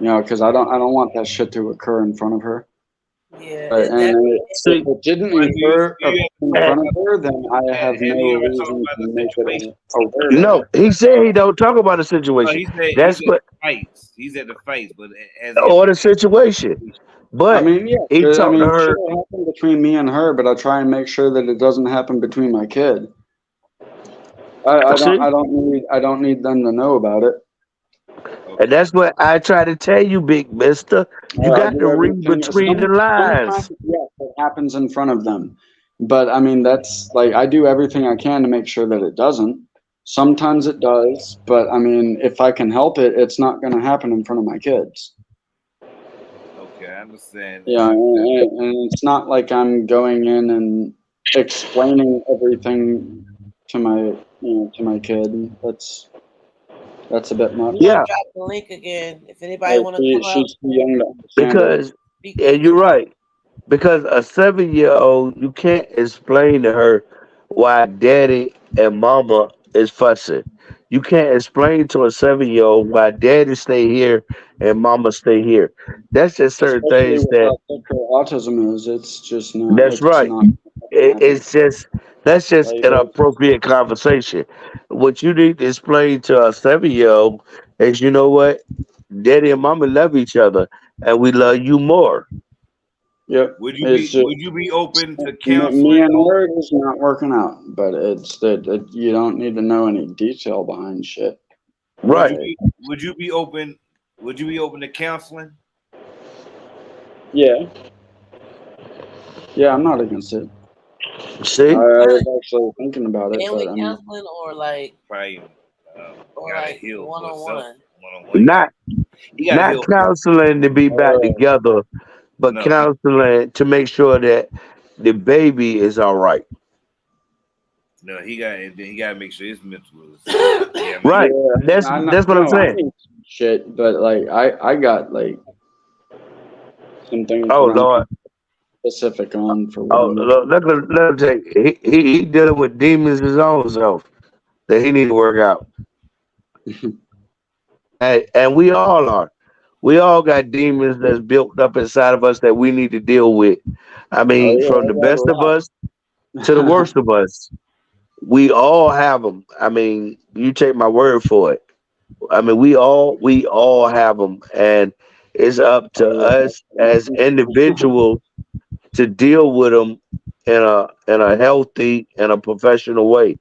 You know, because I don't want that shit to occur in front of her. Yeah. And if it didn't occur in front of her, then I have no reason to make it aware. No, he said he don't talk about the situation. That's what fights. He's at the fights, but or the situation. But I mean, yeah, he talked to her. It happened between me and her, but I try and make sure that it doesn't happen between my kid. I don't need them to know about it. And that's what I try to tell you, big mister. You got to read between the lines. Yes, it happens in front of them. But I mean, that's like, I do everything I can to make sure that it doesn't. Sometimes it does, but I mean, if I can help it, it's not going to happen in front of my kids. Okay, I understand. Yeah, and it's not like I'm going in and explaining everything to my kid. That's a bit much. We're gonna Yeah, drop the link again. If anybody Like want to come up, she's too young to understand it. because speak and you're right. Because a 7 year old, you can't explain to her why daddy and mama is fussing. You can't explain to a 7 year old why daddy stay here and mama stay here. That's just certain Especially things with that how sexual autism is, it's just not. that's It's right. not happen. It's just that's just Like an appropriate conversation. What you need to explain to a 7 year old is, you know what, daddy and mama love each other, and we love you more. yep. It's just Would you be open to me counseling and though? her is not working out, but it's that you don't need to know any detail behind shit. Would Right. you be would you be open would you be open to counseling? Yeah, yeah, I'm not against it. I See? was like actually thinking about it, but family I'm not. counseling or like Probably gotta heal one for on himself one. one on one. Not He gotta not heal for counseling to be back Uh, together, but no. counseling to make sure that the baby is all right. No, he gotta make sure his mental is yeah, I mean Right. yeah, That's I know, that's what I'm no, I saying. need some shit, but like I got like some things Oh that I'm Lord. specific on for what Oh I'm look, looking let him take he dealing with demons his own self that he need to work out. for. And we all are. We all got demons that's built up inside of us that we need to deal with. I Oh mean, yeah, from the best of I us to the got a lot. worst of us, we all have them. I mean, you take my word for it. I mean, we all have them, and it's up to Oh us as yeah. individuals to deal with them in a healthy and a professional way.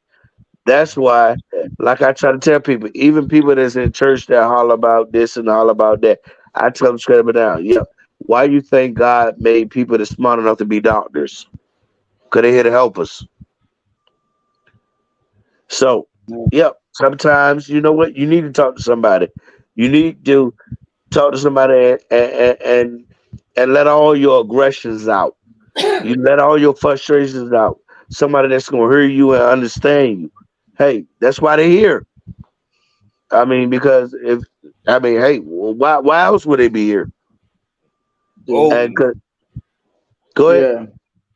That's why, like I try to tell people, even people that's in church that holler about this and holler about that, I tell them straight up and down, yep. Why you think God made people that's smart enough to be doctors? Because they here to help us. So, yep. Sometimes you know what you need to talk to somebody. You need to talk to somebody and let all your aggressions out. You let all your frustrations out. Somebody that's gonna hear you and understand you. Hey, that's why they're here. I mean, because if I mean, hey, why else would they be here? Dude, And Odin, go ahead. yeah,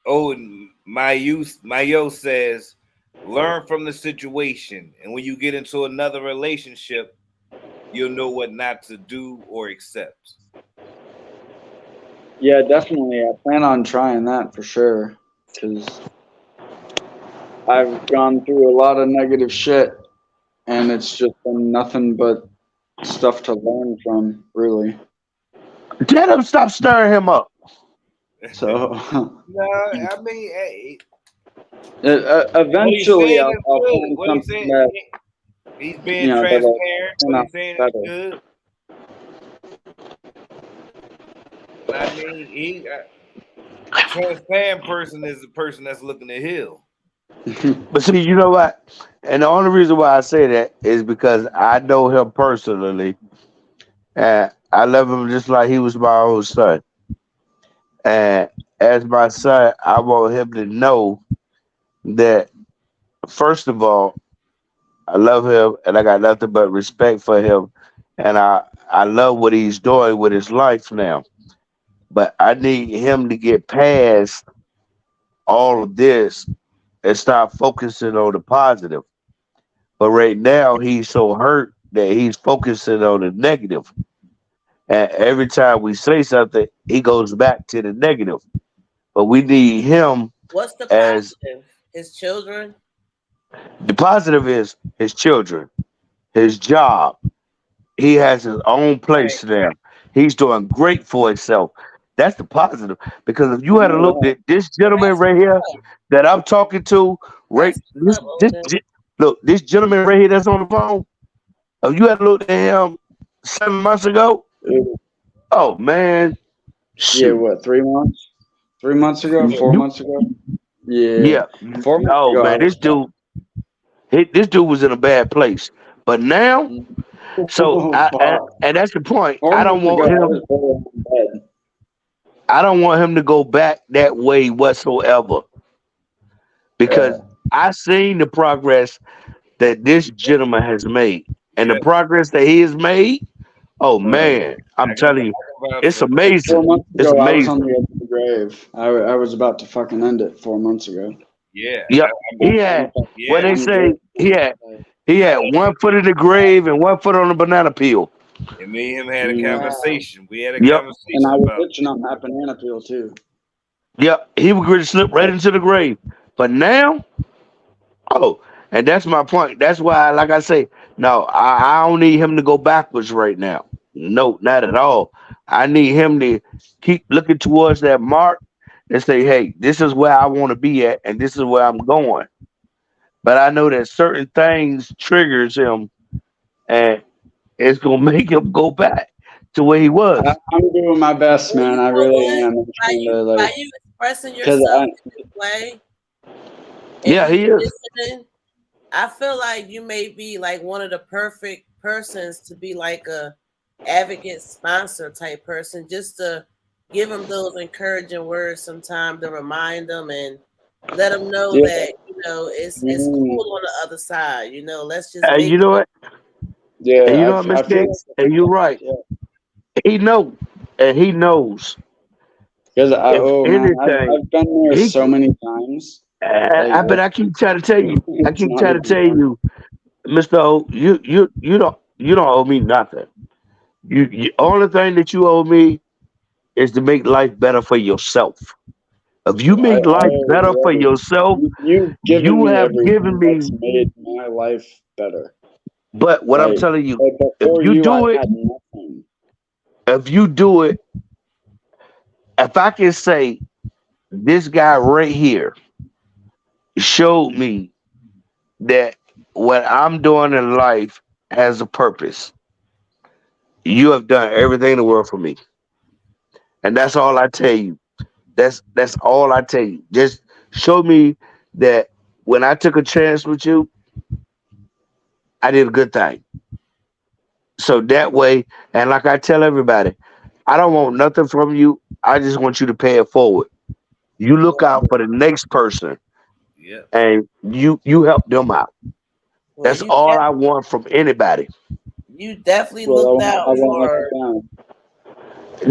Odin, my yo says learn from the situation, and when you get into another relationship, you'll know what not to do or accept. yeah, definitely. I plan on trying that for sure because I've gone through a lot of negative shit, and it's just been nothing but stuff to learn from, really. Tell them stop stirring him up. So No, I mean, hey, what he's eventually, saying I'll, is I'll good. find What he's something saying, that he's being that'll transparent. turn What out he's saying is better. good. But I mean, a transparent person is a person that's looking to heal. But see, you know what? And the only reason why I say that is because I know him personally, and I love him just like he was my own son. And as my son, I want him to know that first of all, I love him, and I got nothing but respect for him, and I love what he's doing with his life now. But I need him to get past all of this and start focusing on the positive. But right now, he's so hurt that he's focusing on the negative. And every time we say something, he goes back to the negative. But we need him What's the as positive? His children. the positive is his children, his job. He has his own Right. place now. He's doing great for himself. That's the positive. Because if you You had a know look what? at this gentleman That's right what's here up. that I'm talking to, right? That's what's up, Odin. Look, this gentleman right here that's on the phone. If you had looked at him 7 months ago, It- oh man, yeah, shoot, what, 3 months? 3 months ago? Four you, months ago? Yeah, yeah, 4 months oh ago I man, was this dude was in a bad place. But now, fine. so Oh, fuck. and that's the point. Four months ago I was laying in bed. I don't want him to go back that way whatsoever because Yeah. I seen the progress that this gentleman has made. and the Yeah, progress that he has made. Oh Right. man, I'm I can, telling you, I can vouch it's for that. Like amazing. 4 months It's ago, I was on amazing. the edge of the grave. I was about to fucking end it 4 months ago. Yeah, Yep. I I He mean, found had myself what yeah, they on the say. grave. Like, He had 1 foot in the grave and 1 foot on the banana peel. and me and him had a mm, Wow. conversation. We had a Yep. and I conversation was about itching on that banana peel too. Yep. He was going to slip right into the grave. But now, oh, and that's my point. That's why, like I say, no, I don't need him to go backwards right now. No, not at all. I need him to keep looking towards that mark and say, hey, this is where I want to be at, and this is where I'm going. But I know that certain things triggers him, and it's gonna make him go back to where he was. I'm doing my best, Well, man. you I know really what? am. I'm trying to By like, you expressing cause yourself I, in this way and Yeah, you he is. listening, I feel like you may be like one of the perfect persons to be like a advocate sponsor type person, just to give them those encouraging words sometime to remind them and let them know yeah, that it's mm, cool on the other side. Let's just And make you know what? And you yeah. know what, I Miss feel Cakes? like, And you're right. yeah, He know, and he knows. cause If oh man, anything, I've been there he. so many times. Like, But I keep trying to tell you. I it's keep not trying to even tell funny. you, Mister O. You don't owe me nothing. You only thing that you owe me is to make life better for yourself. If you I make life owe better you for everything. yourself, You've given you me have given everything that's me. made my life better. But what I'm Like, telling you, like if before you you, I do it, had nothing. if you do it, if I can say this guy right here showed me that what I'm doing in life has a purpose. You have done everything in the world for me, and that's all I tell you. That's all I tell you. Just show me that when I took a chance with you, I did a good thing. So that way, and like I tell everybody, I don't want nothing from you. I just want you to pay it forward. You look well, out for the next person, yeah. and you help them out. well, That's all I want from anybody. you definitely Well, looked I out won't let you for down.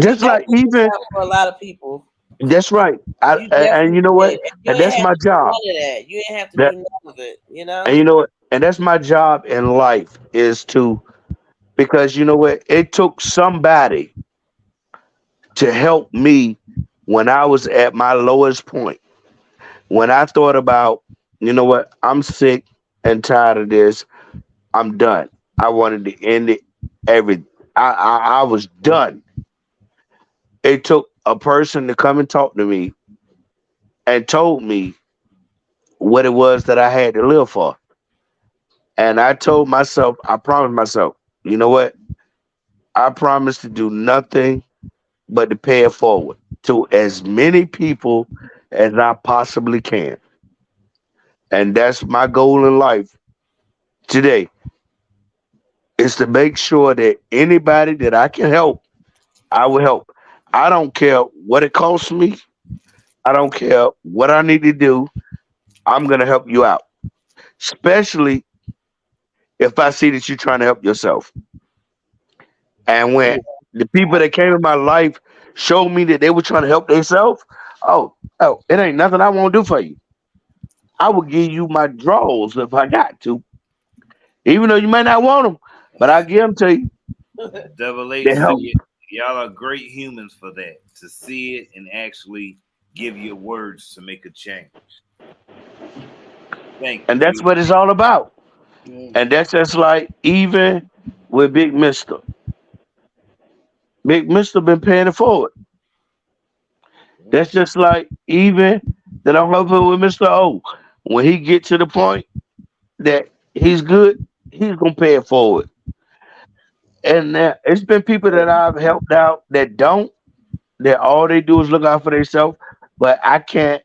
you Just like definitely looked even out for a lot of people. that's right. You And you definitely know what? did. And you And ain't that's have my to do job. none of that. You ain't have to do That none of it, and you know what? And that's my job in life is to because you know what? It took somebody to help me when I was at my lowest point. When I thought about, you know what? I'm sick and tired of this. I'm done. I wanted to end it. Every I was done. It took a person to come and talk to me and told me what it was that I had to live for. And I told myself, I promised myself, you know what? I promise to do nothing but to pay it forward to as many people as I possibly can. And that's my goal in life today is to make sure that anybody that I can help, I will help. I don't care what it costs me. I don't care what I need to do. I'm going to help you out, especially if I see that you're trying to help yourself. And when the people that came in my life showed me that they were trying to help themselves, oh, it ain't nothing I won't do for you. I will give you my draws if I got to, even though you might not want them, but I give them to you. Double They H, help. y'all are great humans for that. To see it and actually give your words to make a change. Thank And that's you. what it's all about. Yeah. And that's just like even with Big Mister. Big Mister been paying it forward. That's just like even that I'm hoping with Mr. O. When he get to the point that he's good, he's gonna pay it forward. And it's been people that I've helped out that don't, that all they do is look out for themselves. But I can't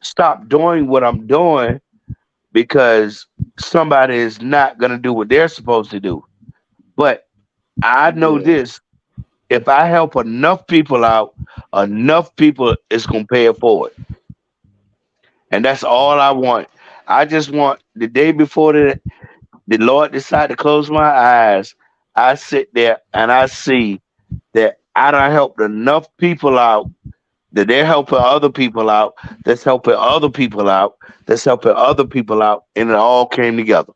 stop doing what I'm doing because somebody is not gonna do what they're supposed to do. But I know Yeah. this: if I help enough people out, enough people is gonna pay it forward. And that's all I want. I just want the day before that. the Lord decide to close my eyes, I sit there and I see that I done helped enough people out that they're helping other people out, that's helping other people out, that's helping other people out, and it all came together.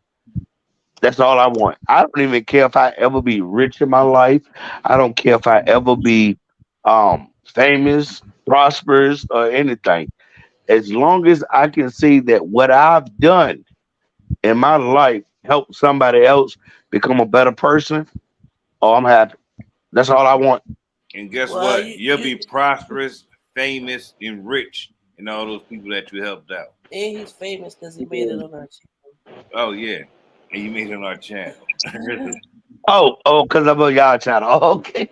That's all I want. I don't even care if I ever be rich in my life. I don't care if I ever be famous, prosperous, or anything. As long as I can see that what I've done in my life help somebody else become a better person, oh, I'm happy. That's all I want. And guess Well, what? You'll be prosperous, famous, and rich, and all those people that you helped out. and he's famous because he made it on our channel. Oh yeah, and you made it on our channel. Because I'm on y'all channel. Okay.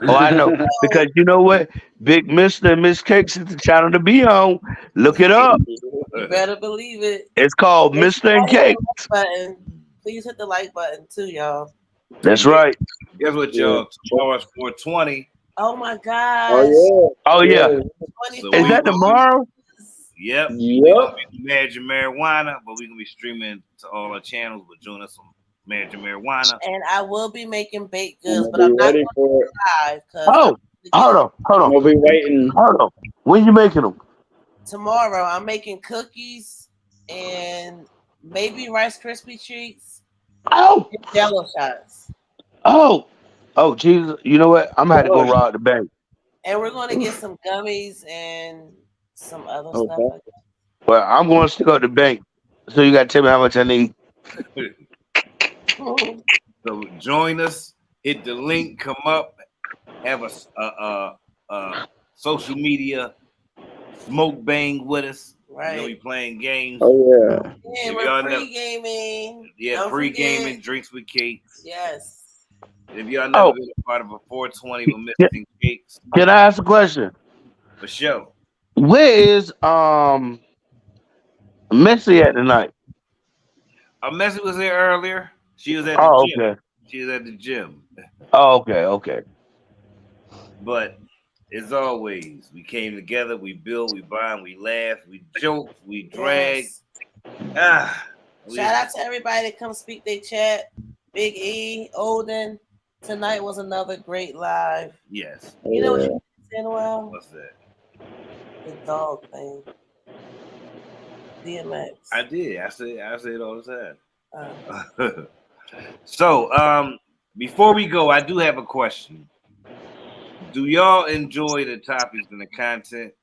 Oh, I know. Because you know what? Big Mr. and Miss Cakes is the channel to be on. Look it up. You better believe it. It's called Make Mr. sure and y'all hit Cakes. the like button. Please hit the like button too, y'all. That's And right. guess what, y'all? Tomorrow's 420. Oh my gosh. Oh yeah. So Is that tomorrow? Yep. Yep. We're gonna be Magic Marijuana, but we're gonna be streaming to all our channels. But join us on Magic Marijuana. And I will be making baked I'm goods, gonna but I'm be not ready going to for it. live because Oh, hold on. I'm gonna be waiting. Hold on. When you making them? tomorrow I'm making cookies and maybe Rice Krispie treats Oh, and Jello shots. oh, Jesus. You know what? I'm gonna have to go rob the bank. And we're going to get some gummies and some other stuff. Okay. Like that. Well, I'm going to stick out the bank. So you got to tell me how much I need. So join us. Hit the link. Come up. Have a social media smoke bang with us. Right. You know, we playing games. Oh yeah. Yeah, If we're y'all pre-gaming. Yeah, Don't pre-gaming, forget. drinks with cakes. Yes. If y'all never Oh, been a part of a 420 with yeah. Mista&Cakz, Can I ask a question? for sure. Where is Missy at tonight? Messi was there earlier. She was at the Oh, gym. okay. She was at the gym. Oh, okay. But as always, we came together, we built, we bond, we laughed, we joked, we dragged. Yes. We, Shout out to everybody that come speak their chat. Big E, Olden. Tonight was another great live. yes. You know what Yeah. you saying, well? What's that? The dog thing. DMX. I did. I say it all the Uh, time. So, before we go, I do have a question. Do y'all enjoy the topics and the content?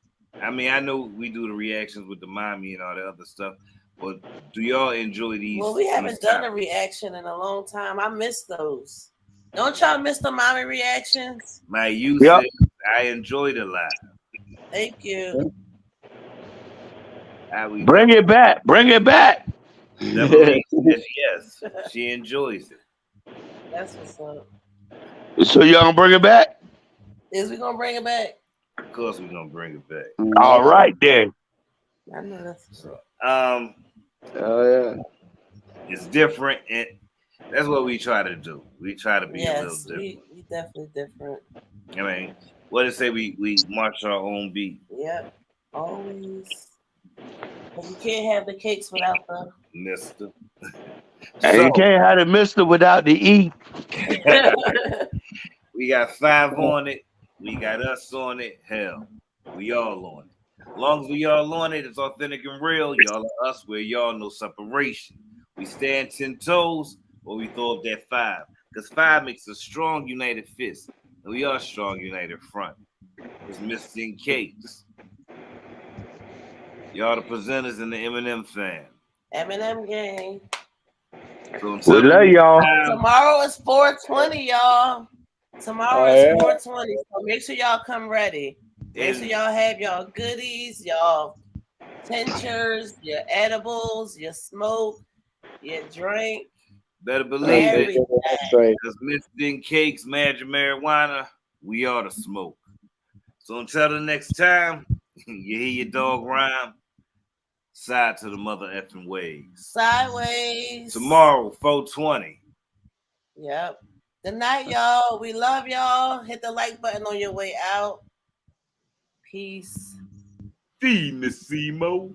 I mean, I know we do the reactions with the mommy and all the other stuff, but do y'all enjoy these? well, we haven't these done a topics? reaction in a long time. I miss those. Don't y'all miss the mommy reactions? My youth Yep. says I enjoyed it a lot. Thank you. Bring it back. Bring it back. Definitely says yes, she enjoys it. That's what's up. So y'all gonna bring it back? Is we gonna bring it back? Of course, we're gonna bring it back. All right then. I know that's So, Oh yeah. it's different, and that's what we try to do. We try to be a little yes, different. we definitely different. I mean, what to say? We march our own beat, Yep, always. But you can't have the cakes without the. Mister. And you can't have the Mister without the E. We got 5 on it. We got us on it. Hell, we all on it. As long as we all on it, it's authentic and real. Y'all are us. We're y'all. No separation. We stand 10 toes, or we throw up that 5. Because 5 makes a strong united fist. And we are strong united front. It's Mista&Cakz. Y'all the presenters and the Eminem fan. Eminem gang. So We until love y'all. Tomorrow is 420, y'all. Tomorrow Oh, is yeah. 420. So make sure y'all come ready. Make sure y'all have y'all goodies, y'all tinctures, your edibles, your smoke, your drink. Better believe it. Everything. Because Mista&Cakz, Magic Marijuana, we are the smoke. So until the next time, you hear your dog rhyme, side to the mother effing ways. Sideways. Tomorrow, 420. Yep. Good night, y'all. We love y'all. Hit the like button on your way out. Peace. Finissimo.